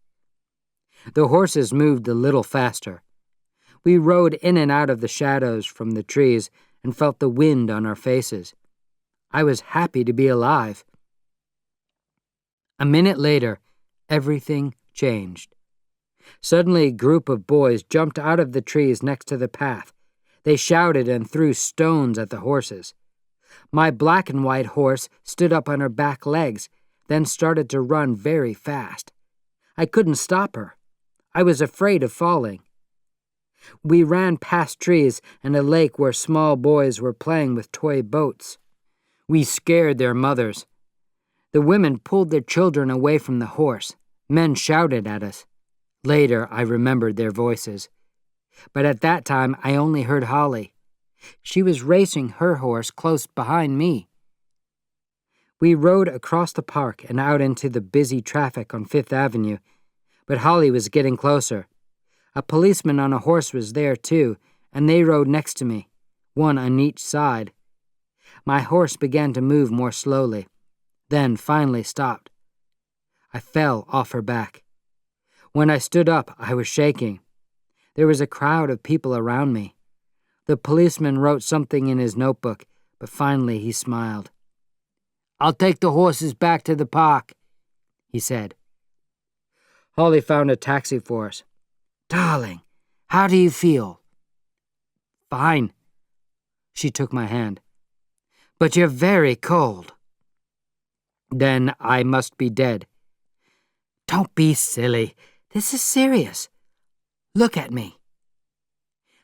The horses moved a little faster. We rode in and out of the shadows from the trees and felt the wind on our faces. I was happy to be alive. A minute later, everything changed. Suddenly, a group of boys jumped out of the trees next to the path. They shouted and threw stones at the horses. My black and white horse stood up on her back legs, then started to run very fast. I couldn't stop her. I was afraid of falling. We ran past trees and a lake where small boys were playing with toy boats. We scared their mothers. The women pulled their children away from the horse. Men shouted at us. Later, I remembered their voices. But at that time, I only heard Holly. She was racing her horse close behind me. We rode across the park and out into the busy traffic on Fifth Avenue, but Holly was getting closer. A policeman on a horse was there, too, and they rode next to me, one on each side. My horse began to move more slowly, then finally stopped. I fell off her back. When I stood up, I was shaking. There was a crowd of people around me. The policeman wrote something in his notebook, but finally he smiled. "I'll take the horses back to the park," he said. Holly found a taxi for us. "Darling, how do you feel?" "Fine." She took my hand. "But you're very cold." "Then I must be dead." "Don't be silly. This is serious. Look at me."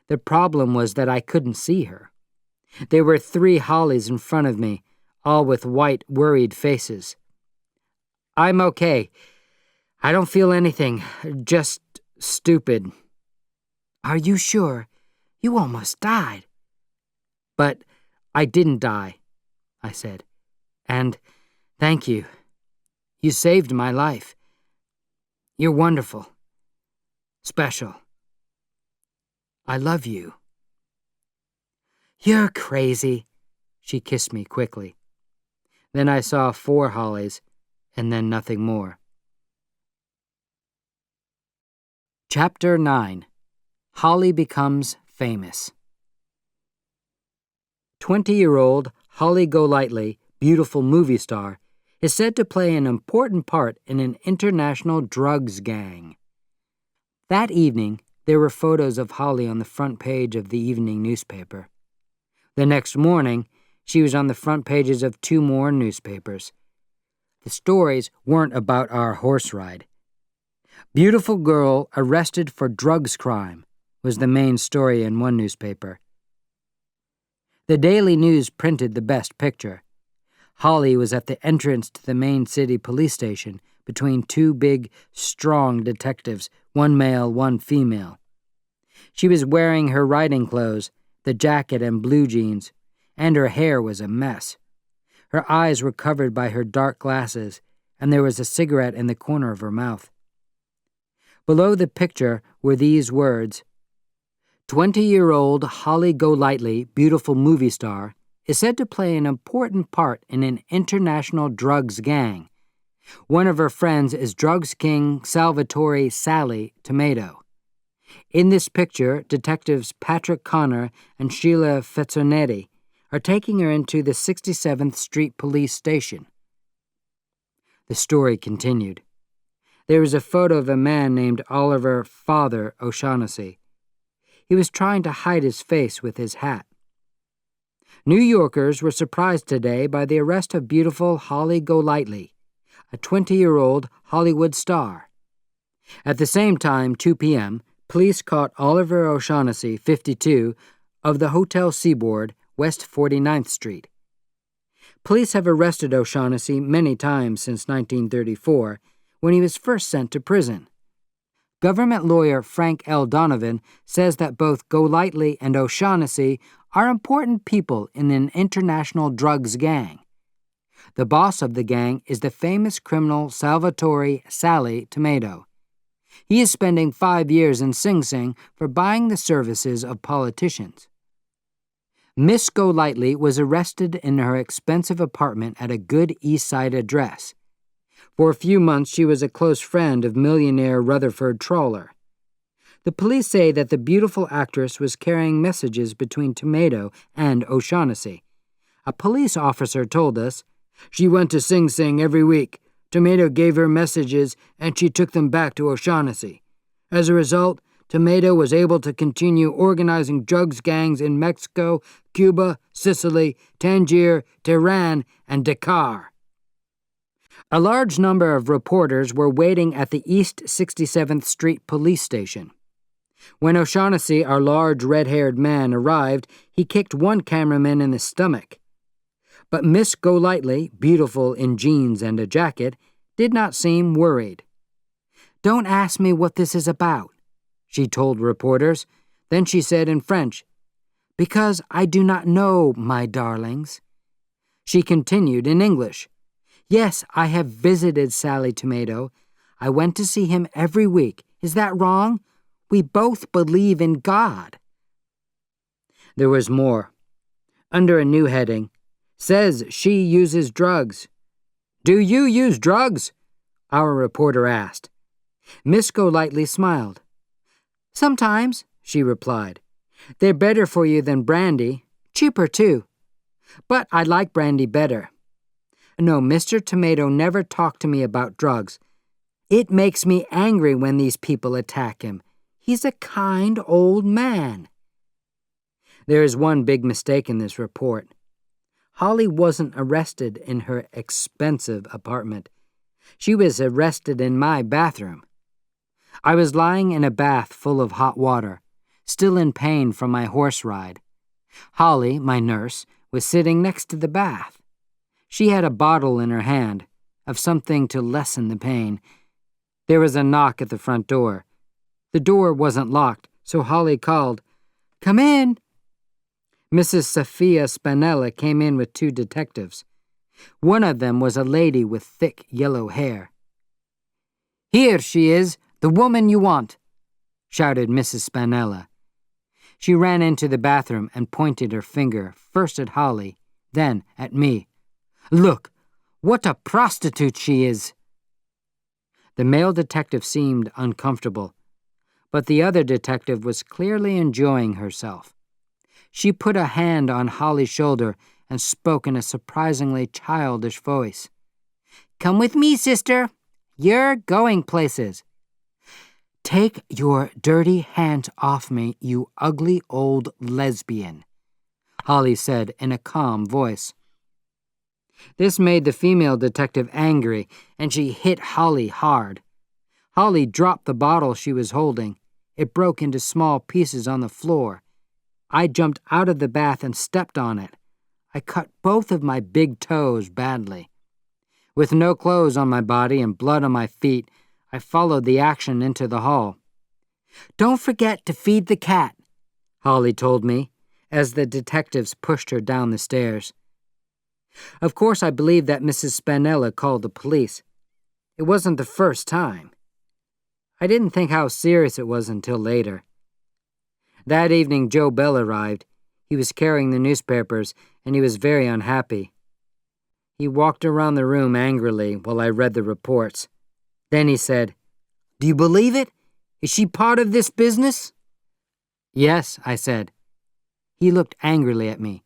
The problem was that I couldn't see her. There were 3 Hollies in front of me, all with white, worried faces. "I'm okay. I don't feel anything. Just stupid." "Are you sure? You almost died." "But I didn't die," I said. "And thank you. You saved my life. You're wonderful. Special. I love you." "You're crazy." She kissed me quickly. Then I saw 4 Hollies, and then nothing more. Chapter 9. Holly Becomes Famous. 20-year-old Holly Golайтli, beautiful movie star, is said to play an important part in an international drugs gang. That evening, there were photos of Holly on the front page of the evening newspaper. The next morning, she was on the front pages of 2 more newspapers. The stories weren't about our horse ride. "Beautiful girl arrested for drugs crime" was the main story in one newspaper. The Daily News printed the best picture. Holly was at the entrance to the main city police station between 2 big, strong detectives, 1 male, 1 female. She was wearing her riding clothes, the jacket and blue jeans, and her hair was a mess. Her eyes were covered by her dark glasses, and there was a cigarette in the corner of her mouth. Below the picture were these words: 20-year-old Holly Golайтli, beautiful movie star, is said to play an important part in an international drugs gang. One of her friends is drugs king Salvatore Sally Tomato. In this picture, detectives Patrick Connor and Sheila Fezzonetti are taking her into the 67th Street Police Station. The story continued. There was a photo of a man named Oliver Father O'Shaughnessy. He was trying to hide his face with his hat. New Yorkers were surprised today by the arrest of beautiful Holly Golайтli, a 20-year-old Hollywood star. At the same time, 2 p.m., police caught Oliver O'Shaughnessy, 52, of the Hotel Seaboard, West 49th Street. Police have arrested O'Shaughnessy many times since 1934, when he was first sent to prison. Government lawyer Frank L. Donovan says that both Golайтli and O'Shaughnessy are important people in an international drugs gang. The boss of the gang is the famous criminal Salvatore Sally Tomato. He is spending 5 years in Sing Sing for buying the services of politicians. Miss Golайтli was arrested in her expensive apartment at a good East Side address. For a few months, she was a close friend of millionaire Rutherford Trawler. The police say that the beautiful actress was carrying messages between Tomato and O'Shaughnessy. A police officer told us, "She went to Sing Sing every week. Tomato gave her messages, and she took them back to O'Shaughnessy. As a result, Tomato was able to continue organizing drugs gangs in Mexico, Cuba, Sicily, Tangier, Tehran, and Dakar." A large number of reporters were waiting at the East 67th Street police station. When O'Shaughnessy, our large red-haired man, arrived, he kicked one cameraman in the stomach. But Miss Golайтli, beautiful in jeans and a jacket, did not seem worried. "Don't ask me what this is about," she told reporters. Then she said in French, "Because I do not know, my darlings." She continued in English, "Yes, I have visited Sally Tomato. I went to see him every week. Is that wrong? We both believe in God." There was more. Under a new heading, Says she uses drugs. Do you use drugs? Our reporter asked. Miss Golightly smiled. Sometimes, she replied. They're better for you than brandy, cheaper too. But I like brandy better. No, Mr. Tomato never talked to me about drugs. It makes me angry when these people attack him. He's a kind old man. There is one big mistake in this report. Holly wasn't arrested in her expensive apartment. She was arrested in my bathroom. I was lying in a bath full of hot water, still in pain from my horse ride. Holly, my nurse, was sitting next to the bath. She had a bottle in her hand, of something to lessen the pain. There was a knock at the front door. The door wasn't locked, so Holly called, "Come in." Mrs. Sophia Spinella came in with 2 detectives. One of them was a lady with thick yellow hair. "Here she is, the woman you want," shouted Mrs. Spinella. She ran into the bathroom and pointed her finger first at Holly, then at me. "Look, what a prostitute she is!" The male detective seemed uncomfortable, but the other detective was clearly enjoying herself. She put a hand on Holly's shoulder and spoke in a surprisingly childish voice. "Come with me, sister. You're going places." "Take your dirty hands off me, you ugly old lesbian," Holly said in a calm voice. This made the female detective angry, and she hit Holly hard. Holly dropped the bottle she was holding. It broke into small pieces on the floor. I jumped out of the bath and stepped on it. I cut both of my big toes badly. With no clothes on my body and blood on my feet, I followed the action into the hall. "Don't forget to feed the cat," Holly told me, as the detectives pushed her down the stairs. Of course, I believed that Mrs. Spinella called the police. It wasn't the first time. I didn't think how serious it was until later. That evening, Joe Bell arrived. He was carrying the newspapers, and he was very unhappy. He walked around the room angrily while I read the reports. Then he said, "Do you believe it? Is she part of this business?" "Yes," I said. He looked angrily at me.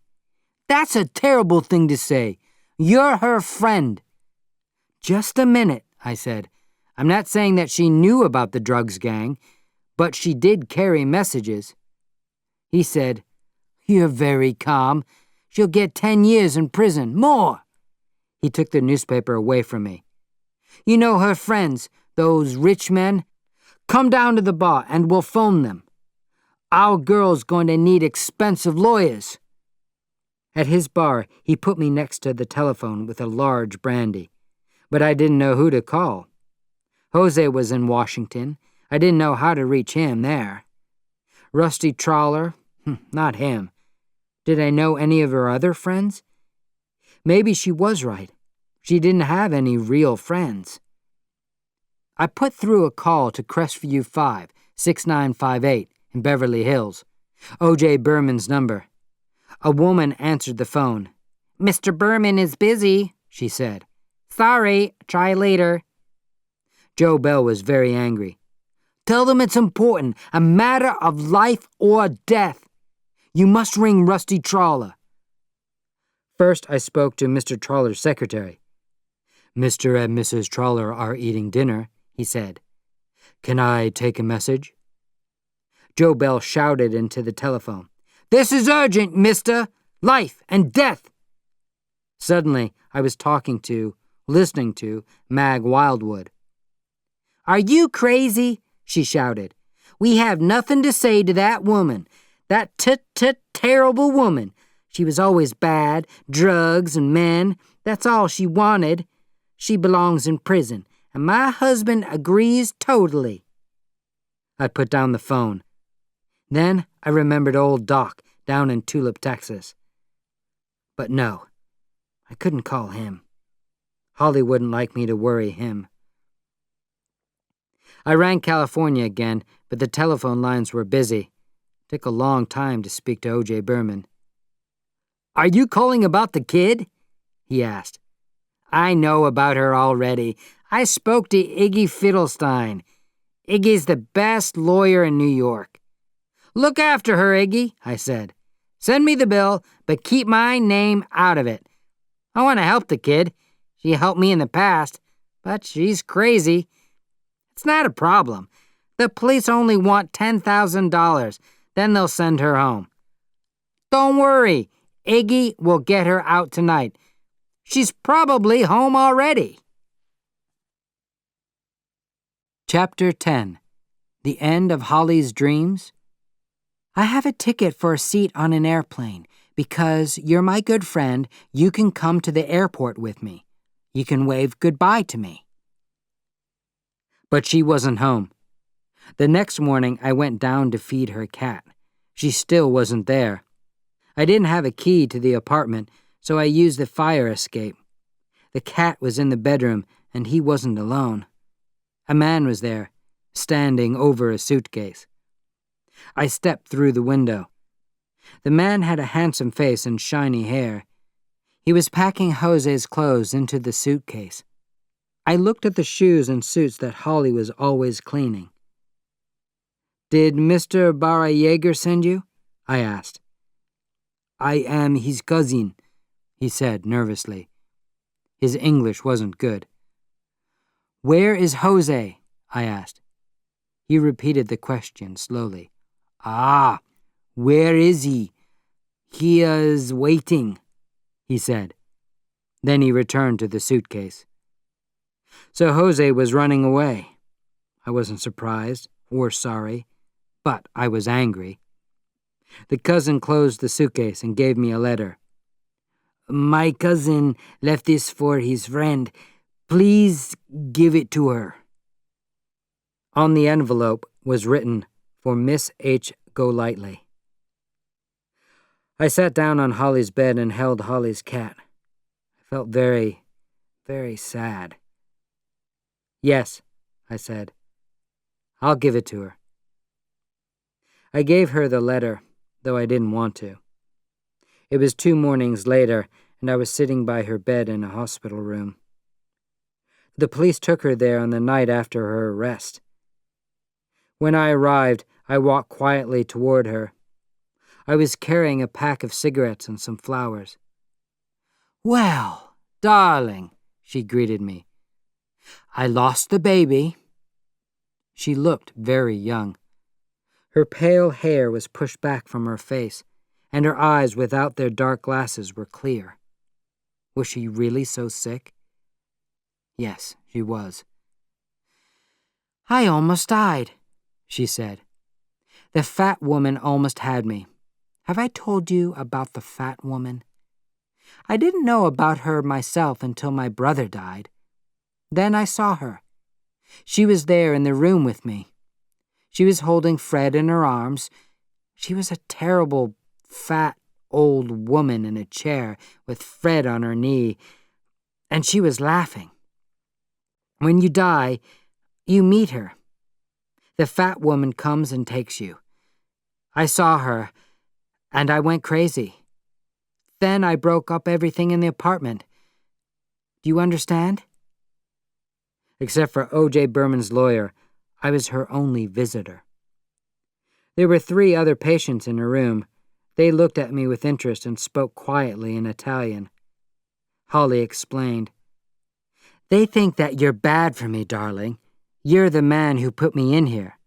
"That's a terrible thing to say. You're her friend." "Just a minute," I said. "I'm not saying that she knew about the drugs gang, but she did carry messages." He said, "You're very calm. She'll get 10 years in prison, more." He took the newspaper away from me. "You know her friends, those rich men? Come down to the bar and we'll phone them. Our girl's going to need expensive lawyers." At his bar, he put me next to the telephone with a large brandy, but I didn't know who to call. Jose was in Washington. I didn't know how to reach him there. Rusty Trawler? Not him. Did I know any of her other friends? Maybe she was right. She didn't have any real friends. I put through a call to Crestview 5, 6958 in Beverly Hills, O.J. Berman's number. A woman answered the phone. "Mr. Berman is busy," she said. "Sorry, try later." Joe Bell was very angry. "Tell them it's important, a matter of life or death. You must ring Rusty Trawler." First, I spoke to Mr. Trawler's secretary. "Mr. and Mrs. Trawler are eating dinner," he said. "Can I take a message?" Joe Bell shouted into the telephone. "This is urgent, mister! Life and death!" Suddenly, I was listening to Mag Wildwood. "Are you crazy?" she shouted. "We have nothing to say to that woman. That terrible woman. She was always bad, drugs and men. That's all she wanted. She belongs in prison, and my husband agrees totally." I put down the phone. Then I remembered old Doc down in Tulip, Texas. But no, I couldn't call him. Holly wouldn't like me to worry him. I rang California again, but the telephone lines were busy. It took a long time to speak to O.J. Berman. Are you calling about the kid? He asked. I know about her already. I spoke to Iggy Fiddlestein. Iggy's the best lawyer in New York. Look after her, Iggy, I said. Send me the bill, but keep my name out of it. I want to help the kid. She helped me in the past, but she's crazy. It's not a problem. The police only want $10,000. Then they'll send her home. Don't worry. Iggy will get her out tonight. She's probably home already. Chapter 10. The End of Holly's Dreams. I have a ticket for a seat on an airplane. Because you're my good friend, you can come to the airport with me. You can wave goodbye to me. But she wasn't home. The next morning, I went down to feed her cat. She still wasn't there. I didn't have a key to the apartment, so I used the fire escape. The cat was in the bedroom, and he wasn't alone. A man was there, standing over a suitcase. I stepped through the window. The man had a handsome face and shiny hair. He was packing Jose's clothes into the suitcase. I looked at the shoes and suits that Holly was always cleaning. Did Mr. Barra-Yeager send you? I asked. I am his cousin, he said nervously. His English wasn't good. Where is Jose? I asked. He repeated the question slowly. Ah, where is he? He is waiting, he said. Then he returned to the suitcase. So Jose was running away. I wasn't surprised or sorry, but I was angry. The cousin closed the suitcase and gave me a letter. My cousin left this for his friend. Please give it to her. On the envelope was written, for Miss H. Golightly. I sat down on Holly's bed and held Holly's cat. I felt very, very sad. Yes, I said. I'll give it to her. I gave her the letter, though I didn't want to. It was 2 mornings later, and I was sitting by her bed in a hospital room. The police took her there on the night after her arrest. When I arrived, I walked quietly toward her. I was carrying a pack of cigarettes and some flowers. Well, darling, she greeted me. I lost the baby. She looked very young. Her pale hair was pushed back from her face, and her eyes without their dark glasses were clear. Was she really so sick? Yes, she was. I almost died, she said. The fat woman almost had me. Have I told you about the fat woman? I didn't know about her myself until my brother died. Then I saw her. She was there in the room with me. She was holding Fred in her arms. She was a terrible, fat, old woman in a chair with Fred on her knee, and she was laughing. When you die, you meet her. The fat woman comes and takes you. I saw her, and I went crazy. Then I broke up everything in the apartment. Do you understand? Except for O.J. Berman's lawyer, I was her only visitor. There were 3 other patients in her room. They looked at me with interest and spoke quietly in Italian. Holly explained. They think that you're bad for me, darling. You're the man who put me in here.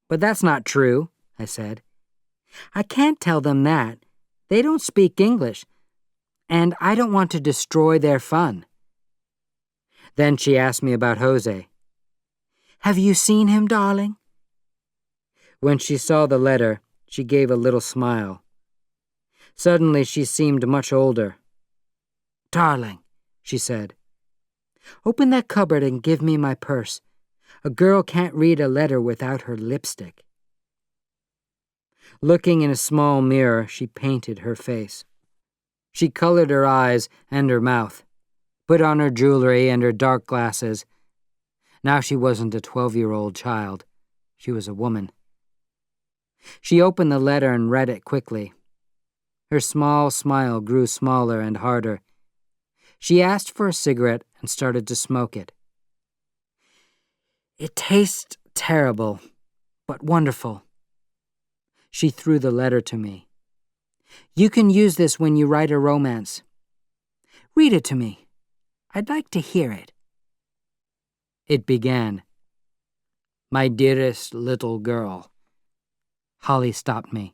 But that's not true, I said. I can't tell them that. They don't speak English, and I don't want to destroy their fun. Then she asked me about Jose. Have you seen him, darling? When she saw the letter, she gave a little smile. Suddenly she seemed much older. Darling, she said, open that cupboard and give me my purse. A girl can't read a letter without her lipstick. Looking in a small mirror, she painted her face. She colored her eyes and her mouth, put on her jewelry and her dark glasses. Now she wasn't a 12-year-old child. She was a woman. She opened the letter and read it quickly. Her small smile grew smaller and harder. She asked for a cigarette and started to smoke it. It tastes terrible, but wonderful. She threw the letter to me. You can use this when you write a romance. Read it to me. I'd like to hear it. It began, My dearest little girl. Holly stopped me.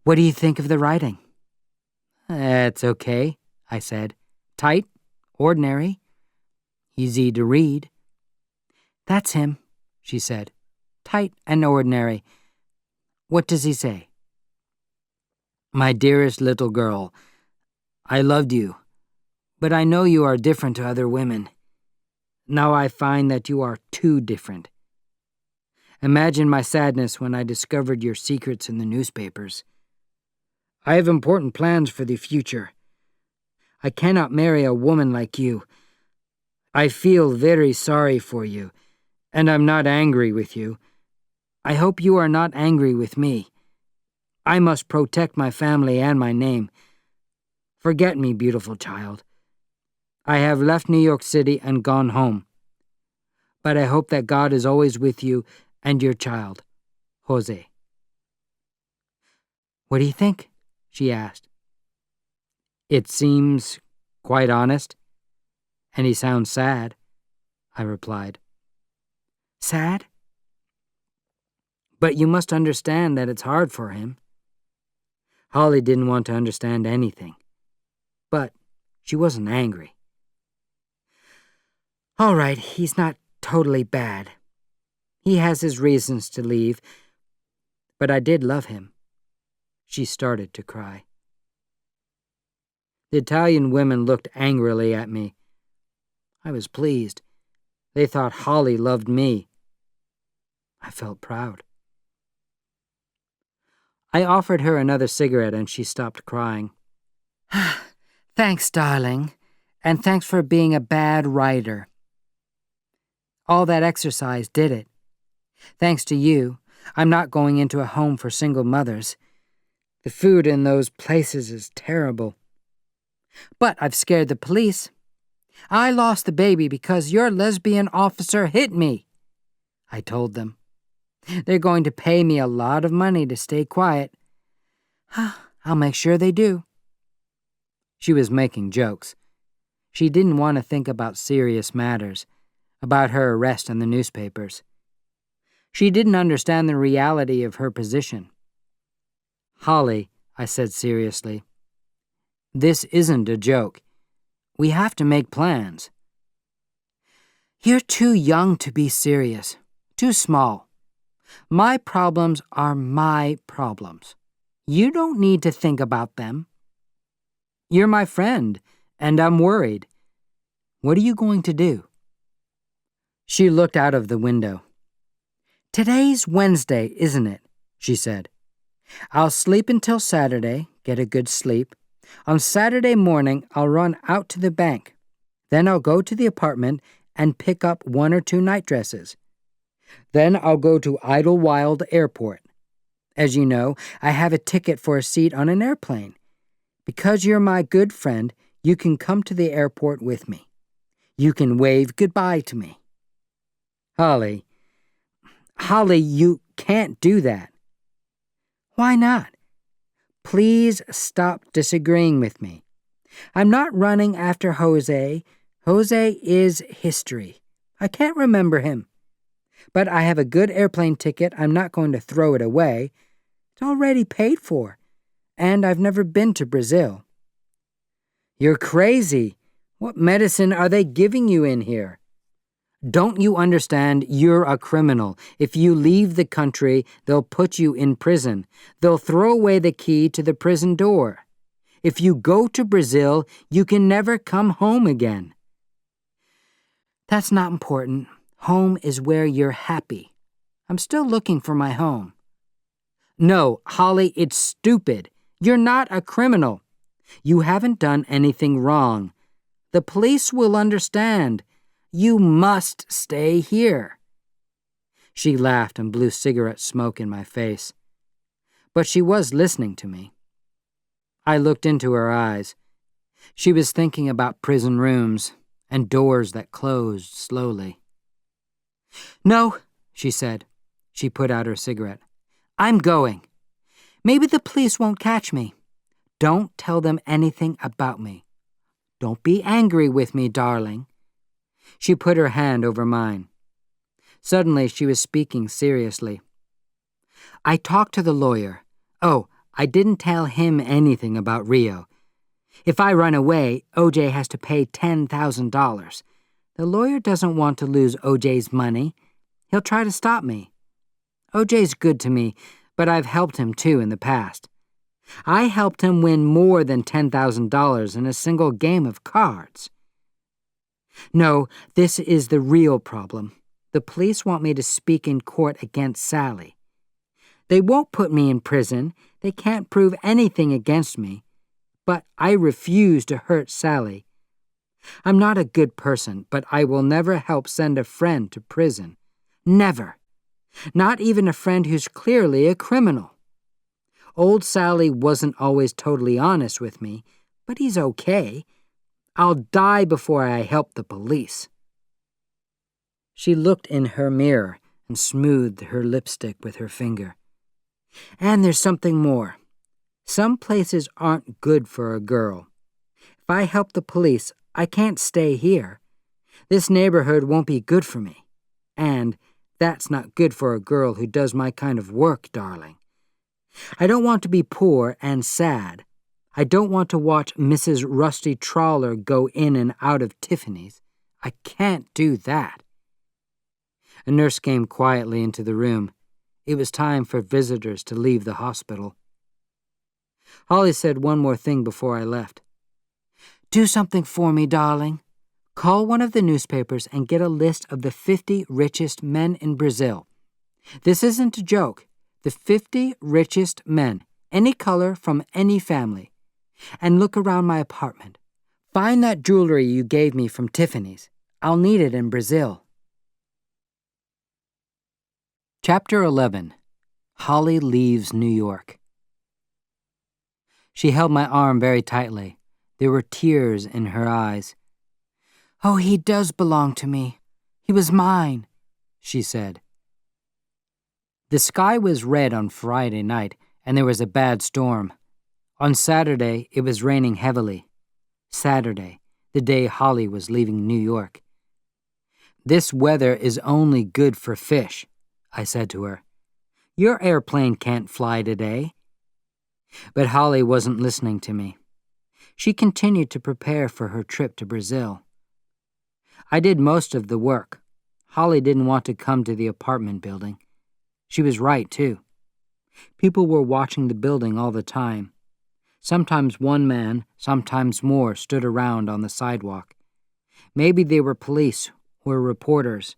What do you think of the writing? It's okay, I said. Tight, ordinary, easy to read. That's him, she said. Tight and ordinary. What does he say? My dearest little girl, I loved you, but I know you are different to other women. Now I find that you are too different. Imagine my sadness when I discovered your secrets in the newspapers. I have important plans for the future. I cannot marry a woman like you. I feel very sorry for you, and I'm not angry with you. I hope you are not angry with me. I must protect my family and my name. Forget me, beautiful child. I have left New York City and gone home. But I hope that God is always with you and your child, Jose. What do you think? She asked. It seems quite honest, and he sounds sad, I replied. Sad? But you must understand that it's hard for him. Holly didn't want to understand anything, but she wasn't angry. All right, he's not totally bad. He has his reasons to leave, but I did love him. She started to cry. The Italian women looked angrily at me. I was pleased. They thought Holly loved me. I felt proud. I offered her another cigarette and she stopped crying. Thanks, darling, and thanks for being a bad writer. All that exercise did it. Thanks to you, I'm not going into a home for single mothers. The food in those places is terrible. But I've scared the police. I lost the baby because your lesbian officer hit me, I told them. They're going to pay me a lot of money to stay quiet. I'll make sure they do. She was making jokes. She didn't want to think about serious matters, about her arrest in the newspapers. She didn't understand the reality of her position. Holly, I said seriously, this isn't a joke. We have to make plans. You're too young to be serious, too small. My problems are my problems. You don't need to think about them. You're my friend, and I'm worried. What are you going to do? She looked out of the window. Today's Wednesday, isn't it? She said. I'll sleep until Saturday, get a good sleep. On Saturday morning, I'll run out to the bank. Then I'll go to the apartment and pick up 1 or 2 night dresses. Then I'll go to Idlewild Airport. As you know, I have a ticket for a seat on an airplane. Because you're my good friend, you can come to the airport with me. You can wave goodbye to me. Holly, you can't do that. Why not? Please stop disagreeing with me. I'm not running after Jose. Jose is history. I can't remember him. But I have a good airplane ticket. I'm not going to throw it away. It's already paid for. And I've never been to Brazil. You're crazy. What medicine are they giving you in here? Don't you understand you're a criminal? If you leave the country, they'll put you in prison. They'll throw away the key to the prison door. If you go to Brazil, you can never come home again. That's not important. Home is where you're happy. I'm still looking for my home. No, Holly, it's stupid. You're not a criminal. You haven't done anything wrong. The police will understand. You must stay here. She laughed and blew cigarette smoke in my face. But she was listening to me. I looked into her eyes. She was thinking about prison rooms and doors that closed slowly. "No," she said. She put out her cigarette. "I'm going. Maybe the police won't catch me. Don't tell them anything about me. Don't be angry with me, darling." She put her hand over mine. Suddenly, she was speaking seriously. "I talked to the lawyer. Oh, I didn't tell him anything about Rio. If I run away, OJ has to pay $10,000. The lawyer doesn't want to lose OJ's money. He'll try to stop me. OJ's good to me, but I've helped him too in the past. I helped him win more than $10,000 in a single game of cards. No, this is the real problem. The police want me to speak in court against Sally. They won't put me in prison. They can't prove anything against me. But I refuse to hurt Sally. I'm not a good person, but I will never help send a friend to prison. Never. Not even a friend who's clearly a criminal. Old Sally wasn't always totally honest with me, but he's okay. I'll die before I help the police." She looked in her mirror and smoothed her lipstick with her finger. "And there's something more. Some places aren't good for a girl. If I help the police, I can't stay here. This neighborhood won't be good for me. And that's not good for a girl who does my kind of work, darling. I don't want to be poor and sad. I don't want to watch Mrs. Rusty Trawler go in and out of Tiffany's. I can't do that." A nurse came quietly into the room. It was time for visitors to leave the hospital. Holly said one more thing before I left. "Do something for me, darling. Call one of the newspapers and get a list of the 50 richest men in Brazil. This isn't a joke. The 50 richest men, any color from any family. And look around my apartment. Find that jewelry you gave me from Tiffany's. I'll need it in Brazil." Chapter 11. Holly Leaves New York. She held my arm very tightly. There were tears in her eyes. "Oh, he does belong to me. He was mine," she said. The sky was red on Friday night, and there was a bad storm. On Saturday, it was raining heavily. Saturday, the day Holly was leaving New York. "This weather is only good for fish," I said to her. "Your airplane can't fly today." But Holly wasn't listening to me. She continued to prepare for her trip to Brazil. I did most of the work. Holly didn't want to come to the apartment building. She was right, too. People were watching the building all the time. Sometimes one man, sometimes more, stood around on the sidewalk. Maybe they were police or reporters.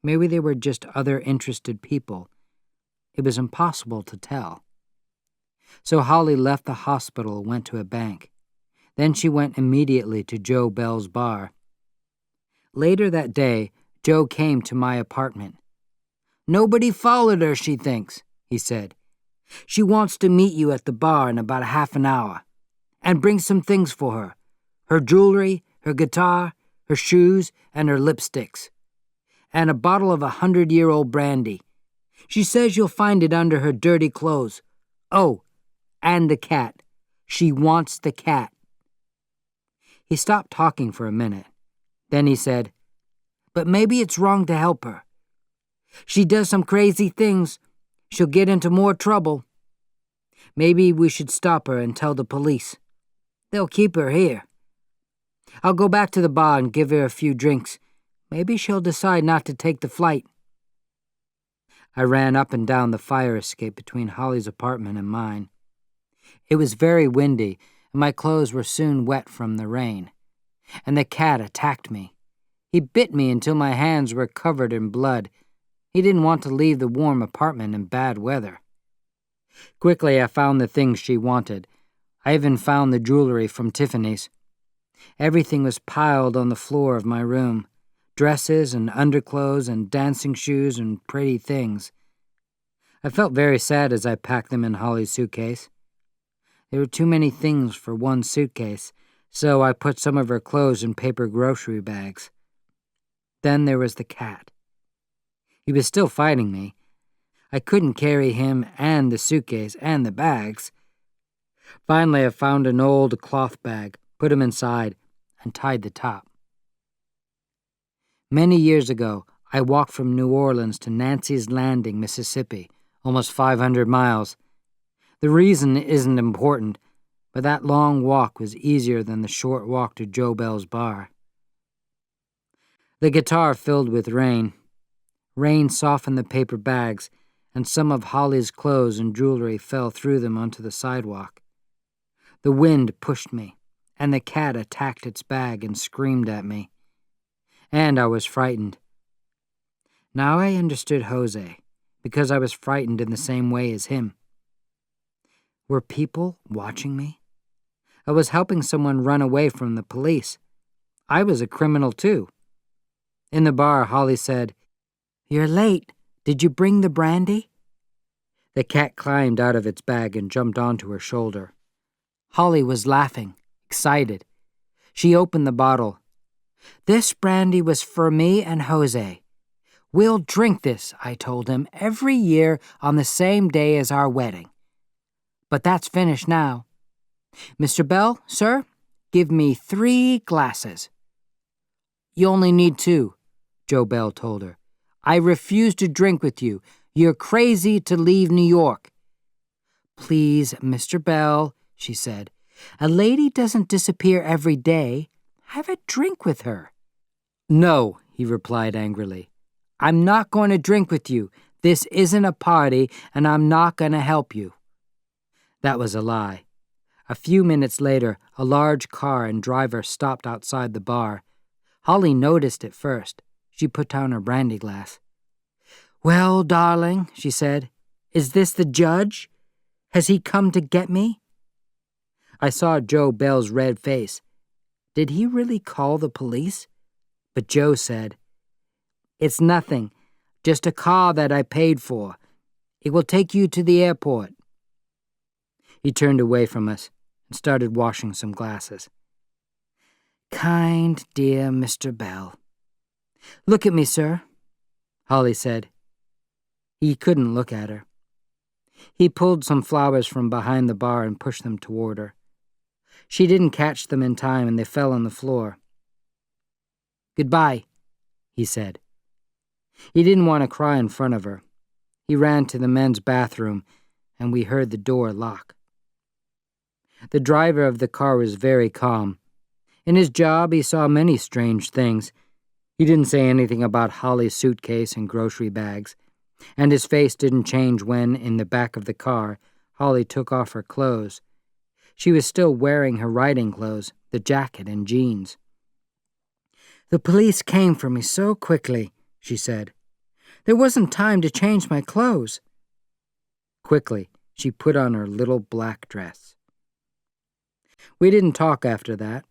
Maybe they were just other interested people. It was impossible to tell. So Holly left the hospital and went to a bank. Then she went immediately to Joe Bell's bar. Later that day, Joe came to my apartment. "Nobody followed her, she thinks," he said. "She wants to meet you at the bar in about a half an hour. And bring some things for her. Her jewelry, her guitar, her shoes, and her lipsticks. And a bottle of 100-year-old brandy. She says you'll find it under her dirty clothes. Oh, and the cat. She wants the cat." He stopped talking for a minute. Then he said, "But maybe it's wrong to help her. She does some crazy things. She'll get into more trouble. Maybe we should stop her and tell the police. They'll keep her here. I'll go back to the bar and give her a few drinks. Maybe she'll decide not to take the flight." I ran up and down the fire escape between Holly's apartment and mine. It was very windy, and my clothes were soon wet from the rain. And the cat attacked me. He bit me until my hands were covered in blood. He didn't want to leave the warm apartment in bad weather. Quickly, I found the things she wanted. I even found the jewelry from Tiffany's. Everything was piled on the floor of my room. Dresses and underclothes and dancing shoes and pretty things. I felt very sad as I packed them in Holly's suitcase. There were too many things for one suitcase, so I put some of her clothes in paper grocery bags. Then there was the cat. He was still fighting me. I couldn't carry him and the suitcase and the bags. Finally, I found an old cloth bag, put him inside, and tied the top. Many years ago, I walked from New Orleans to Nancy's Landing, Mississippi, almost 500 miles. The reason isn't important, but that long walk was easier than the short walk to Joe Bell's bar. The guitar filled with rain. Rain softened the paper bags, and some of Holly's clothes and jewelry fell through them onto the sidewalk. The wind pushed me, and the cat attacked its bag and screamed at me. And I was frightened. Now I understood Jose, because I was frightened in the same way as him. Were people watching me? I was helping someone run away from the police. I was a criminal too. In the bar, Holly said, "You're late. Did you bring the brandy?" The cat climbed out of its bag and jumped onto her shoulder. Holly was laughing, excited. She opened the bottle. "This brandy was for me and Jose. We'll drink this," I told him, "every year on the same day as our wedding. But that's finished now. Mr. Bell, sir, give me 3 glasses." "You only need 2, Joe Bell told her. "I refuse to drink with you. You're crazy to leave New York." "Please, Mr. Bell," she said. "A lady doesn't disappear every day. Have a drink with her." "No," he replied angrily. "I'm not going to drink with you. This isn't a party, and I'm not going to help you." That was a lie. A few minutes later, a large car and driver stopped outside the bar. Holly noticed it first. She put down her brandy glass. "Well, darling," she said, "is this the judge? Has he come to get me?" I saw Joe Bell's red face. Did he really call the police? But Joe said, "It's nothing, just a car that I paid for. It will take you to the airport." He turned away from us and started washing some glasses. "Kind, dear Mr. Bell." "Look at me, sir," Holly said. He couldn't look at her. He pulled some flowers from behind the bar and pushed them toward her. She didn't catch them in time, and they fell on the floor. "Goodbye," he said. He didn't want to cry in front of her. He ran to the men's bathroom, and we heard the door lock. The driver of the car was very calm. In his job, he saw many strange things. He didn't say anything about Holly's suitcase and grocery bags, and his face didn't change when, in the back of the car, Holly took off her clothes. She was still wearing her riding clothes, the jacket and jeans. "The police came for me so quickly," she said. "There wasn't time to change my clothes." Quickly, she put on her little black dress. We didn't talk after that.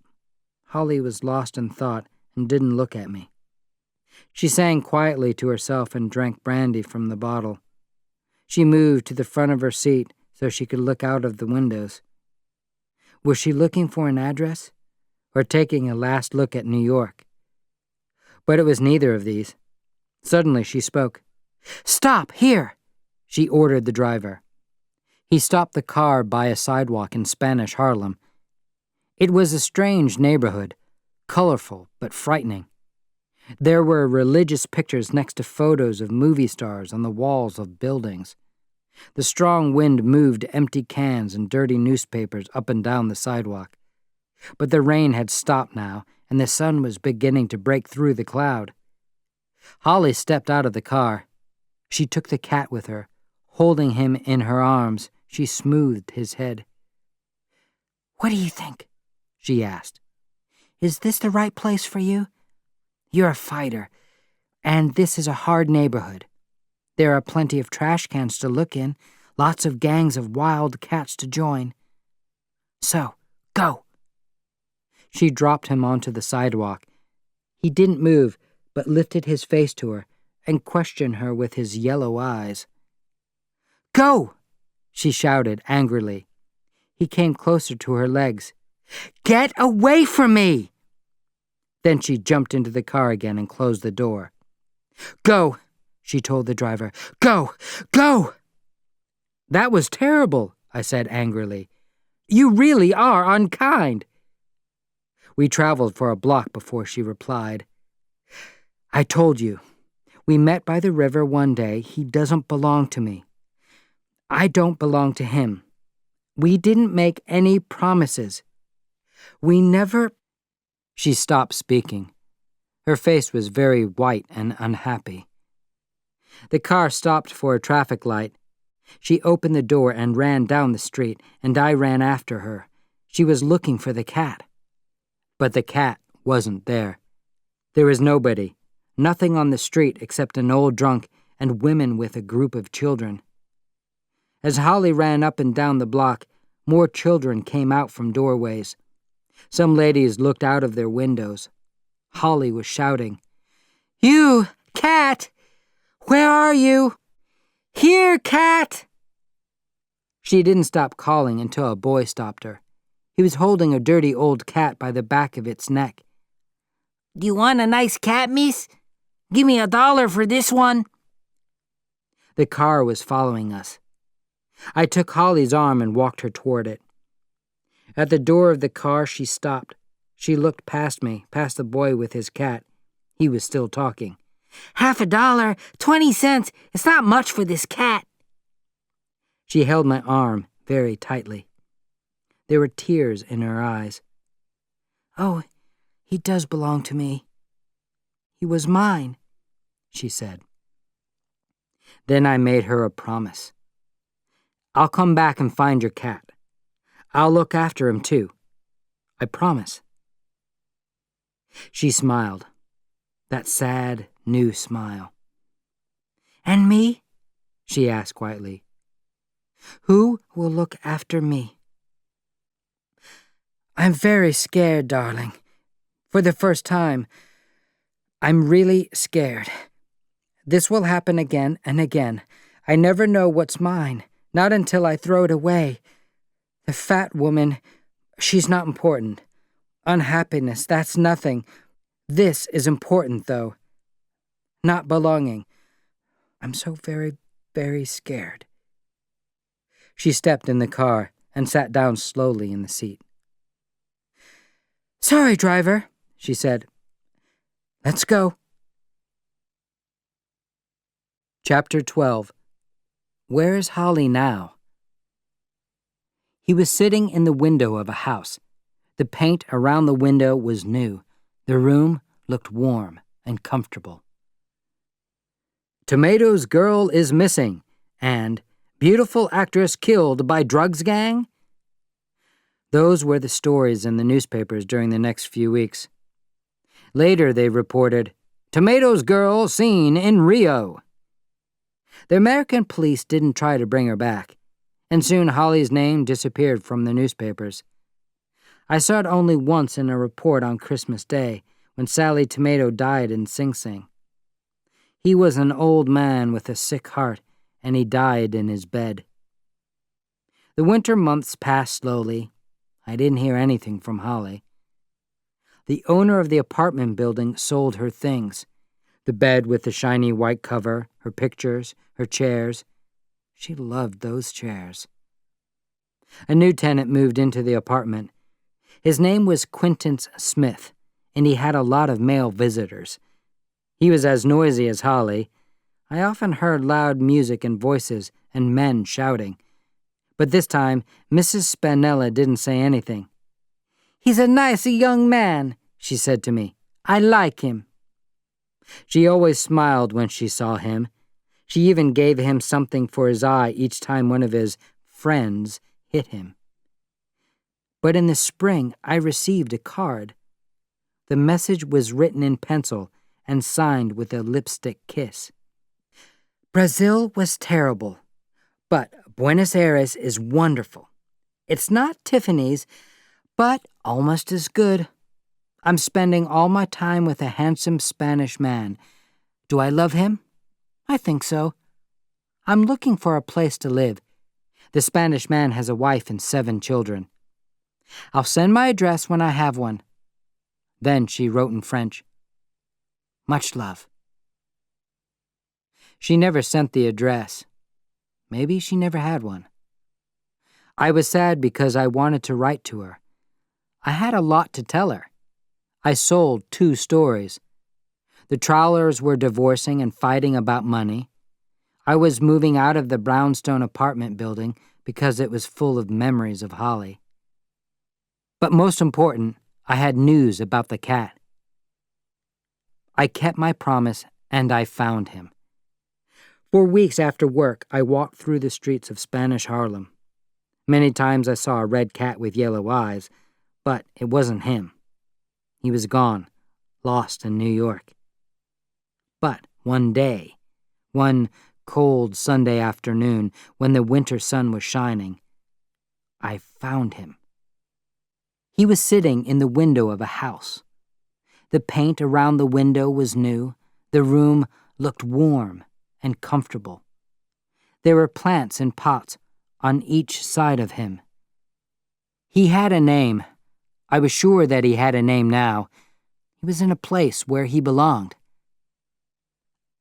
Holly was lost in thought and didn't look at me. She sang quietly to herself and drank brandy from the bottle. She moved to the front of her seat so she could look out of the windows. Was she looking for an address or taking a last look at New York? But it was neither of these. Suddenly she spoke. "Stop, here!" she ordered the driver. He stopped the car by a sidewalk in Spanish Harlem. It was a strange neighborhood, colorful but frightening. There were religious pictures next to photos of movie stars on the walls of buildings. The strong wind moved empty cans and dirty newspapers up and down the sidewalk. But the rain had stopped now, and the sun was beginning to break through the cloud. Holly stepped out of the car. She took the cat with her. Holding him in her arms, she smoothed his head. "What do you think?" she asked. "Is this the right place for you? You're a fighter, and this is a hard neighborhood. There are plenty of trash cans to look in, lots of gangs of wild cats to join. So, go." She dropped him onto the sidewalk. He didn't move, but lifted his face to her and questioned her with his yellow eyes. "Go!" she shouted angrily. He came closer to her legs. "Get away from me!" Then she jumped into the car again and closed the door. "Go," she told the driver. "Go! Go!" "That was terrible," I said angrily. "You really are unkind." We traveled for a block before she replied. "I told you. We met by the river one day. He doesn't belong to me. I don't belong to him. We didn't make any promises. We never—" She stopped speaking. Her face was very white and unhappy. The car stopped for a traffic light. She opened the door and ran down the street, and I ran after her. She was looking for the cat. But the cat wasn't there. There was nobody, nothing on the street except an old drunk and women with a group of children. As Holly ran up and down the block, more children came out from doorways. Some ladies looked out of their windows. Holly was shouting, "You, cat! Where are you? Here, cat!" She didn't stop calling until a boy stopped her. He was holding a dirty old cat by the back of its neck. "Do you want a nice cat, miss? Give me $1 for this one." The car was following us. I took Holly's arm and walked her toward it. At the door of the car, she stopped. She looked past me, past the boy with his cat. He was still talking. $50, 20 cents. It's not much for this cat." She held my arm very tightly. There were tears in her eyes. "Oh, he does belong to me. He was mine," she said. Then I made her a promise. "I'll come back and find your cat. I'll look after him too. I promise." She smiled, that sad, new smile. "And me?" she asked quietly. "Who will look after me?" "I'm very scared, darling. For the first time, I'm really scared. This will happen again and again. I never know what's mine, not until I throw it away. The fat woman, she's not important. Unhappiness, that's nothing. This is important, though. Not belonging. I'm so very, very scared." She stepped in the car and sat down slowly in the seat. "Sorry, driver," she said. "Let's go." Chapter 12. Where is Holly now? He was sitting in the window of a house. The paint around the window was new. The room looked warm and comfortable. "Tomatoes girl is missing," and "Beautiful actress killed by drugs gang?" Those were the stories in the newspapers during the next few weeks. Later they reported, "Tomatoes girl seen in Rio." The American police didn't try to bring her back, and soon Holly's name disappeared from the newspapers. I saw it only once in a report on Christmas Day, when Sally Tomato died in Sing Sing. He was an old man with a sick heart, and he died in his bed. The winter months passed slowly. I didn't hear anything from Holly. The owner of the apartment building sold her things. The bed with the shiny white cover, her pictures, her chairs. She loved those chairs. A new tenant moved into the apartment. His name was Quintus Smith, and he had a lot of male visitors. He was as noisy as Holly. I often heard loud music and voices and men shouting. But this time, Mrs. Spinella didn't say anything. "He's a nice young man," she said to me. "I like him." She always smiled when she saw him. She even gave him something for his eye each time one of his friends hit him. But in the spring, I received a card. The message was written in pencil and signed with a lipstick kiss. "Brazil was terrible, but Buenos Aires is wonderful. It's not Tiffany's, but almost as good. I'm spending all my time with a handsome Spanish man. Do I love him? I think so. I'm looking for a place to live. The Spanish man has a wife and 7 children. I'll send my address when I have one." Then she wrote in French, "Much love." She never sent the address. Maybe she never had one. I was sad because I wanted to write to her. I had a lot to tell her. I sold 2 stories. The Trawlers were divorcing and fighting about money. I was moving out of the brownstone apartment building because it was full of memories of Holly. But most important, I had news about the cat. I kept my promise and I found him. For weeks after work, I walked through the streets of Spanish Harlem. Many times I saw a red cat with yellow eyes, but it wasn't him. He was gone, lost in New York. But one day, one cold Sunday afternoon, when the winter sun was shining, I found him. He was sitting in the window of a house. The paint around the window was new. The room looked warm and comfortable. There were plants in pots on each side of him. He had a name. I was sure that he had a name now. He was in a place where he belonged.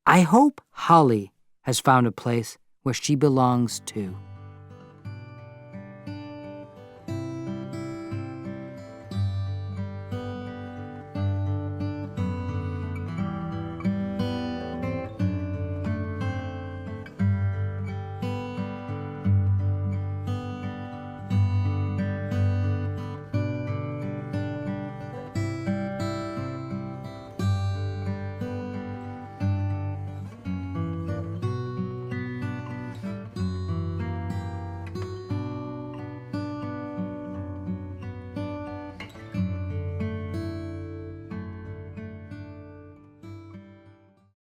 I hope Holly has found a place where she belongs too.